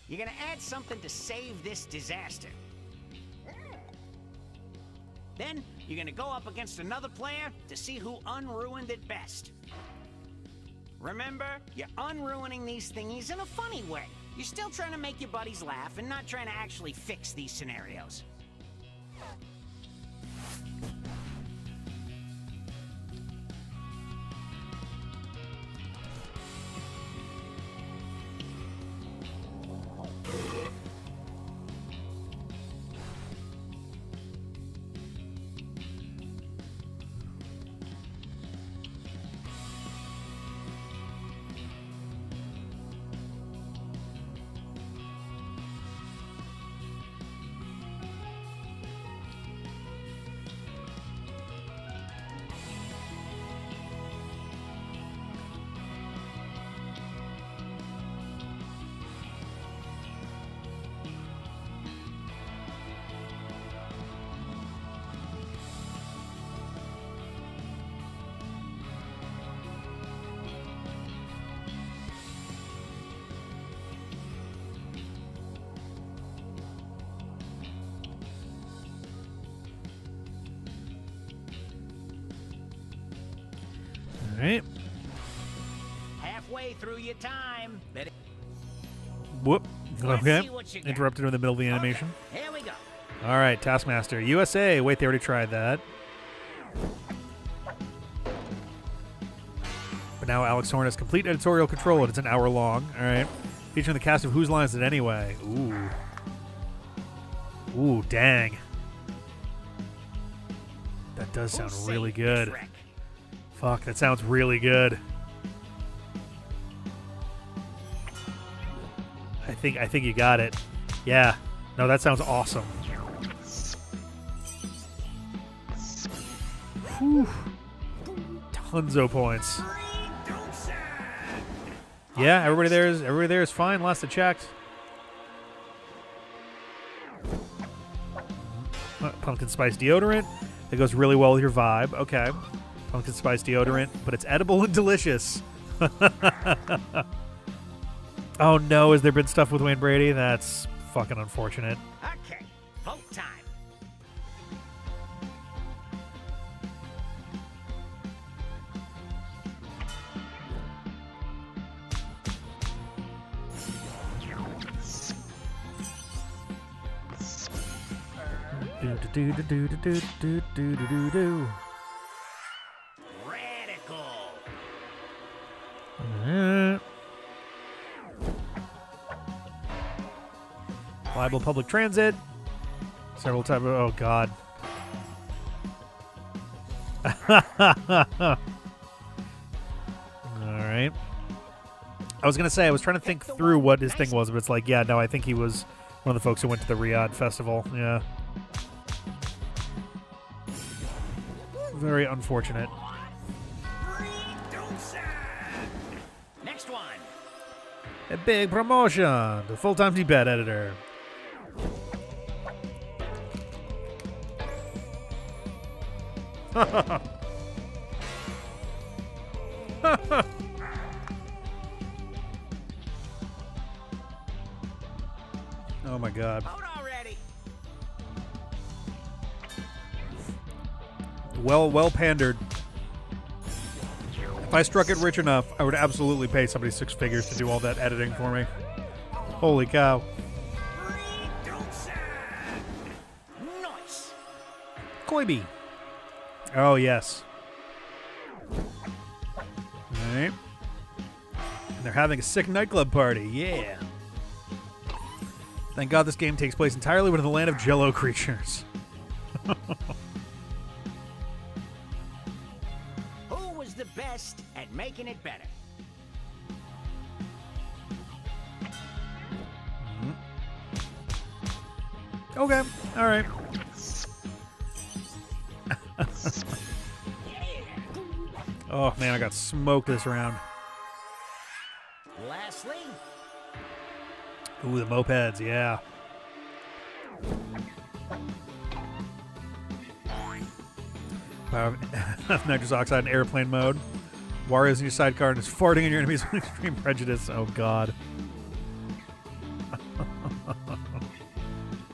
[SPEAKER 4] You're gonna add something to save this disaster. Then, you're gonna go up against another player to see who unruined it best. Remember, you're unruining these thingies in a funny way. You're still trying to make your buddies laugh and not trying to actually fix these scenarios.
[SPEAKER 1] All right.
[SPEAKER 4] Halfway through your time.
[SPEAKER 1] Whoop.
[SPEAKER 4] Let's
[SPEAKER 1] Okay.
[SPEAKER 4] see what you got.
[SPEAKER 1] Interrupted in the middle of the animation.
[SPEAKER 4] Okay, here we go.
[SPEAKER 1] All right, Taskmaster. USA. Wait, they already tried that. But now Alex Horn has complete editorial control, and it's an hour long. All right. Featuring the cast of Whose Lines Is It Anyway? Ooh. Ooh, dang. That does sound
[SPEAKER 4] Who
[SPEAKER 1] really
[SPEAKER 4] saved
[SPEAKER 1] good.
[SPEAKER 4] Shrek?
[SPEAKER 1] Fuck, that sounds really good. I think you got it. Yeah. No, that sounds awesome. Whew. Tons of points. Yeah, everybody there is fine. Last I checked. Pumpkin spice deodorant. That goes really well with your vibe. Okay. Pumpkin spice deodorant, but it's edible and delicious. Oh no, has there been stuff with Wayne Brady? That's fucking unfortunate.
[SPEAKER 4] Okay, vote time.
[SPEAKER 1] Do.
[SPEAKER 4] Radical.
[SPEAKER 1] Reliable public transit. Several types of... Oh, God. All right. I was going to say, I was trying to think through what his thing was, but it's like, yeah, no, I think he was one of the folks who went to the Riyadh Festival. Yeah. Very unfortunate.
[SPEAKER 4] Next one.
[SPEAKER 1] A big promotion. The full-time Tibet editor. Oh my God.
[SPEAKER 4] Vote already.
[SPEAKER 1] Well pandered. If I struck it rich enough, I would absolutely pay somebody 6 figures to do all that editing for me. Holy cow.
[SPEAKER 4] Nice.
[SPEAKER 1] Koibi. Oh, yes. All right. And they're having a sick nightclub party. Yeah. Thank God this game takes place entirely within the land of Jello creatures.
[SPEAKER 4] Who was the best at making it better?
[SPEAKER 1] Okay. All right. Oh, man, I got smoked this round. Ooh, the mopeds, yeah. Nitrous oxide in airplane mode. Wario's in your sidecar and is farting on your enemies with extreme prejudice. Oh, God.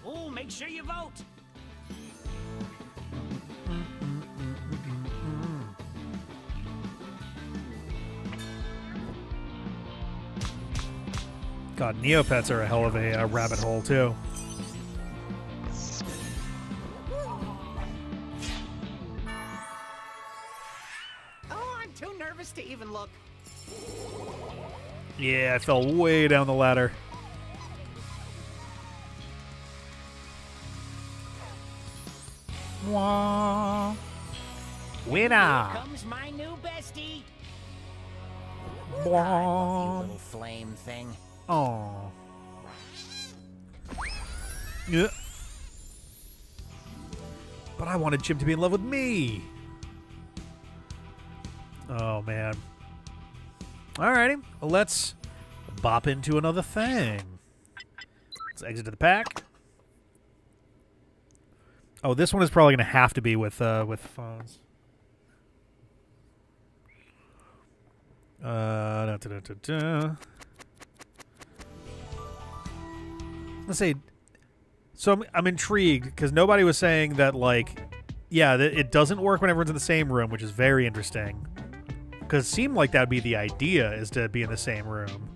[SPEAKER 4] Oh, make sure you vote.
[SPEAKER 1] God, Neopets are a hell of a rabbit hole, too.
[SPEAKER 4] Oh, I'm too nervous to even look.
[SPEAKER 1] Yeah, I fell way down the ladder. Wah. Winner!
[SPEAKER 4] Comes my new bestie.
[SPEAKER 1] Wah.
[SPEAKER 4] Little flame thing.
[SPEAKER 1] Oh. Yeah. But I wanted Chip to be in love with me. Oh, man. Alrighty. Well, let's bop into another thing. Let's exit to the pack. Oh, this one is probably going to have to be with phones. Let's say. So I'm intrigued because nobody was saying that, like, yeah, it doesn't work when everyone's in the same room, which is very interesting. Because it seemed like that would be the idea, is to be in the same room.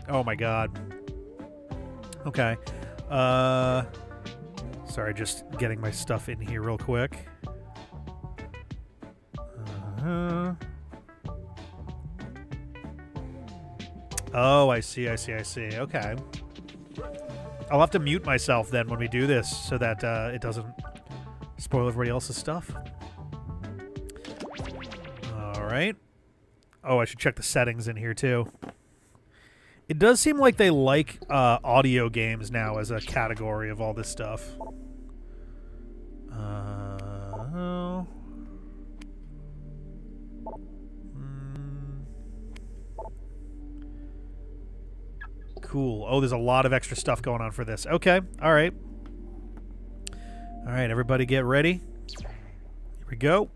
[SPEAKER 1] Oh my God. Okay. Sorry, just getting my stuff in here real quick. Oh, I see. Okay. I'll have to mute myself then when we do this so that it doesn't spoil everybody else's stuff. All right. Oh, I should check the settings in here too. It does seem like they like audio games now as a category of all this stuff. Cool. Oh, there's a lot of extra stuff going on for this. Okay. All right. All right, everybody get ready. Here we go.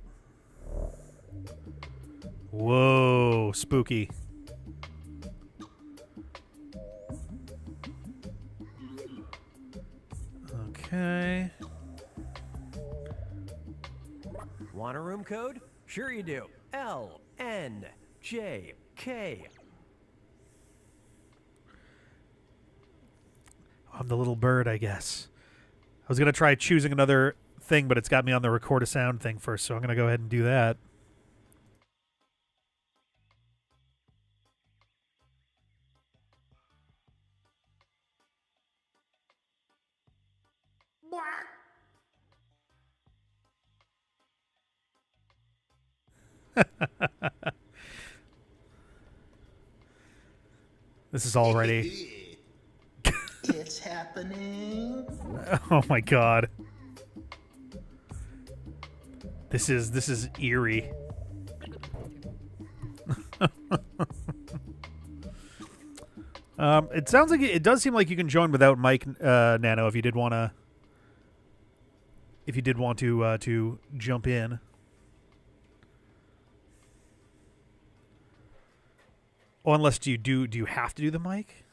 [SPEAKER 1] Whoa, spooky. Okay.
[SPEAKER 2] Want a room code? Sure you do. LNJK.
[SPEAKER 1] I'm the little bird, I guess. I was going to try choosing another thing, but it's got me on the record a sound thing first, so I'm going to go ahead and do that. This is already...
[SPEAKER 3] It's happening.
[SPEAKER 1] Oh my God. This is eerie. It sounds like it does seem like you can join without mic, Nano, if you did want to jump in. Oh, unless do you have to do the mic?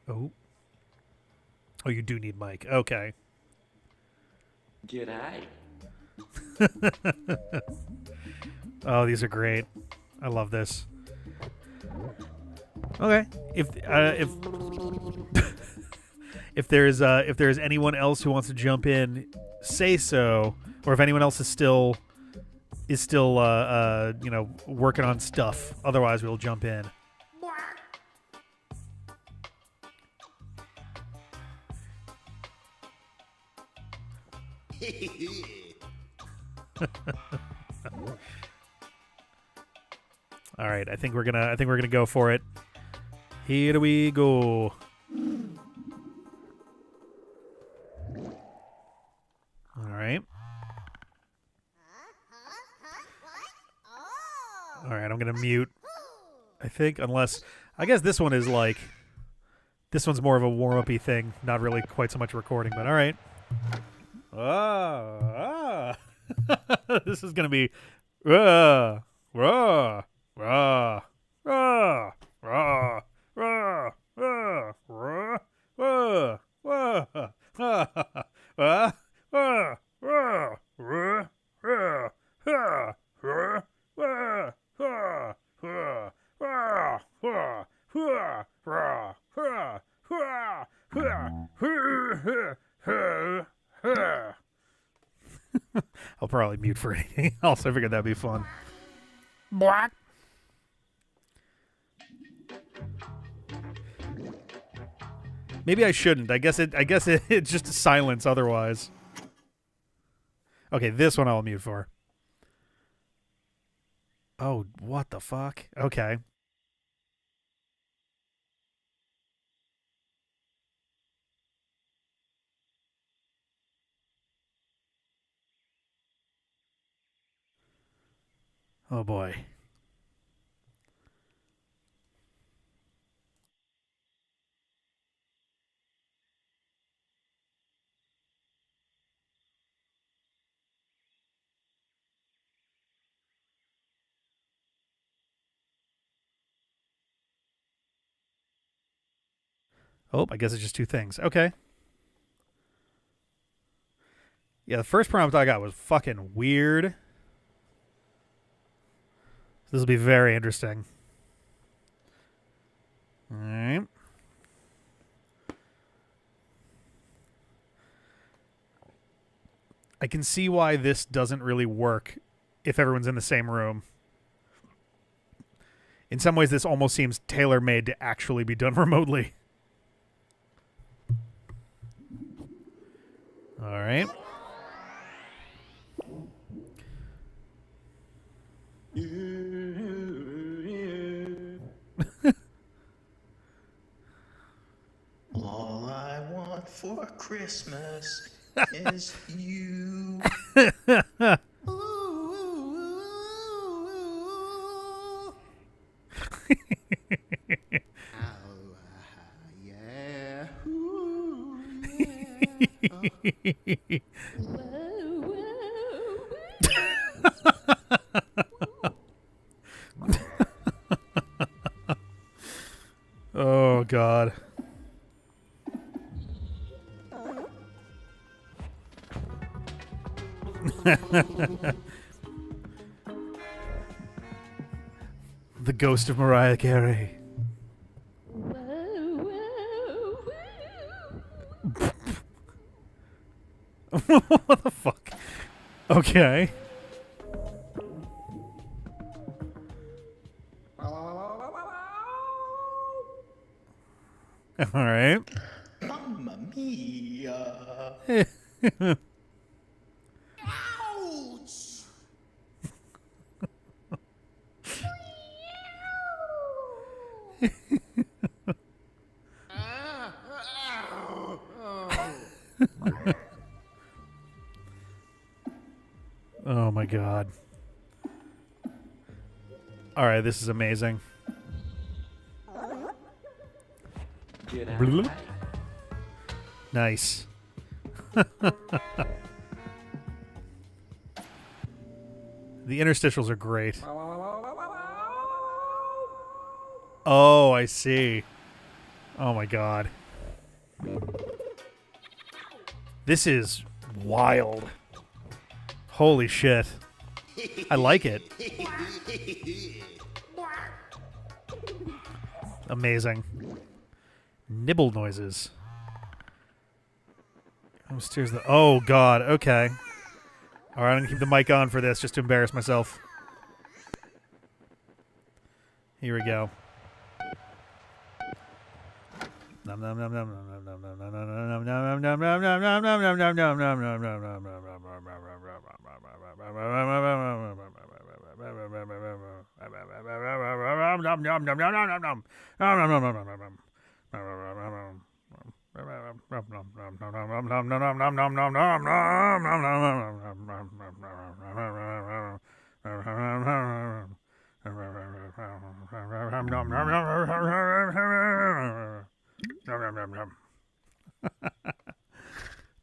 [SPEAKER 1] Oh, you do need mic. Okay.
[SPEAKER 5] G'day.
[SPEAKER 1] Oh, these are great. I love this. Okay. If if there's anyone else who wants to jump in, say so. Or if anyone else is still working on stuff. Otherwise, we'll jump in. All right, I think we're gonna go for it. Here we go. All right. All right, I'm gonna mute. I think I guess this one is like, this one's more of a warm-uppy thing, not really quite so much recording. But all right. This is gonna be. I'll probably mute for anything else. I figured that'd be fun. Black. Maybe I shouldn't. I guess it's just silence otherwise. Okay, this one I'll mute for. Oh, what the fuck? Okay. Oh boy. Oh, I guess it's just two things. Okay. Yeah, the first prompt I got was fucking weird. This will be very interesting. All right. I can see why this doesn't really work if everyone's in the same room. In some ways, this almost seems tailor-made to actually be done remotely. All right.
[SPEAKER 5] All I want for Christmas is you. Yeah. Ooh, yeah.
[SPEAKER 1] Oh, God. The ghost of Mariah Carey. What the fuck? Okay. All right.
[SPEAKER 5] Mamma mia. Ouch.
[SPEAKER 1] Oh my God. All right, this is amazing. Bloop. Nice. The interstitials are great. Oh, I see. Oh my God. This is wild. Holy shit. I like it. Amazing. Nibble noises. Oh, God. Okay. All right, I'm going to keep the mic on for this just to embarrass myself. Here we go.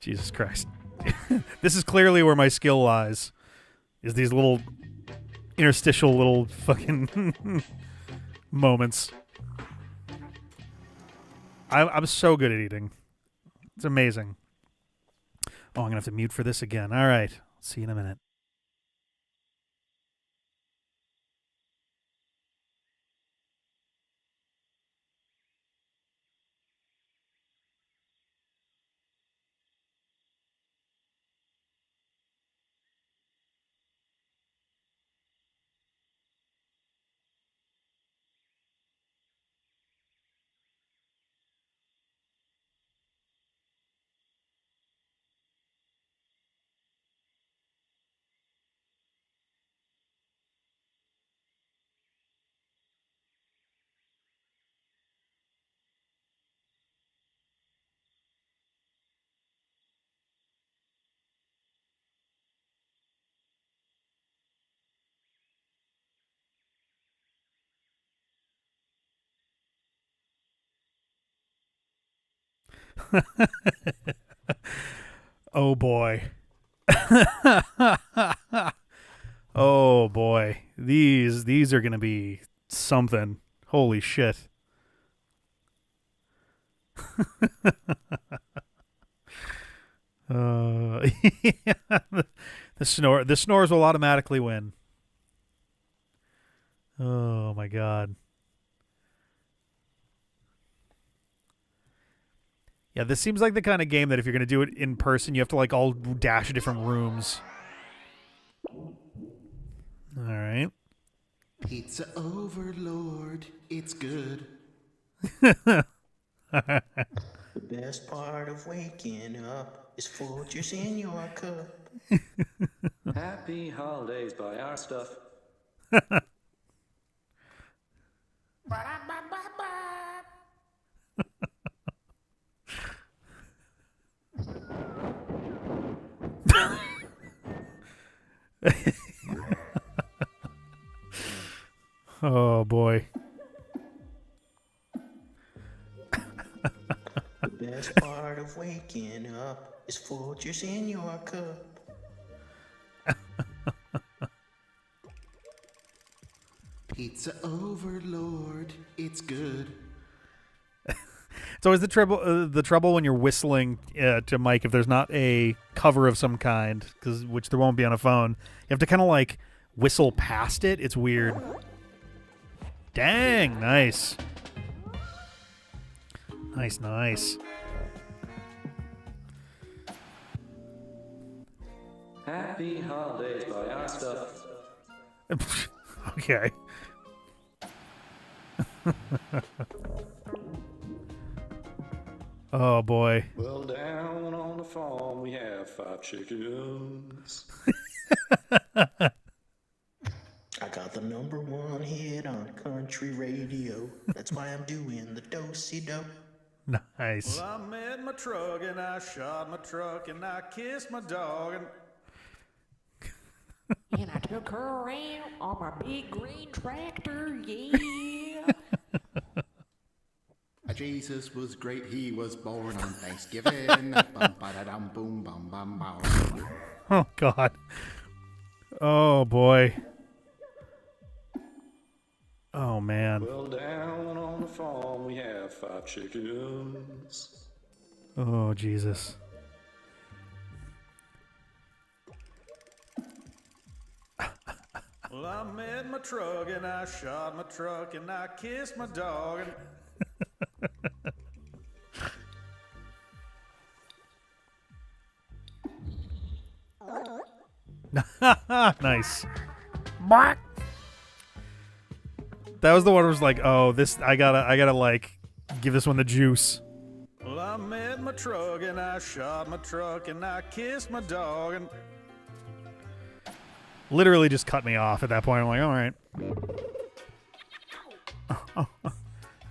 [SPEAKER 1] Jesus Christ. This is clearly where my skill lies. Is these little interstitial little fucking moments. I'm so good at eating. It's amazing. Oh, I'm going to have to mute for this again. All right. See you in a minute. Oh boy. Oh boy. These are going to be something. Holy shit. Yeah. The snores will automatically win. Oh my god. Yeah, this seems like the kind of game that if you're going to do it in person, you have to like all dash to different rooms. All right.
[SPEAKER 5] Pizza overlord, it's good. The best part of waking up is Folgers in your cup.
[SPEAKER 6] Happy holidays, buy our stuff.
[SPEAKER 1] Oh boy.
[SPEAKER 5] The best part of waking up is Folgers in your cup. Pizza overlord, it's good.
[SPEAKER 1] It's always the trouble when you're whistling to Mike if there's not a cover of some kind, which there won't be on a phone. You have to kind of like whistle past it. It's weird. Dang, nice. Nice.
[SPEAKER 6] Happy holidays, buy our stuff.
[SPEAKER 1] Okay. Oh boy.
[SPEAKER 6] Well, down on the farm we have 5 chickens.
[SPEAKER 5] I got the #1 hit on country radio. That's why I'm doing the do-si-do.
[SPEAKER 1] Nice.
[SPEAKER 7] Well, I met my truck and I shot my truck and I kissed my dog and
[SPEAKER 8] And I took her around on my big green tractor, yeah.
[SPEAKER 9] Jesus was great, he was born on Thanksgiving. Bum, ba-da-dum, boom, bum, bum, bum.
[SPEAKER 1] Oh god. Oh boy. Oh man.
[SPEAKER 6] Well, down on the farm we have 5 chickens.
[SPEAKER 1] Oh Jesus.
[SPEAKER 7] well, I met my truck and I shot my truck and I kissed my dog and
[SPEAKER 1] Nice. Bark. That was the one where it was like, oh, this I gotta like give this one the juice.
[SPEAKER 7] well, I met my truck and I shot my truck and I kissed my dog and
[SPEAKER 1] Literally just cut me off at that point. I'm like, all right.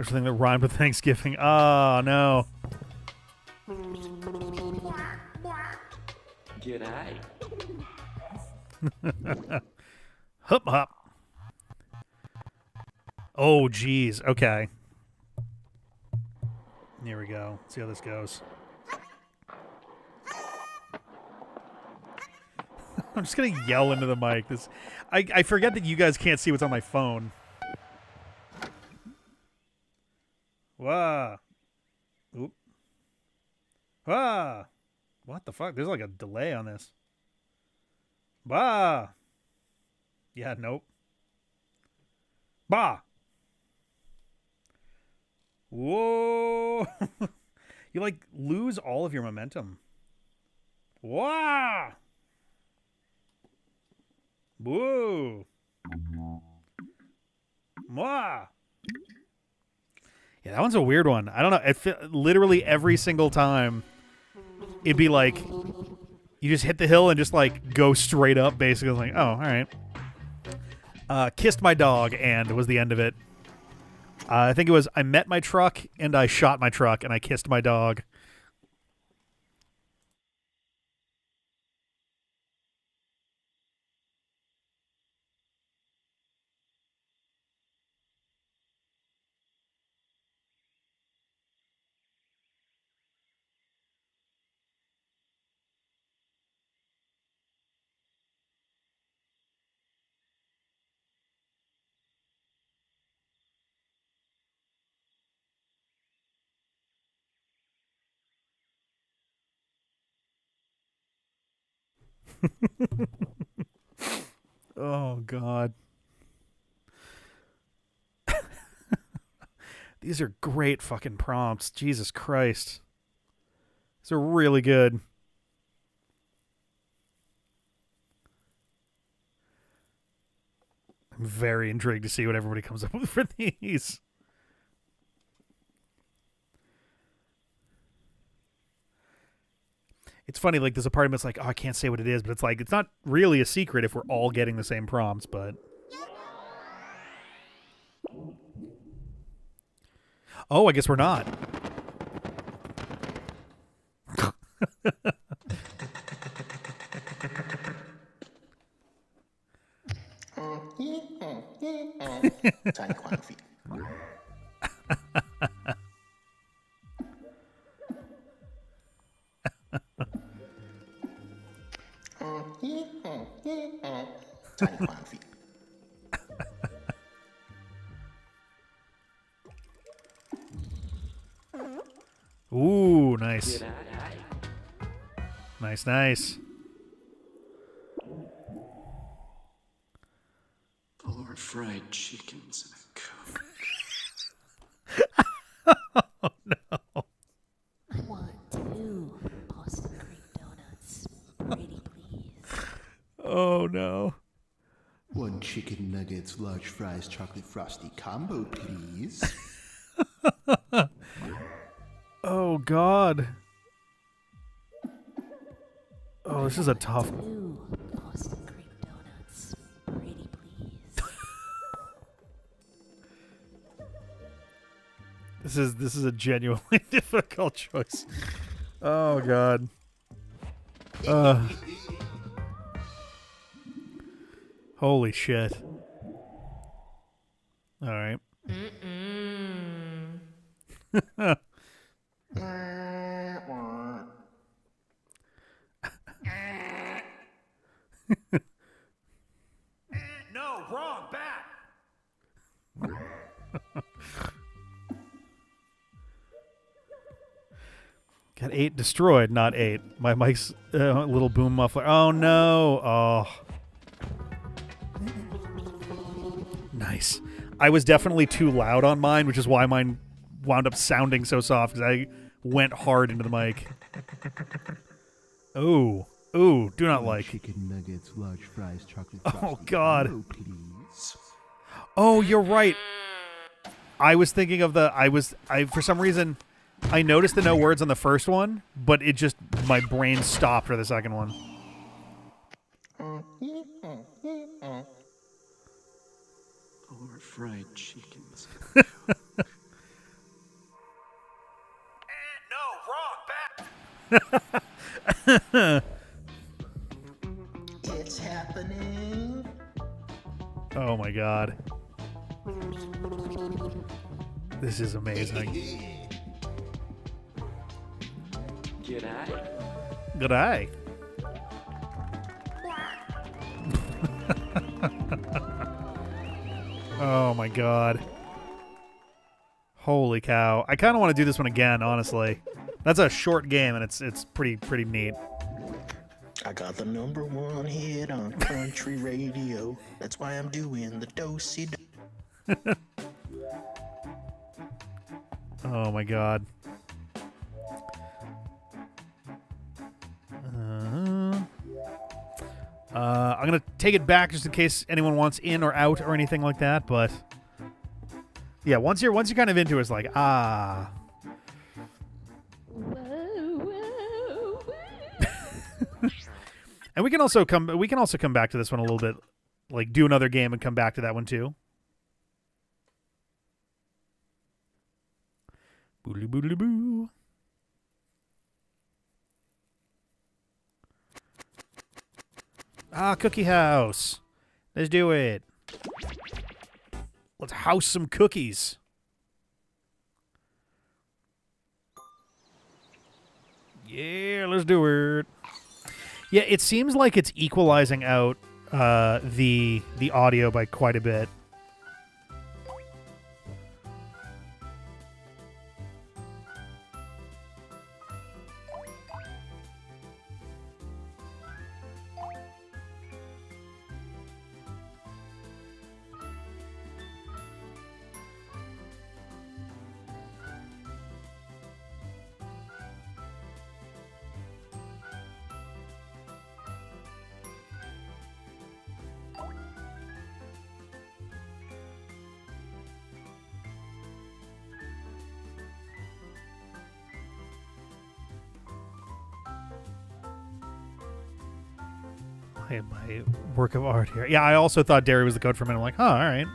[SPEAKER 1] There's something that rhymed with Thanksgiving. Oh, no.
[SPEAKER 6] G'day.
[SPEAKER 1] Hup, hop. Oh, geez. Okay. Here we go. Let's see how this goes. I'm just going to yell into the mic. I forget that you guys can't see what's on my phone. Wah. Oop. Wah. What the fuck? There's like a delay on this. Bah. Yeah, nope. Bah. Whoa. You like lose all of your momentum. Wah. Whoa. Mwah. Yeah, that one's a weird one. I don't know. Literally every single time, it'd be like, you just hit the hill and just like go straight up, basically. Like, oh, all right. Kissed my dog and was the end of it. I think it was I met my truck and I shot my truck and I kissed my dog. Oh, God. These are great fucking prompts. Jesus Christ. These are really good. I'm very intrigued to see what everybody comes up with for these. It's funny, like, there's a part of me that's like, oh, I can't say what it is, but it's like, it's not really a secret if we're all getting the same prompts, but... Oh, I guess we're not.
[SPEAKER 5] Tiny quantum feet. Tiny quantum feet.
[SPEAKER 1] Ooh, nice. Nice, nice.
[SPEAKER 6] Polar fried chickens and a Coke.
[SPEAKER 1] Oh, no.
[SPEAKER 8] I want 2 Boston cream donuts. Pretty please.
[SPEAKER 1] Oh, no.
[SPEAKER 9] 1 chicken nuggets, large fries, chocolate frosty combo, please.
[SPEAKER 1] Oh, God. Oh, this is a tough...
[SPEAKER 8] 2 Boston cream donuts. Pretty please.
[SPEAKER 1] This is a genuinely difficult choice. Oh, God. Holy shit. All right.
[SPEAKER 2] No, wrong, back.
[SPEAKER 1] Got 8 destroyed, not 8. My mic's little boom muffler. Oh, no. Oh. Nice. I was definitely too loud on mine, which is why mine wound up sounding so soft, because I went hard into the mic. Ooh. Ooh, do not like.
[SPEAKER 9] Chicken nuggets, large fries, chocolate
[SPEAKER 1] Oh,
[SPEAKER 9] frosty
[SPEAKER 1] God.
[SPEAKER 9] combo, please.
[SPEAKER 1] Oh, you're right. I was thinking of I for some reason, I noticed the no words on the first one, but it just, my brain stopped for the second one.
[SPEAKER 6] Polar fried chickens.
[SPEAKER 5] It's happening.
[SPEAKER 1] Oh my god. This is amazing.
[SPEAKER 6] G'day.
[SPEAKER 1] Good eye. Oh my god. Holy cow. I kind of want to do this one again, honestly. That's a short game and it's pretty neat.
[SPEAKER 5] I got the number one hit on country radio. That's why I'm doing the do-si.
[SPEAKER 1] Oh my god. I'm gonna take it back just in case anyone wants in or out or anything like that, but yeah, once you're kind of into it, it's like And we can also come back to this one a little bit, like do another game and come back to that one too. Boodly boodly boo. Cookie house. Let's do it. Let's house some cookies. Yeah, let's do it. Yeah, it seems like it's equalizing out the audio by quite a bit. My work of art here. Yeah, I also thought dairy was the code for a minute. I'm like, oh, all right.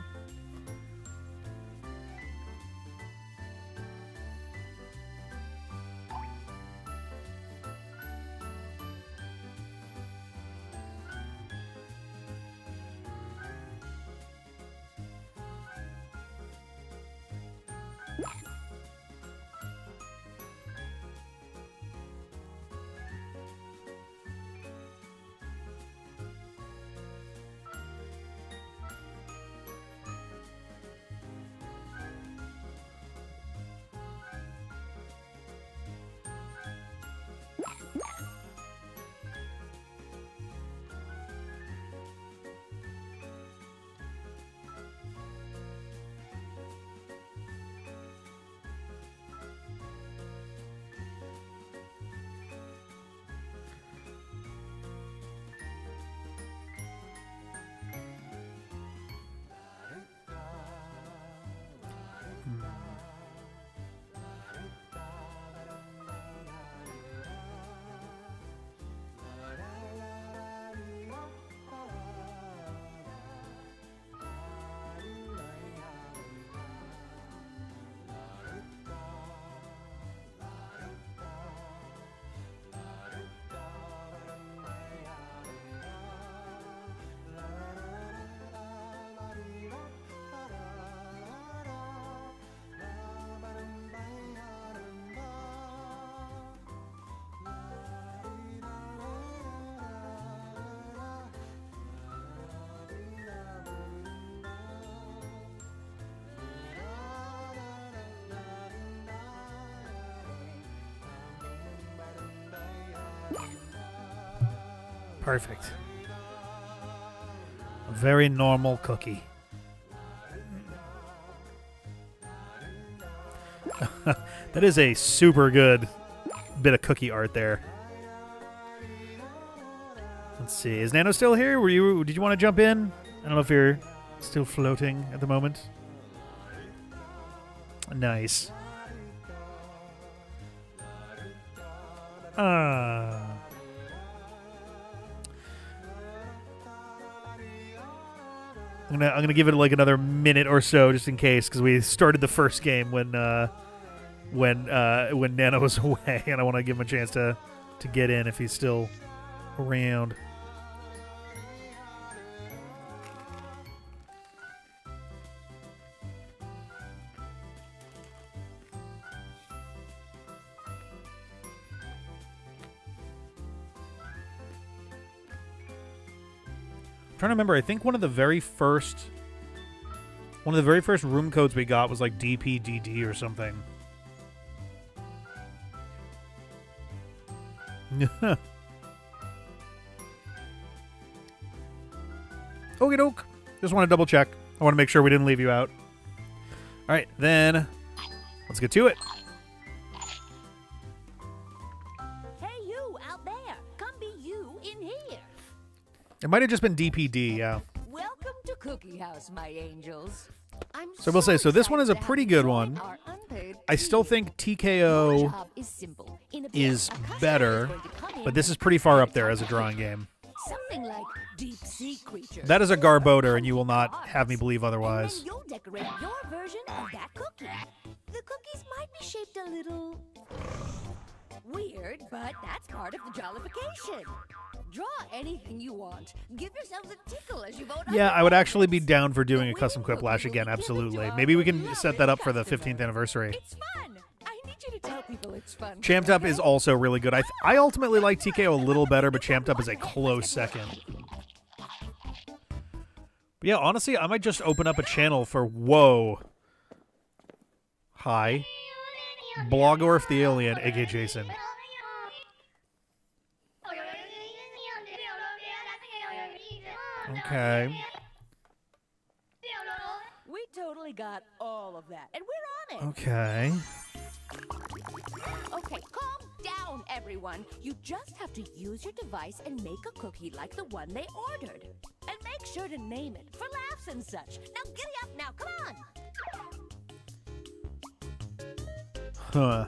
[SPEAKER 1] Perfect. A very normal cookie. That is a super good bit of cookie art there. Let's see. Is Nano still here? Did you want to jump in? I don't know if you're still floating at the moment. Nice. I'm gonna give it like another minute or so just in case, because we started the first game when when Nana was away, and I want to give him a chance to get in if he's still around. I'm trying to remember. I think one of the very first room codes we got was like DPDD or something. Okie doke. Just want to double check. I want to make sure we didn't leave you out. All right, then let's get to it.
[SPEAKER 8] Hey, you out there. Come be you in here.
[SPEAKER 1] It might have just been DPD, yeah.
[SPEAKER 8] Welcome to Cookie House, my angels.
[SPEAKER 1] So we'll say, so this one is a pretty good one. I still think TKO is better, but this is pretty far up there as a drawing game.
[SPEAKER 8] Something like deep sea creatures.
[SPEAKER 1] That is a Garboder, and you will not have me believe otherwise.
[SPEAKER 8] And then you'll decorate your version of that cookie. The cookies might be shaped a little weird, but that's part of the jollification. Draw anything you want. Give yourselves a tickle as you vote on
[SPEAKER 1] Yeah,
[SPEAKER 8] your
[SPEAKER 1] I would actually be
[SPEAKER 8] favorites.
[SPEAKER 1] down for doing a
[SPEAKER 8] The
[SPEAKER 1] custom
[SPEAKER 8] winning
[SPEAKER 1] Quiplash
[SPEAKER 8] cookie will
[SPEAKER 1] again,
[SPEAKER 8] be given to
[SPEAKER 1] absolutely.
[SPEAKER 8] our
[SPEAKER 1] Maybe we can
[SPEAKER 8] beloved
[SPEAKER 1] set that up for the
[SPEAKER 8] customer.
[SPEAKER 1] 15th anniversary.
[SPEAKER 8] It's fun. I need you to tell people it's fun.
[SPEAKER 1] Champed Up
[SPEAKER 8] okay?
[SPEAKER 1] is also really good. I ultimately like TKO a little better, but Champed Up is a close second. But yeah, honestly, I might just open up a channel for whoa. Hi. Blogorf the Alien, aka Jason. Okay.
[SPEAKER 8] We totally got all of that, and we're on it.
[SPEAKER 1] Okay.
[SPEAKER 8] Okay, calm down, everyone. You just have to use your device and make a cookie like the one they ordered. And make sure to name it for laughs and such. Now giddy up now, come on.
[SPEAKER 1] Huh.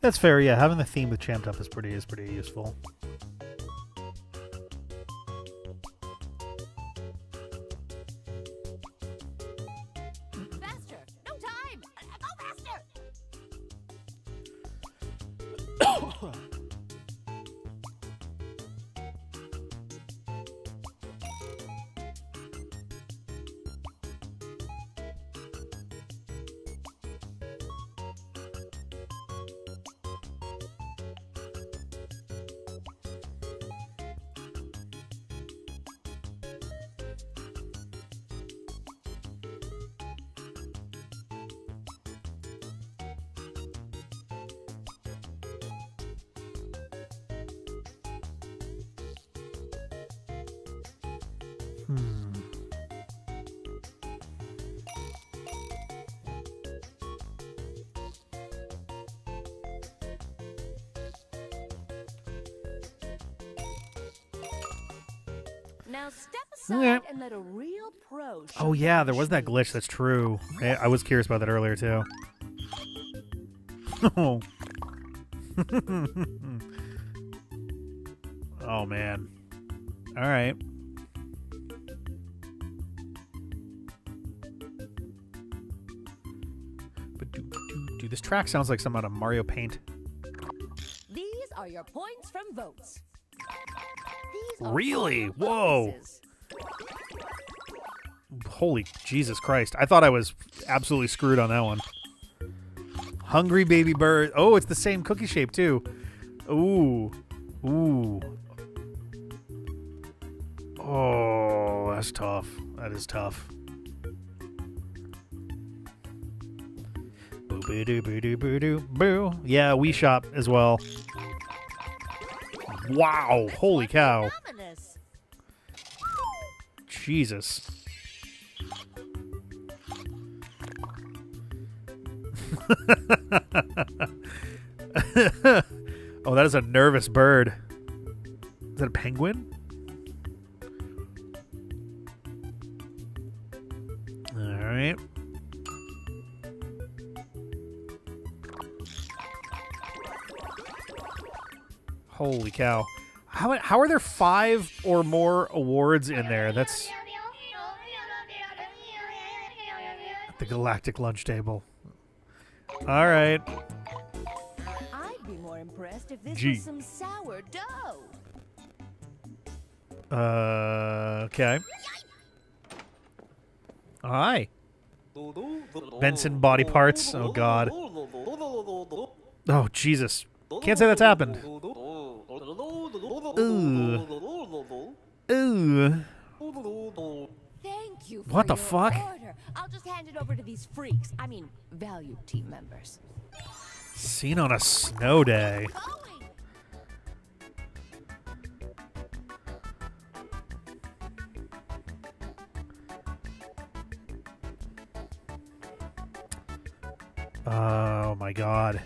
[SPEAKER 1] That's fair, yeah. Having the theme with Champed Up is pretty useful.
[SPEAKER 8] Faster! No time! Go faster! Now step aside
[SPEAKER 1] Okay.
[SPEAKER 8] and let a real pro show
[SPEAKER 1] Oh
[SPEAKER 8] you
[SPEAKER 1] yeah,
[SPEAKER 8] how
[SPEAKER 1] there
[SPEAKER 8] to
[SPEAKER 1] was that glitch. That's true. I was curious about that earlier too. Oh. Oh man. All right. Dude, this track sounds like some out of Mario Paint.
[SPEAKER 8] These are your points from votes. These are
[SPEAKER 1] Really?
[SPEAKER 8] all
[SPEAKER 1] Whoa.
[SPEAKER 8] bonuses.
[SPEAKER 1] Holy Jesus Christ. I thought I was absolutely screwed on that one. Hungry Baby Bird. Oh, it's the same cookie shape, too. Ooh. Ooh. Oh, that's tough. That is tough. Boo boo doo boo doo boo doo boo. Yeah, Wii Shop as well. Wow. Holy cow.
[SPEAKER 8] Ominous.
[SPEAKER 1] Jesus. Oh, that is a nervous bird. Is that a penguin? All right. Holy cow. How are there 5 or more awards in there? That's the Galactic Lunch Table. All right.
[SPEAKER 8] I'd be more impressed if this
[SPEAKER 1] Gee.
[SPEAKER 8] was some sourdough.
[SPEAKER 1] Okay. Hi. Benson body parts. Oh, God. Oh, Jesus. Can't say that's happened. Ooh. Ooh.
[SPEAKER 8] Thank you for
[SPEAKER 1] What the
[SPEAKER 8] your
[SPEAKER 1] fuck?
[SPEAKER 8] order. I'll just hand it over to these freaks. I mean, value team members.
[SPEAKER 1] Seen on a snow day.
[SPEAKER 8] Going.
[SPEAKER 1] Oh, my God.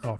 [SPEAKER 1] Oh.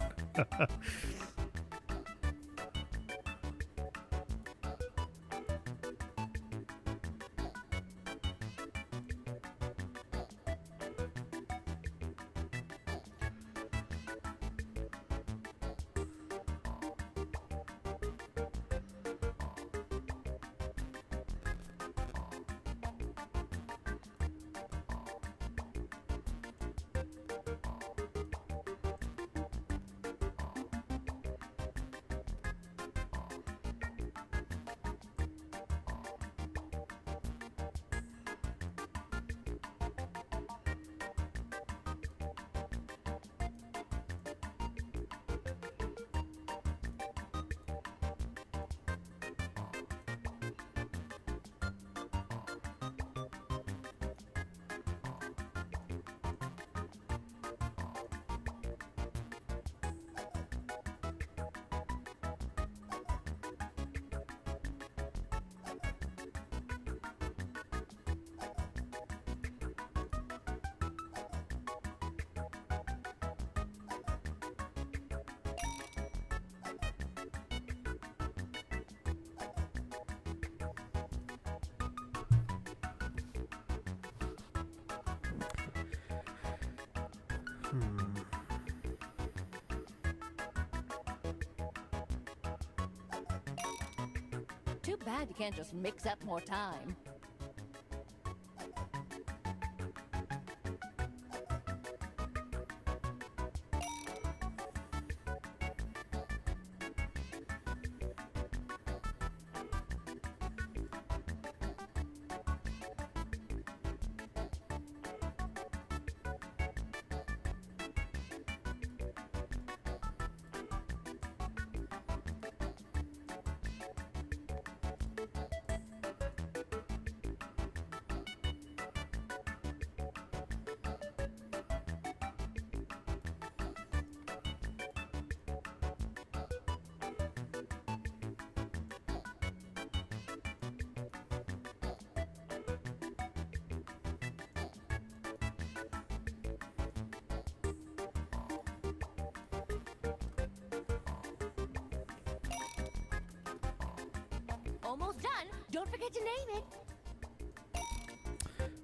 [SPEAKER 8] Too bad you can't just mix up more time. don't forget to name it.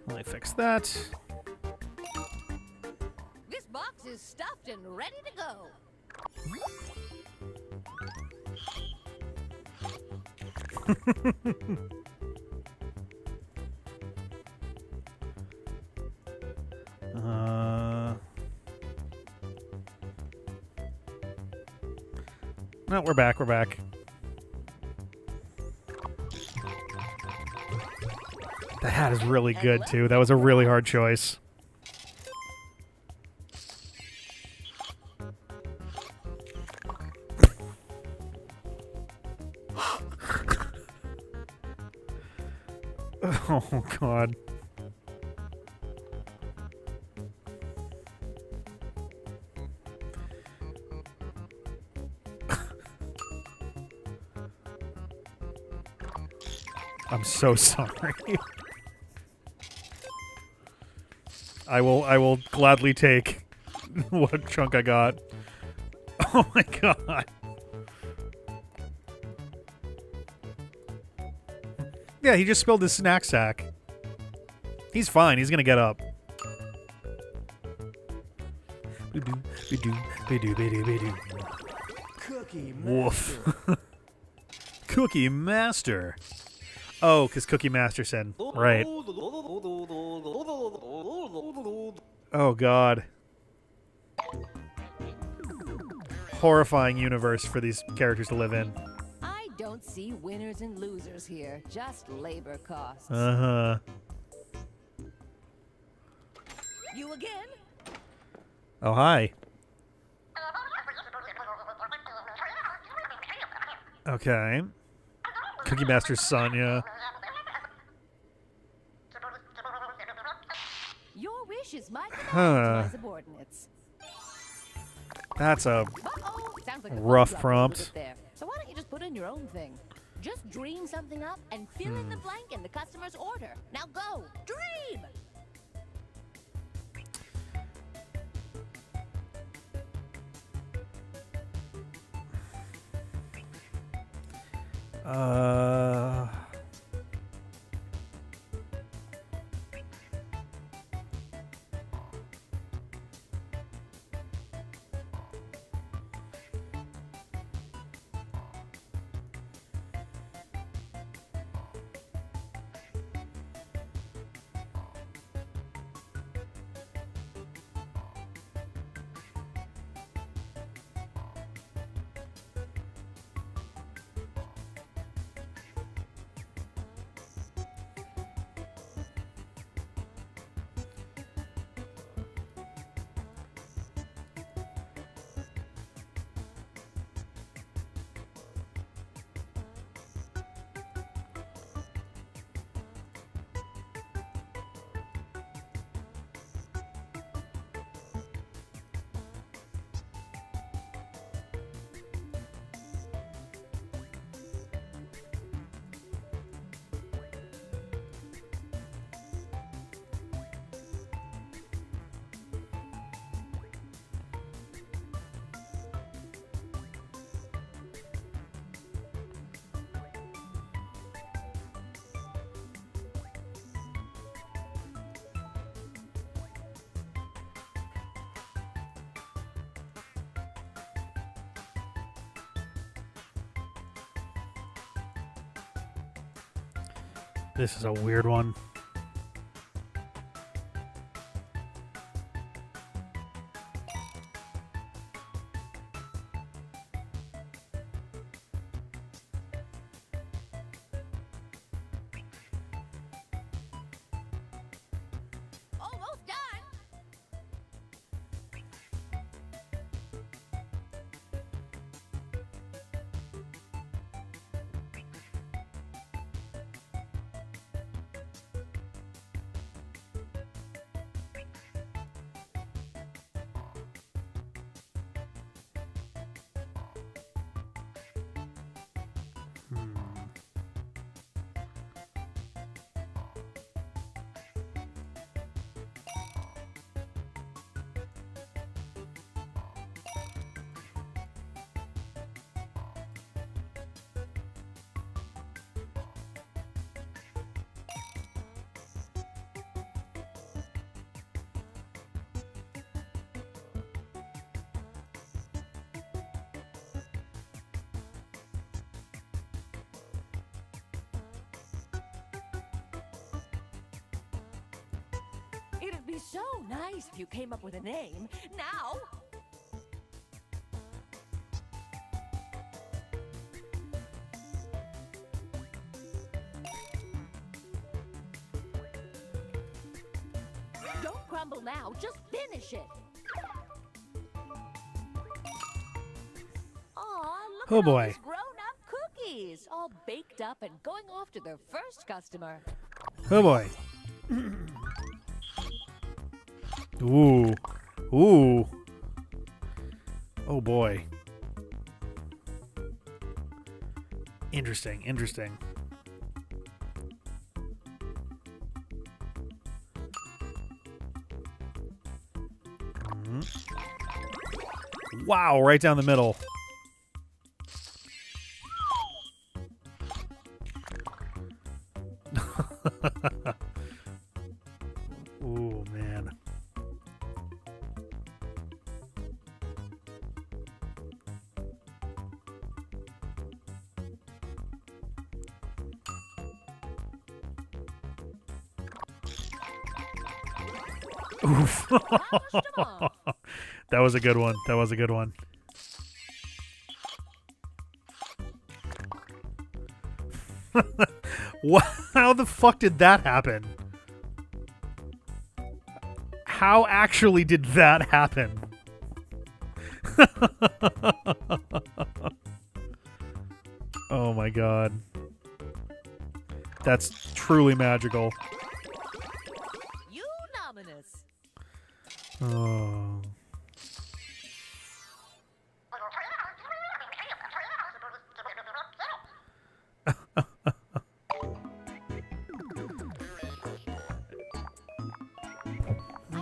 [SPEAKER 1] Let me fix that.
[SPEAKER 8] This box is stuffed and ready to go.
[SPEAKER 1] No, we're back. We're back. The hat is really good too. That was a really hard choice. Oh God. I'm so sorry. I will gladly take what chunk I got. Oh my God. Yeah, he just spilled his snack sack. He's fine. He's gonna get up.
[SPEAKER 2] Cookie
[SPEAKER 1] Woof. Cookie Master. Oh, because Cookie Master said, right. Oh, God. Horrifying universe for these characters to live in.
[SPEAKER 8] I don't see winners and losers here, just labor costs.
[SPEAKER 1] Uh-huh.
[SPEAKER 8] You again?
[SPEAKER 1] Oh, hi. Okay. Cookie Master's Sonya.
[SPEAKER 8] Your wish is my command
[SPEAKER 1] Huh.
[SPEAKER 8] to my subordinates.
[SPEAKER 1] That's a
[SPEAKER 8] Uh-oh, sounds like the
[SPEAKER 1] rough
[SPEAKER 8] phone dropped a little
[SPEAKER 1] prompt.
[SPEAKER 8] bit there. So why don't you just put in your own thing? Just dream something up and fill in the blank in the customer's order. Now go, dream!
[SPEAKER 1] Uh... This is a weird one.
[SPEAKER 8] Almost done! It'd be so nice if you came up with a name. Now, don't crumble now, just finish it. Aw, look
[SPEAKER 1] Oh,
[SPEAKER 8] at all
[SPEAKER 1] boy.
[SPEAKER 8] these grown-up cookies, all baked up and going off to their first customer.
[SPEAKER 1] Oh boy. Ooh. Ooh. Oh boy. Interesting, interesting. Wow, right down the middle. Oh man. Oof. That was a good one. That was a good one. What? How the fuck did that happen? How actually did that happen? Oh my god. That's truly magical.
[SPEAKER 8] Unanimous.
[SPEAKER 1] Oh.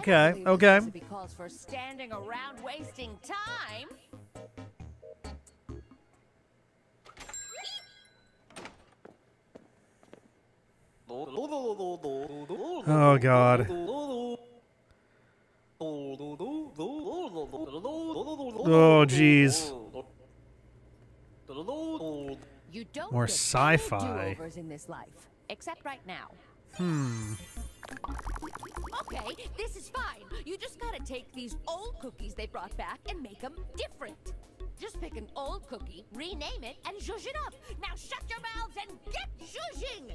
[SPEAKER 1] Okay, okay.
[SPEAKER 8] Because for standing around wasting time.
[SPEAKER 1] Oh god. Oh jeez.
[SPEAKER 8] You don't
[SPEAKER 1] More
[SPEAKER 8] get
[SPEAKER 1] sci-fi.
[SPEAKER 8] any do-overs in this life, except right now. Okay, this is fine. You just gotta take these old cookies they brought back and make them different. Just pick an old cookie, rename it, and zhuzh it up. Now shut your mouths and get zhuzhing!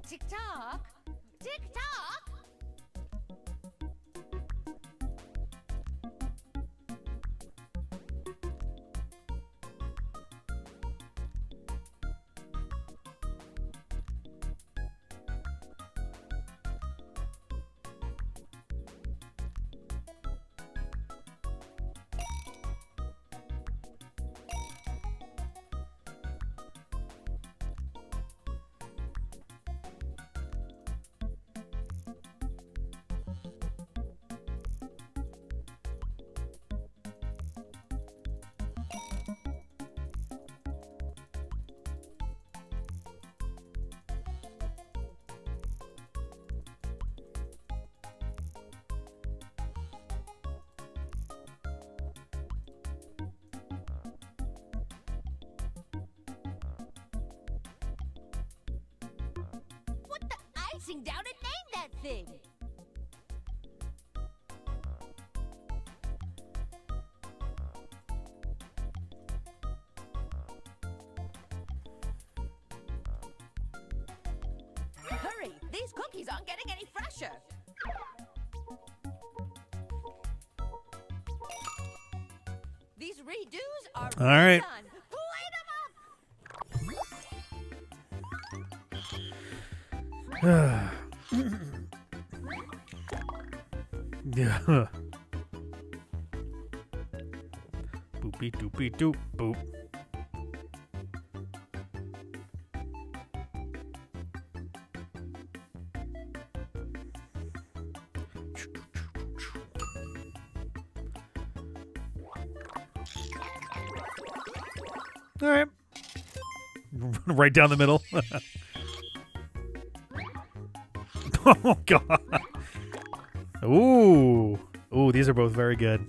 [SPEAKER 8] Tick-tock! Tick-tock! chasing down and name that thing. Hurry! These cookies aren't getting any fresher. These redos are
[SPEAKER 1] All right.
[SPEAKER 8] done.
[SPEAKER 1] Yeah. Boopy doopy doop boop. All right. Right down the middle. Oh, God. Ooh. Ooh, these are both very good.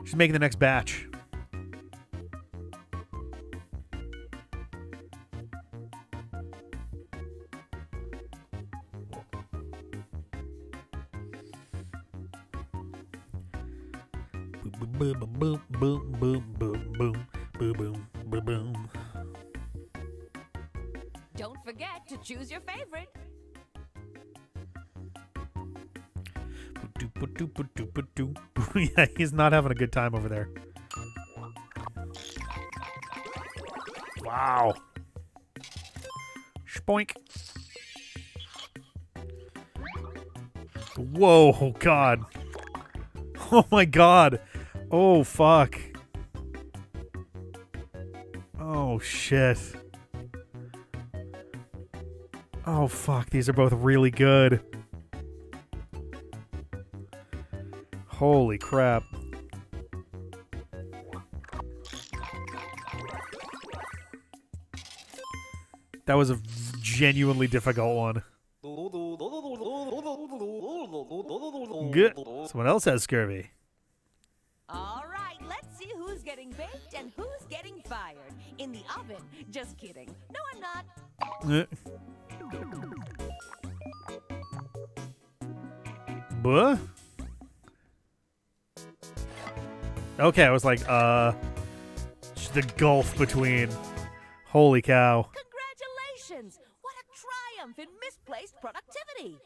[SPEAKER 1] She's making the next batch. Boom, boom, boom, boom, boom, boom, boom, boom, boom, boom.
[SPEAKER 8] Don't forget to choose your favorite.
[SPEAKER 1] Yeah, he's not having a good time over there. Wow. Spoink. Whoa, God. Oh, my God. Oh, fuck. Oh, shit. Oh, fuck. These are both really good. Holy crap. That was a genuinely difficult one. Good. Someone else has scurvy.
[SPEAKER 8] All right, let's see who's getting baked and who's getting fired. In the oven. Just kidding. No, I'm not.
[SPEAKER 1] Buh? Okay, I was like, the gulf between. Holy cow.
[SPEAKER 8] Congratulations! What a triumph in misplaced productivity.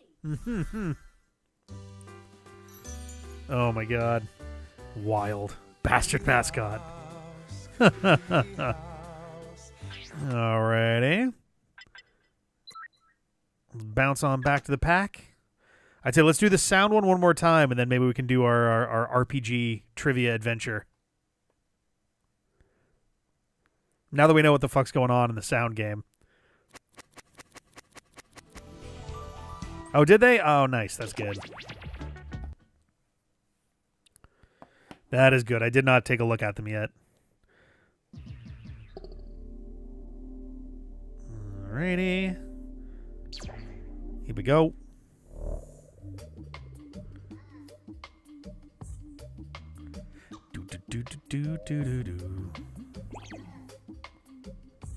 [SPEAKER 1] Oh my God. Wild. Bastard mascot. Alrighty. Let's bounce on back to the pack. I'd say let's do the sound one more time, and then maybe we can do our RPG trivia adventure. Now that we know what the fuck's going on in the sound game. Oh, did they? Oh, nice. That's good. That is good. I did not take a look at them yet. Alrighty. Here we go. Do.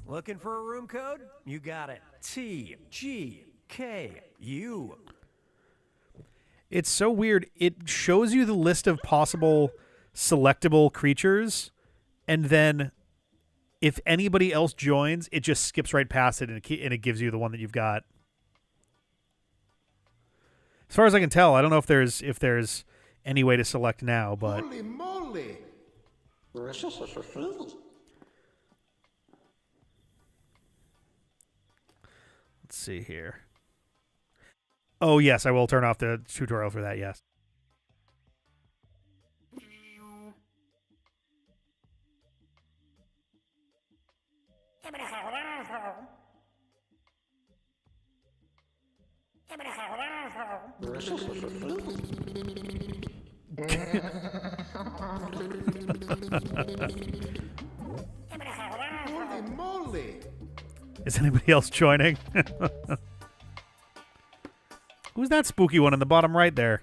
[SPEAKER 2] Looking for a room code? You got it. TGKU.
[SPEAKER 1] It's so weird. It shows you the list of possible selectable creatures, and then if anybody else joins, it just skips right past it, and it gives you the one that you've got. As far as I can tell, I don't know if there's any way to select now, but
[SPEAKER 9] Holy moly!
[SPEAKER 1] let's see here. Oh, yes, I will turn off the tutorial for that, yes.
[SPEAKER 9] Holy moly!
[SPEAKER 1] Is anybody else joining? Who's that spooky one in the bottom right there?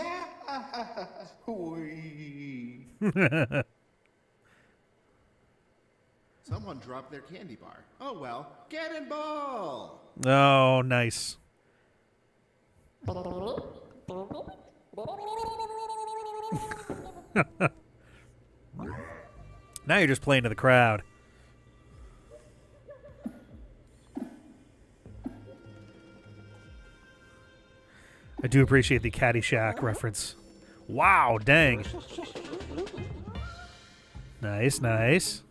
[SPEAKER 9] Yeah. Whee. Someone dropped their candy bar. Oh well. Cannonball!
[SPEAKER 1] Oh, nice. Now you're just playing to the crowd. I do appreciate the Caddyshack reference. Wow, dang. Nice, nice.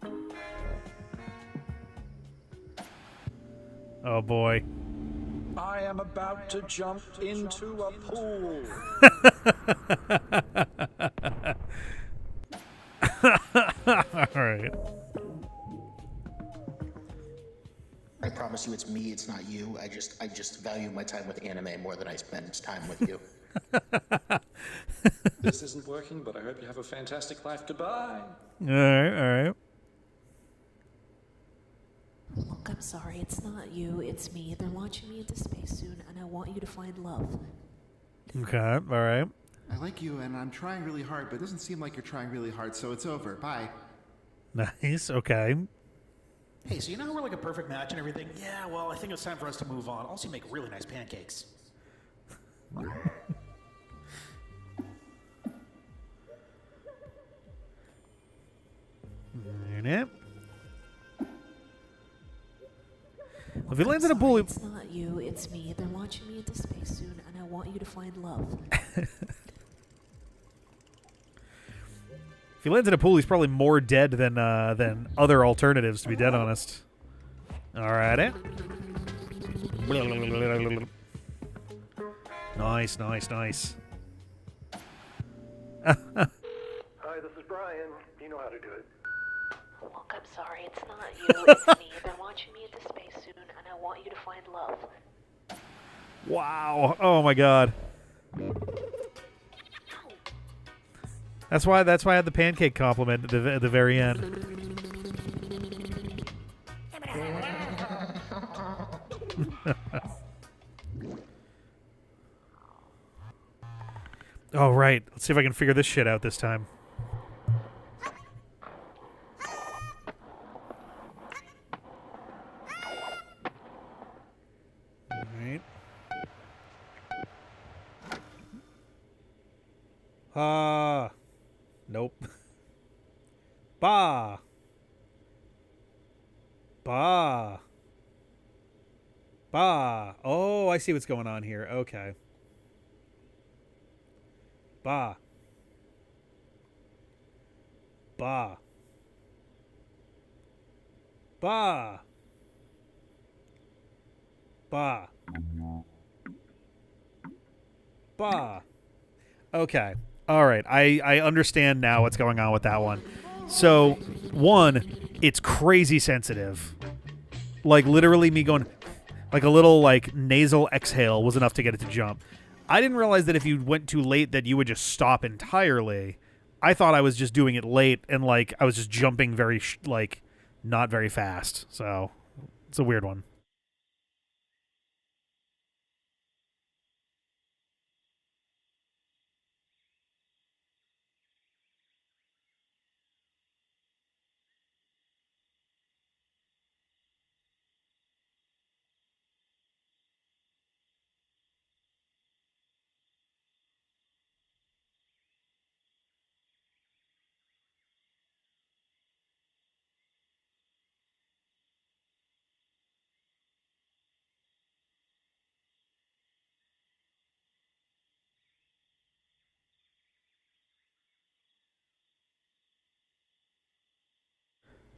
[SPEAKER 1] Oh boy.
[SPEAKER 6] I am about to jump into a pool.
[SPEAKER 1] All right.
[SPEAKER 5] I promise you, it's me. It's not you. I just value my time with anime more than I spend time with you.
[SPEAKER 6] This isn't working, but I hope you have a fantastic life. Goodbye.
[SPEAKER 1] All right, all right.
[SPEAKER 10] Look, I'm sorry, it's not you, it's me. They're launching me into space soon, and I want you to find love.
[SPEAKER 1] Okay, all right.
[SPEAKER 9] I like you, and I'm trying really hard, but it doesn't seem like you're trying really hard, so it's over. Bye.
[SPEAKER 1] Nice, okay.
[SPEAKER 7] Hey, so you know how we're like a perfect match and everything? Yeah, well, I think it's time for us to move on. Also, you make really nice pancakes.
[SPEAKER 1] If he lands in a pool,
[SPEAKER 10] It's not you, it's me. They're launching me into space soon, and I want you to find love.
[SPEAKER 1] if he lands in a pool, he's probably more dead than other alternatives. To be dead honest. Alrighty. Nice, nice, nice.
[SPEAKER 11] Hi, this is Brian. You know how to do it.
[SPEAKER 10] Look, I'm sorry, it's not you, it's me. They're launching me into space soon, and I want you to find love.
[SPEAKER 1] Wow! Oh my God. That's why I had the pancake compliment at the very end. Oh right. Let's see if I can figure this shit out this time. Alright. Nope. Ba. Ba. Ba. Oh, I see what's going on here. Okay. Ba. Ba. Ba. Ba. Ba. Okay. All right. I understand now what's going on with that one. So, one, it's crazy sensitive. Like, literally me going, like, a little, like, nasal exhale was enough to get it to jump. I didn't realize that if you went too late that you would just stop entirely. I thought I was just doing it late and, like, I was just jumping very, like, not very fast. So, it's a weird one.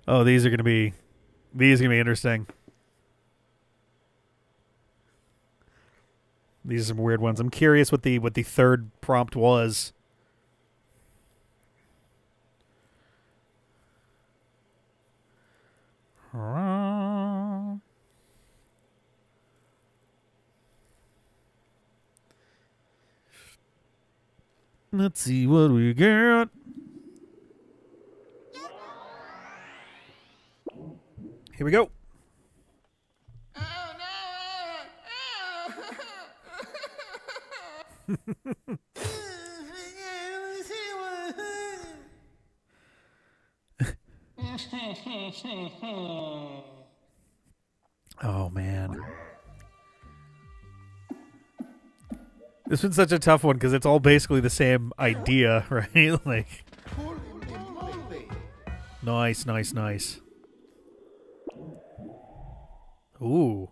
[SPEAKER 1] Oh, these are gonna be interesting. These are some weird ones. I'm curious what the third prompt was. Let's see what we got. Here we go. Oh, man. This one's such a tough one because it's all basically the same idea, right? Like, nice, nice, nice. Ooh.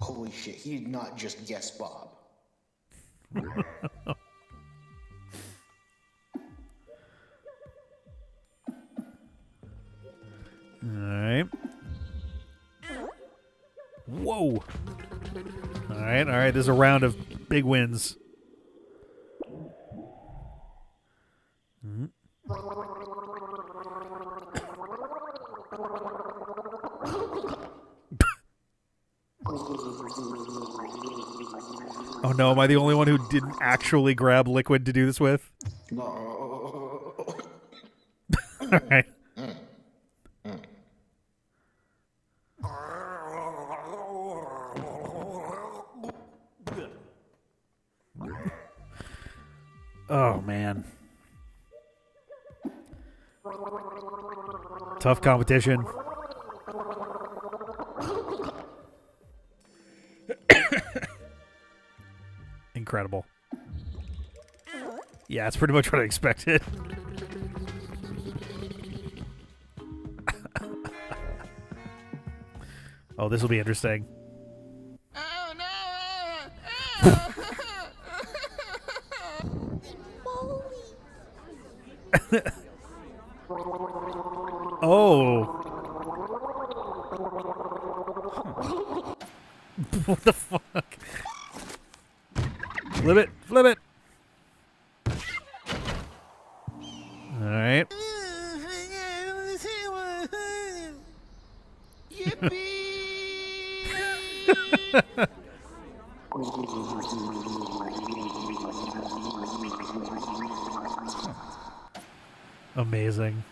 [SPEAKER 5] Holy shit, he did not just guess Bob.
[SPEAKER 1] Alright. Whoa. Alright, alright. This is a round of big wins. Oh no, am I the only one who didn't actually grab liquid to do this with? Alright. Oh, man. Tough competition. Incredible. Yeah, that's pretty much what I expected. Oh, this will be interesting. Oh. What the fuck? Flip it. Flip it. All right. Amazing.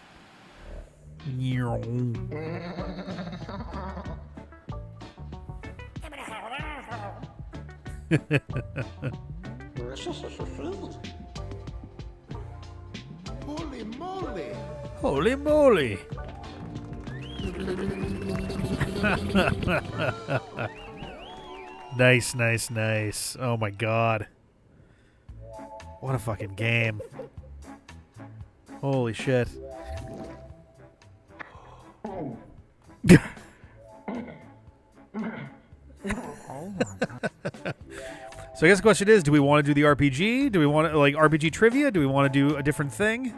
[SPEAKER 9] Holy moly!
[SPEAKER 1] Holy moly! Nice, nice, nice. Oh my god. What a fucking game. Holy shit. So I guess the question is, do we want to do the RPG? Do we want to, like, RPG trivia? Do we want to do a different thing?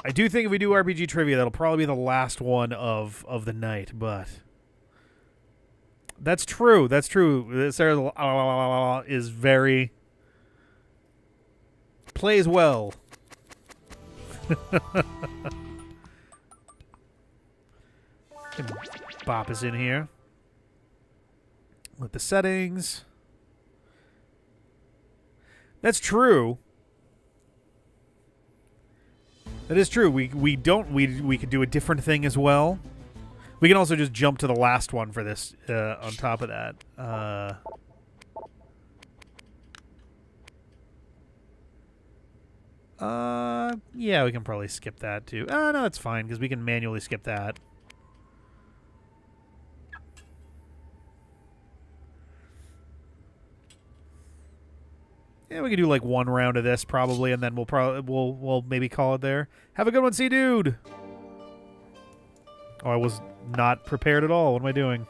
[SPEAKER 1] I do think if we do RPG trivia, that'll probably be the last one of the night, but... That's true. That's true. Sarah is very... Plays well. Bop is in here. With the settings. That's true. That is true. We could do a different thing as well. We can also just jump to the last one for this on top of that. Yeah, we can probably skip that too. No, that's fine because we can manually skip that. Yeah, we could do like one round of this probably, and then we'll maybe call it there. Have a good one, C-Dude. Oh, I was not prepared at all. What am I doing?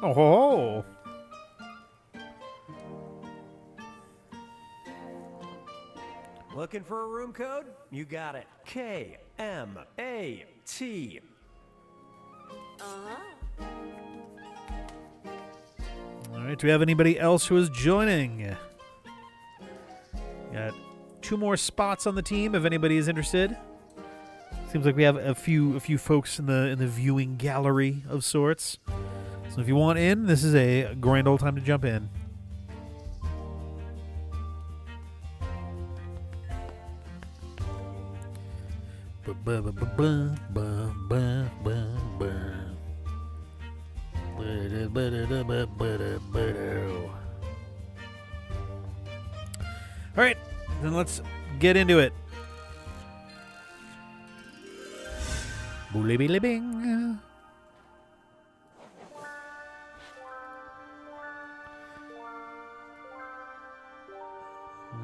[SPEAKER 1] Oh.
[SPEAKER 2] Looking for a room code? You got it. K-M-A-T.
[SPEAKER 1] All right, do we have anybody else who is joining? Got 2 more spots on the team if anybody is interested. Seems like we have a few folks in the viewing gallery of sorts. So if you want in, this is a grand old time to jump in. All right, then let's get into it. Boolibbilibing.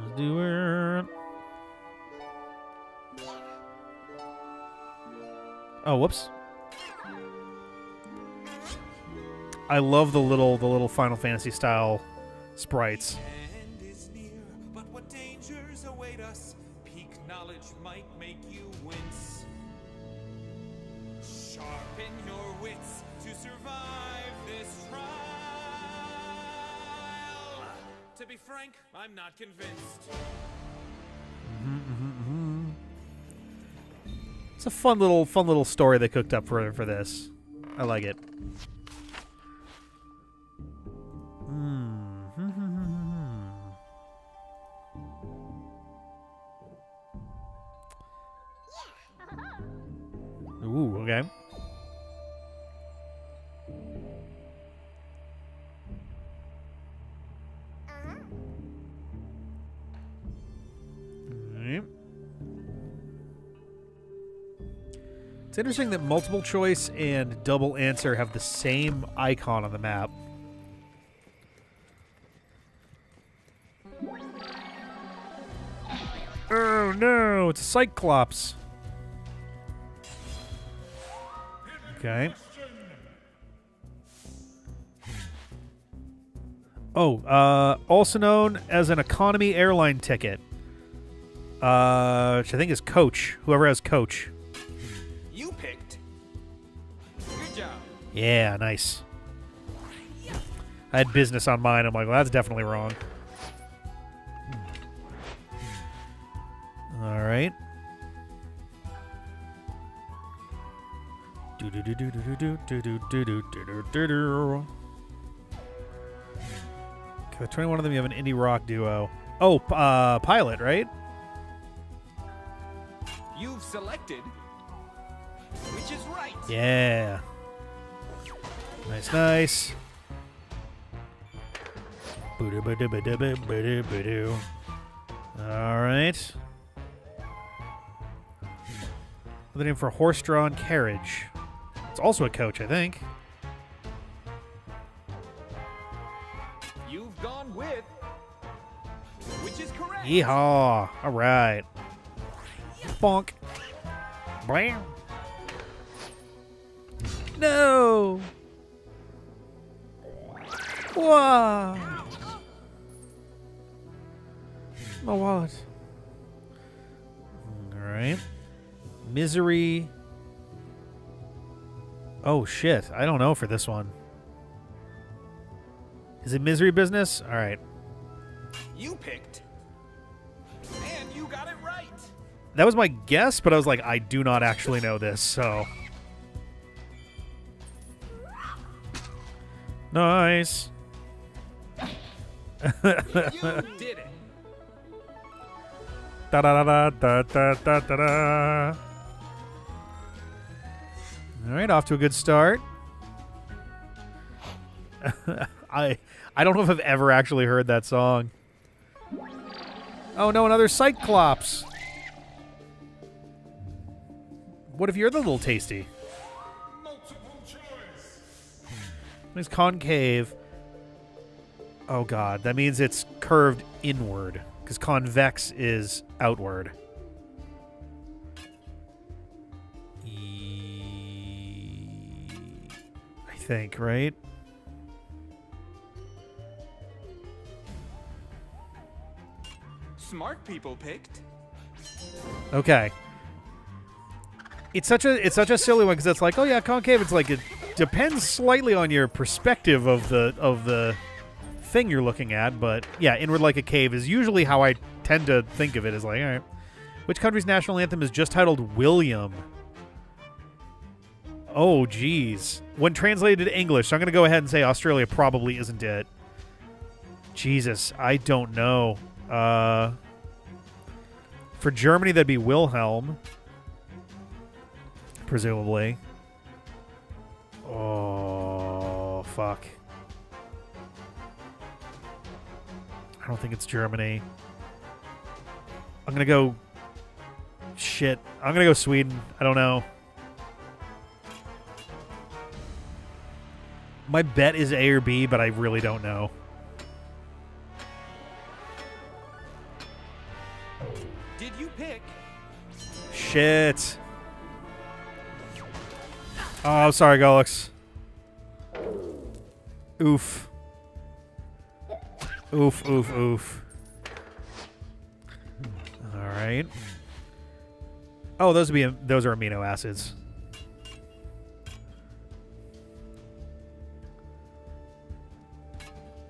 [SPEAKER 1] Let's do it. Oh, whoops. I love the little Final Fantasy style sprites.
[SPEAKER 12] But what dangers await us? Peak knowledge might make you wince. Sharpen your wits to survive this trial. To be frank, I'm not convinced.
[SPEAKER 1] It's a fun little story they cooked up for this. I like it. Ooh, okay. Alright. It's interesting that multiple choice and double answer have the same icon on the map. Oh no, it's a Cyclops. Okay. Oh, also known as an economy airline ticket. Which I think is Coach. Whoever has Coach.
[SPEAKER 12] You picked. Good job.
[SPEAKER 1] Yeah, nice. I had business on mine. I'm like, well, that's definitely wrong. All right. Okay, 21 of them, you have an indie rock duo. Oh, Pilot, right?
[SPEAKER 12] You've selected, which is right.
[SPEAKER 1] Yeah. Nice, nice. All right. The name for horse-drawn carriage. It's also a coach, I think.
[SPEAKER 12] You've gone with, which is correct.
[SPEAKER 1] Yeehaw. All right. Bonk. Blam. No. Wow. My wallet. All right. Misery. Oh, shit. I don't know for this one. Is it Misery Business? All right.
[SPEAKER 12] You picked, and you got it right.
[SPEAKER 1] That was my guess, but I was like, I do not actually know this, so. Nice.
[SPEAKER 12] You did it.
[SPEAKER 1] Da da da da da da da da. All right, off to a good start. I don't know if I've ever actually heard that song. Oh no, another Cyclops. What if you're the little tasty? It's concave. Oh god, that means it's curved inward, because convex is outward. I think, right?
[SPEAKER 12] Smart people picked.
[SPEAKER 1] Okay. It's such a silly one because it's like, oh yeah, concave. It's like it depends slightly on your perspective of the thing you're looking at, but yeah, Inward Like a Cave is usually how I tend to think of it, is like, all right, which country's national anthem is just titled William? Oh, geez. When translated to English, so I'm going to go ahead and say Australia probably isn't it. Jesus, I don't know. For Germany, that'd be Wilhelm. Presumably. Oh, fuck. I don't think it's Germany. I'm going to go... Shit. I'm going to go Sweden. I don't know. My bet is A or B, but I really don't know.
[SPEAKER 12] Did you pick?
[SPEAKER 1] Shit. Oh, sorry, Golux. Oof. Oof, oof, oof. All right. Oh, those are amino acids.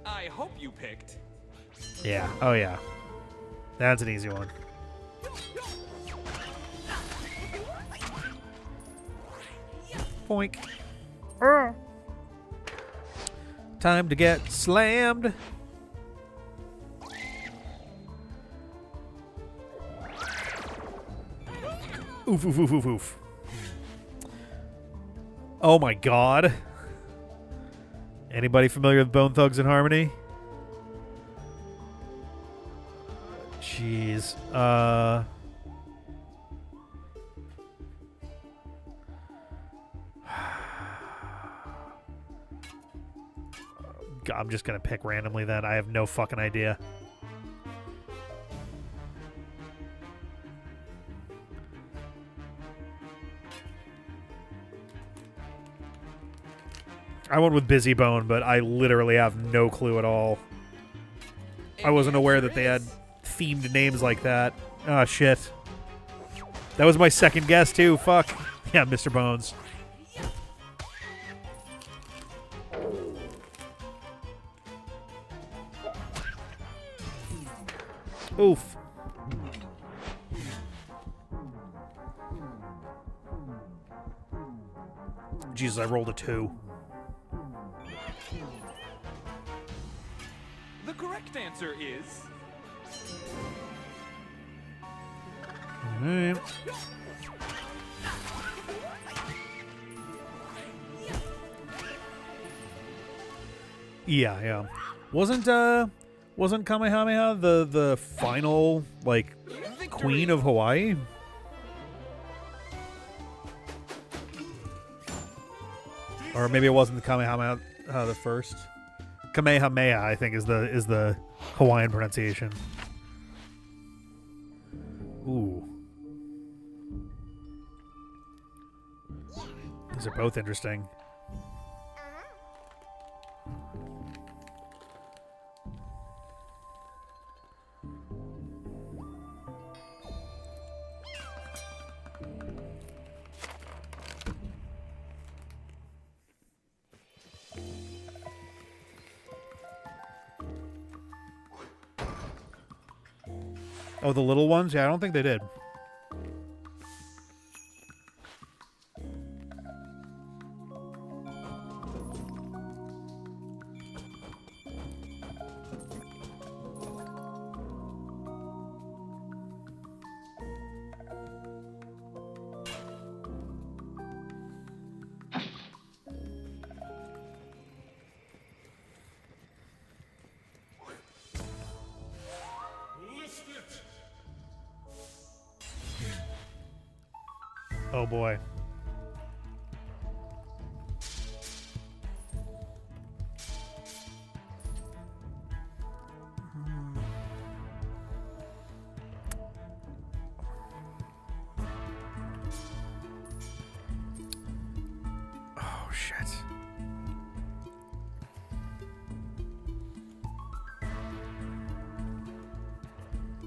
[SPEAKER 12] I hope you picked.
[SPEAKER 1] Yeah. Oh, yeah. That's an easy one. Boink. Time to get slammed. Oof, oof, oof, oof, oof. Oh my god. Anybody familiar with Bone Thugs and Harmony? Jeez. I'm just gonna pick randomly then. I have no fucking idea. I went with Busy Bone, but I literally have no clue at all. I wasn't aware that they had themed names like that. Oh, shit. That was my second guess, too. Fuck. Yeah, Mr. Bones. Oof. Jesus, I rolled a 2.
[SPEAKER 12] The correct answer is...
[SPEAKER 1] Alright. Yeah. Wasn't Kamehameha the final, like, queen of Hawaii? Or maybe it wasn't the Kamehameha the first. Kamehameha, I think, is the Hawaiian pronunciation. Ooh. These are both interesting. Oh, the little ones? Yeah, I don't think they did. Oh boy. Oh shit.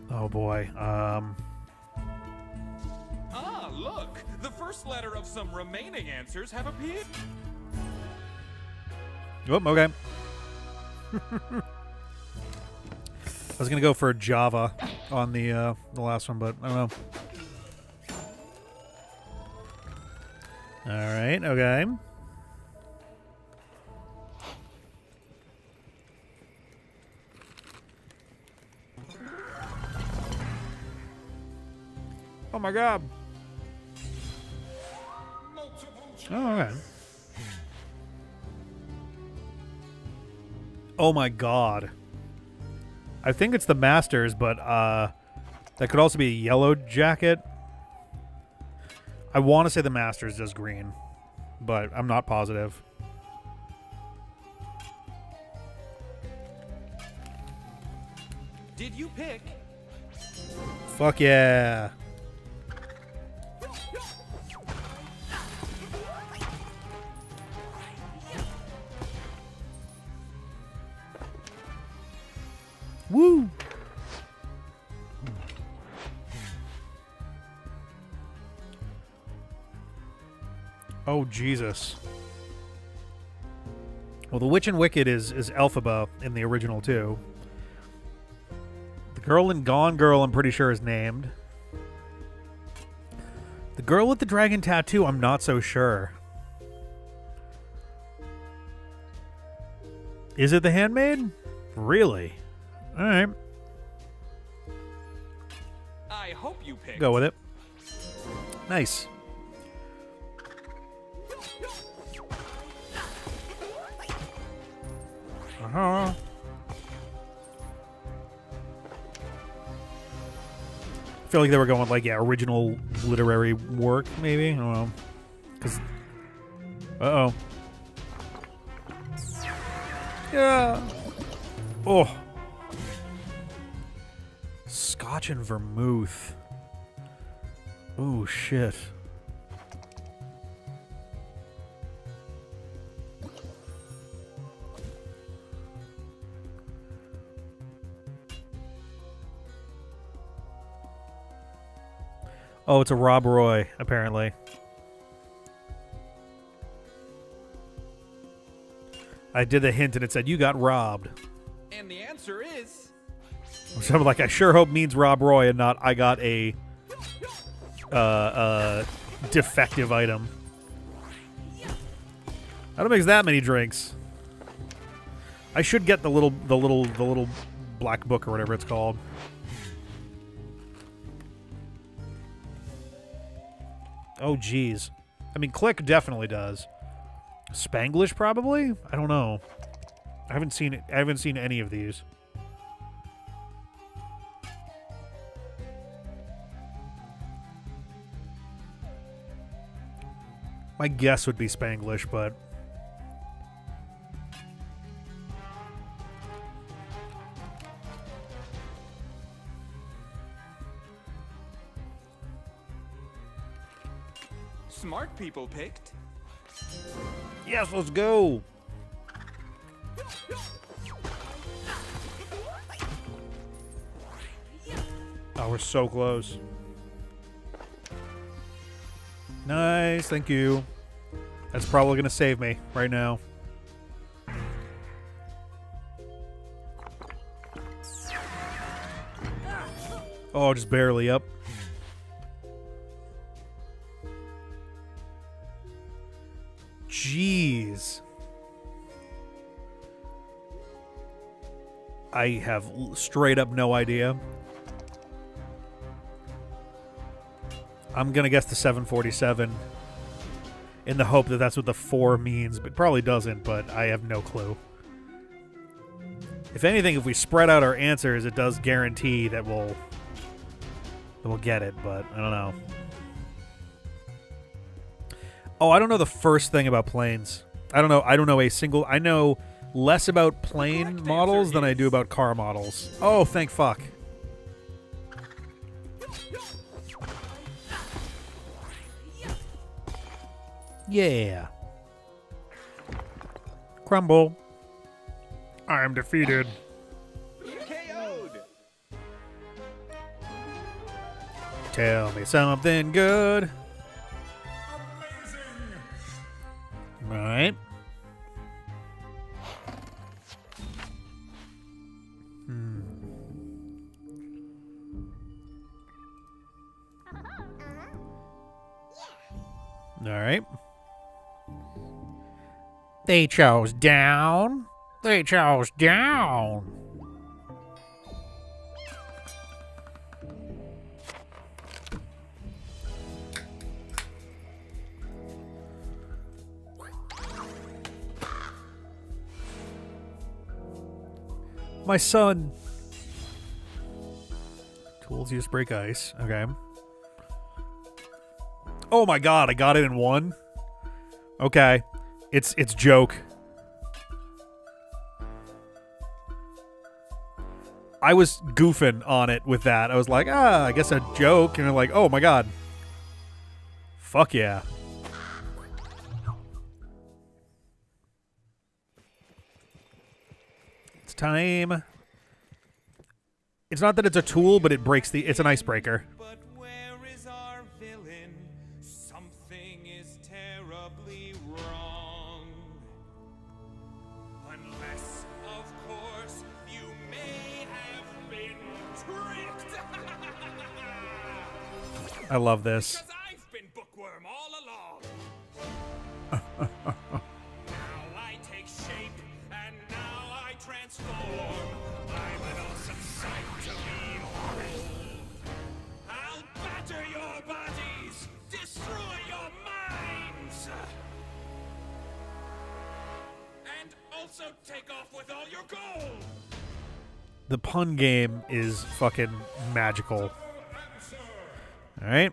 [SPEAKER 1] Oh boy.
[SPEAKER 12] Look! The first letter of some remaining answers have appeared.
[SPEAKER 1] Oh, okay. was gonna go for Java on the last one, but I don't know. All right, okay. Oh my god. Oh, okay. Oh my god. I think it's the Masters, but that could also be a yellow jacket. I want to say the Masters does green, but I'm not positive.
[SPEAKER 12] Did you pick?
[SPEAKER 1] Fuck yeah. Woo! Oh, Jesus. Well, the Witch and Wicked is Elphaba in the original, too. The girl in Gone Girl, I'm pretty sure, is named. The girl with the dragon tattoo, I'm not so sure. Is it the Handmaid? Really? All right.
[SPEAKER 12] I hope you picked.
[SPEAKER 1] Go with it. Nice. Uh-huh. I feel like they were going with, like, yeah, original literary work, maybe? I don't know. Because... Uh-oh. Yeah. Oh. Scotch and vermouth. Oh, shit. Oh, it's a Rob Roy, apparently. I did the hint and it said, you got robbed.
[SPEAKER 12] And the answer is...
[SPEAKER 1] So I'm like, I sure hope means Rob Roy and not I got a defective item. I don't mix that many drinks. I should get the little black book or whatever it's called. Oh, geez. I mean, Click definitely does. Spanglish, probably? I don't know. I haven't seen it. I haven't seen any of these. My guess would be Spanglish, but...
[SPEAKER 12] Smart people picked.
[SPEAKER 1] Yes, let's go! Oh, we're so close. Nice, thank you. That's probably going to save me right now. Oh, just barely up. Jeez. I have straight up no idea. I'm going to guess the 747 in the hope that that's what the 4 means, but it probably doesn't, but I have no clue. If anything, if we spread out our answers, it does guarantee that we'll get it, but I don't know. Oh, I don't know the first thing about planes. I don't know a single... I know less about plane models than I do about car models. Oh, thank fuck. Yeah. Crumble. I am defeated.
[SPEAKER 12] KO'd.
[SPEAKER 1] Tell me something good. All right. All right. They chose down. They chose down. My son. Tools used to break ice. Okay. Oh my god, I got it in one. Okay. It's joke. I was goofing on it with that. I was like, I guess a joke. And I'm like, oh my god. Fuck yeah. It's time. It's not that it's a tool, but it breaks it's an icebreaker.
[SPEAKER 12] But where is our villain? Something is terribly wrong. Unless, of course, you may have been tricked.
[SPEAKER 1] I love this.
[SPEAKER 12] Because I've been Bookworm all along. Now I take shape, and now I transform. I'm an awesome sight to behold. I'll batter your bodies, destroy your minds, and also take off with all your gold.
[SPEAKER 1] The pun game is fucking magical. All right.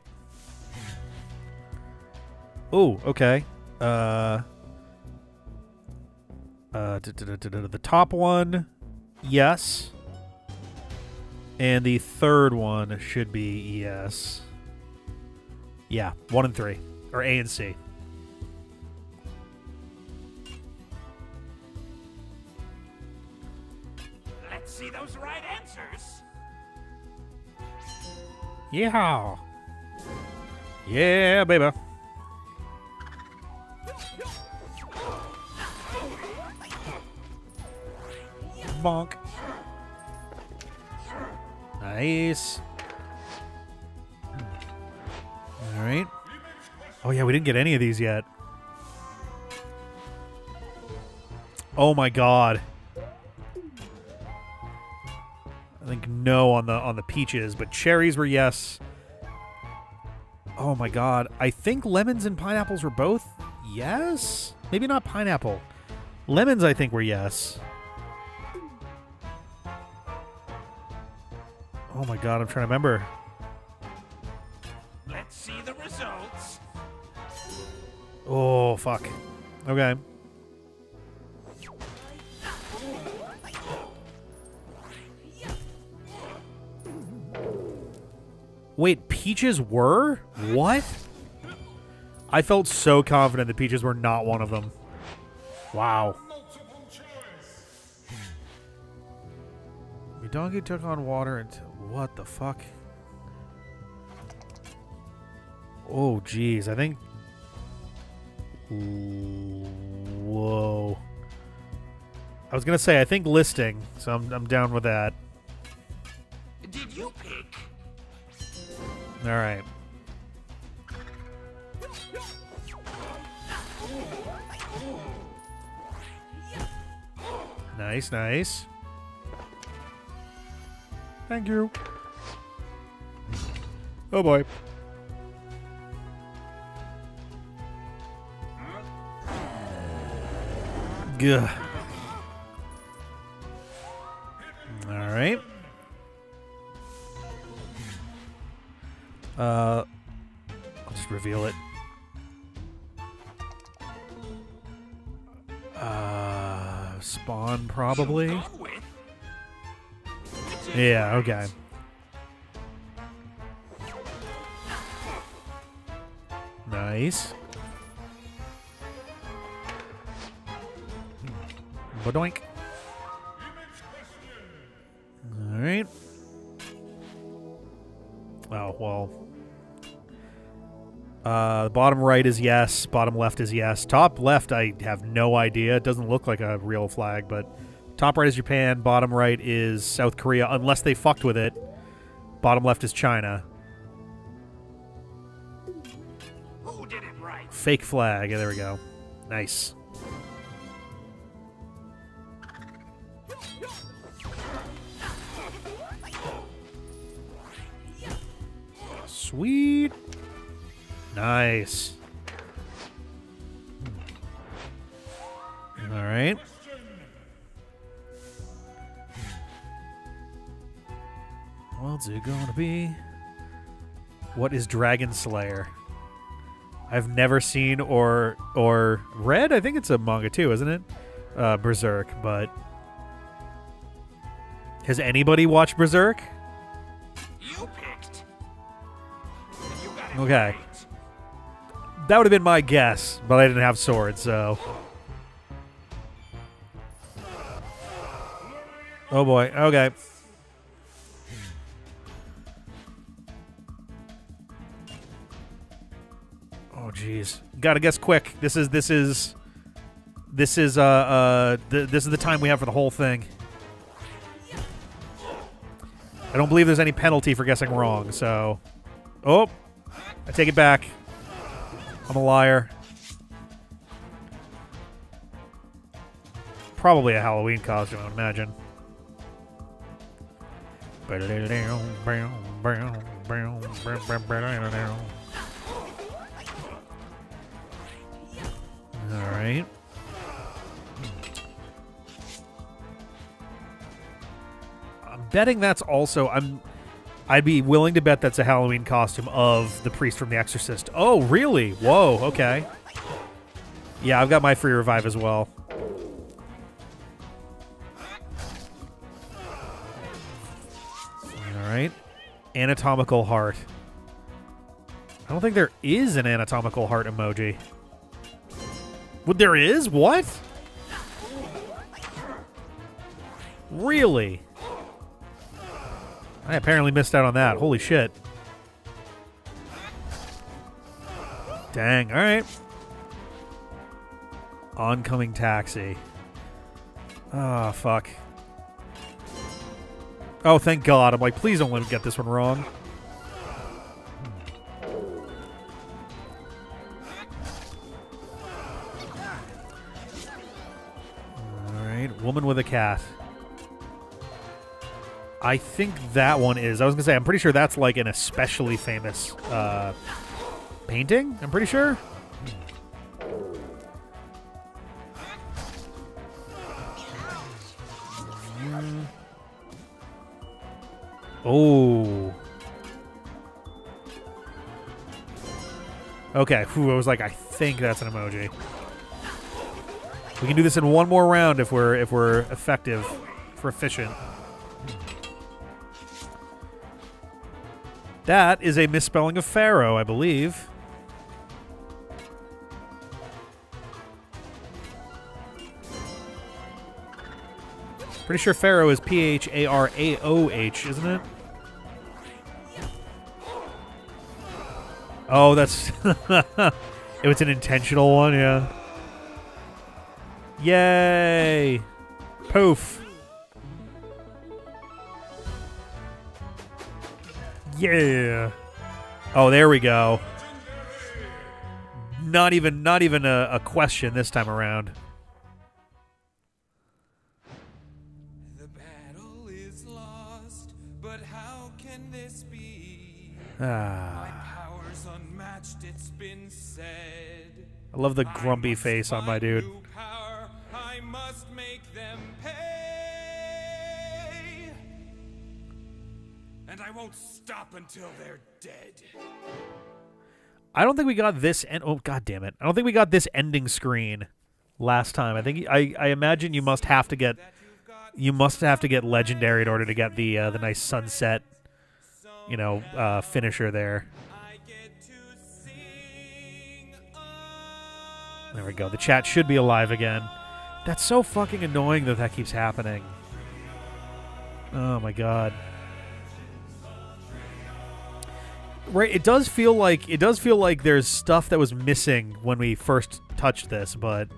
[SPEAKER 1] Oh, okay. The top one, yes. And the third one should be yes. Yeah, 1 and 3. Or A and C.
[SPEAKER 12] Let's see those right answers.
[SPEAKER 1] Yeah. Yeah, baby. Bonk. Nice. All right. Oh, yeah, we didn't get any of these yet. Oh, my God. I think no on the peaches, but cherries were yes. Oh, my God. I think lemons and pineapples were both yes? Maybe not pineapple. Lemons, I think, were yes. Oh my god, I'm trying to remember.
[SPEAKER 12] Let's see the results.
[SPEAKER 1] Oh, fuck. Okay. Wait, peaches were? What? I felt so confident that peaches were not one of them. Wow. Your donkey took on water and... What the fuck? Oh, jeez. I think... Whoa. I was going to say, I think listing, so I'm down with that.
[SPEAKER 12] Did you pick?
[SPEAKER 1] All right. Nice, nice. Thank you. Oh boy. Gah. All right. I'll just reveal it. Spawn probably. Yeah, okay. Nice. Badoink. All right. Oh, well. Bottom right is yes. Bottom left is yes. Top left, I have no idea. It doesn't look like a real flag, but top right is Japan. Bottom right is South Korea, unless they fucked with it. Bottom left is China.
[SPEAKER 12] Who did it right?
[SPEAKER 1] Fake flag. Yeah, there we go. Nice. Sweet. Nice. All right. What's it gonna be? What is Dragon Slayer? I've never seen or read. I think it's a manga too, isn't it? Berserk, but has anybody watched Berserk?
[SPEAKER 12] You picked.
[SPEAKER 1] Okay. That would have been my guess, but I didn't have swords, so. Oh boy. Okay. Oh jeez. Gotta guess quick. This is the time we have for the whole thing. I don't believe there's any penalty for guessing wrong, so. Oh, I take it back. I'm a liar. Probably a Halloween costume, I would imagine. All right. I'm betting that's also. I'd be willing to bet that's a Halloween costume of the priest from The Exorcist. Oh, really? Whoa. Okay. Yeah, I've got my free revive as well. All right. Anatomical heart. I don't think there is an anatomical heart emoji. What, there is? What? Really? I apparently missed out on that. Holy shit. Dang. All right. Oncoming taxi. Oh, fuck. Oh, thank God. I'm like, please don't let me get this one wrong. All right. Woman with a cat. I think that one is. I was going to say, I'm pretty sure that's like an especially famous painting. I'm pretty sure. Oh. Okay. Whew, I was like, I think that's an emoji. We can do this in one more round if we're effective, if we're efficient. That is a misspelling of Pharaoh, I believe. Pretty sure Pharaoh is Pharaoh, isn't it? Oh, that's... it was an intentional one, yeah. Yay! Poof. Yeah. Oh, there we go. Not even a question this time around.
[SPEAKER 12] The battle is lost, but how can this be?
[SPEAKER 1] Ah.
[SPEAKER 12] My power's unmatched, it's been said.
[SPEAKER 1] I love the grumpy face on my dude.
[SPEAKER 12] New power, I must make them pay. And I won't stop until they're dead.
[SPEAKER 1] I don't think we got this oh god damn it. I don't think we got this ending screen last time. I think I imagine you must have to get legendary in order to get the nice sunset, finisher there. There we go. The chat should be alive again. That's so fucking annoying that keeps happening. Oh my god. Right, it does feel like there's stuff that was missing when we first touched this, but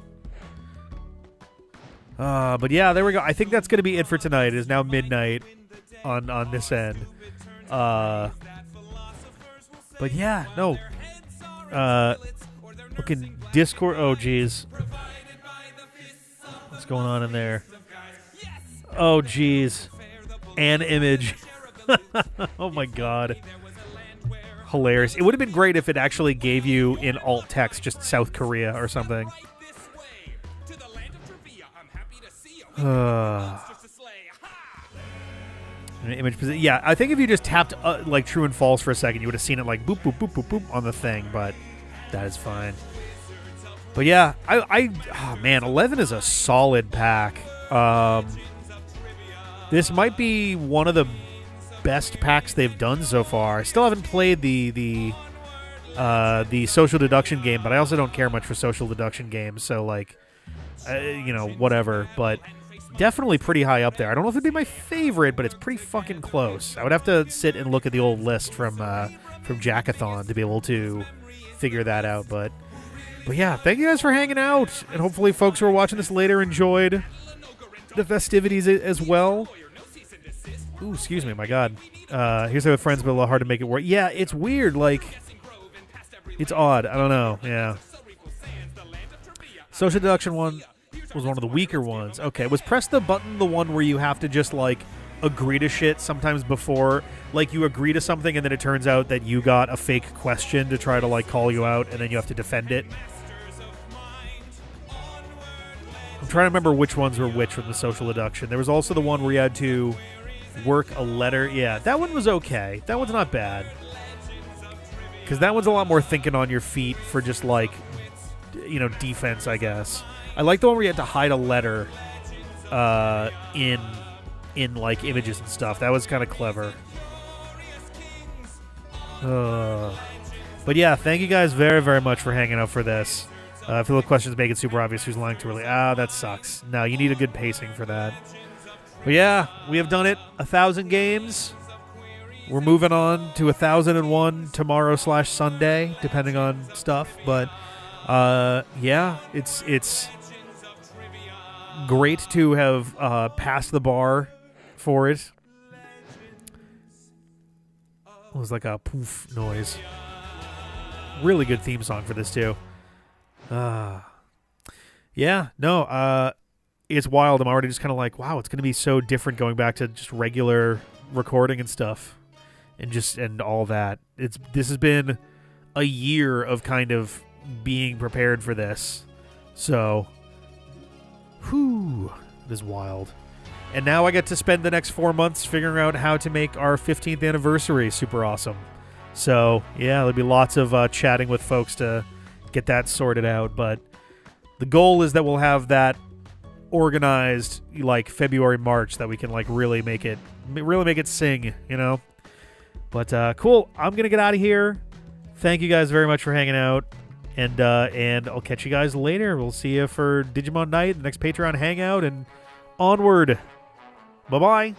[SPEAKER 1] yeah, there we go. I think that's gonna be it for tonight. It is now midnight on this end. But yeah, no. Looking Discord. Oh, geez. What's going on in there? Oh, geez. An image. Oh, my God. Hilarious. It would have been great if it actually gave you in alt text just South Korea or something. An image position. Yeah, I think if you just tapped like true and false for a second, you would have seen it like boop, boop, boop, boop, boop on the thing, but that is fine. But yeah, oh man, 11 is a solid pack. This might be one of the best packs they've done so far. I still haven't played the social deduction game, but I also don't care much for social deduction games, so like, whatever. But definitely pretty high up there. I don't know if it'd be my favorite, but it's pretty fucking close. I would have to sit and look at the old list from Jackathon to be able to figure that out. But yeah, thank you guys for hanging out, and hopefully folks who are watching this later enjoyed the festivities as well. Ooh, excuse me, my God. Here's how with friends, but a little hard to make it work. Yeah, it's weird. Like, it's odd. I don't know. Yeah. Social deduction one was one of the weaker ones. Okay, was press the button the one where you have to just, like, agree to shit sometimes before, like, you agree to something and then it turns out that you got a fake question to try to, like, call you out and then you have to defend it? I'm trying to remember which ones were which with the social deduction. There was also the one where you had to work a letter. Yeah, that one was okay. That one's not bad. Because that one's a lot more thinking on your feet for just, like, defense, I guess. I like the one where you had to hide a letter in like images and stuff. That was kind of clever. But yeah, thank you guys very, very much for hanging out for this. I feel the questions make it super obvious who's lying too early. That sucks. No, you need a good pacing for that. But yeah, we have done it. 1,000 games. We're moving on to 1,001 tomorrow/Sunday, depending on stuff. But yeah, it's great to have passed the bar for it. It was like a poof noise. Really good theme song for this too. Yeah, no, it's wild. I'm already just kind of like, wow, it's going to be so different going back to just regular recording and stuff, and all that. This has been a year of kind of being prepared for this, so whew, it is wild. And now I get to spend the next 4 months figuring out how to make our 15th anniversary super awesome. So yeah, there'll be lots of chatting with folks to get that sorted out, but the goal is that we'll have that organized like February, March, that we can like really make it sing, But cool. I'm gonna get out of here. Thank you guys very much for hanging out, and I'll catch you guys later. We'll see you for Digimon Night, the next Patreon Hangout, and onward. Bye bye.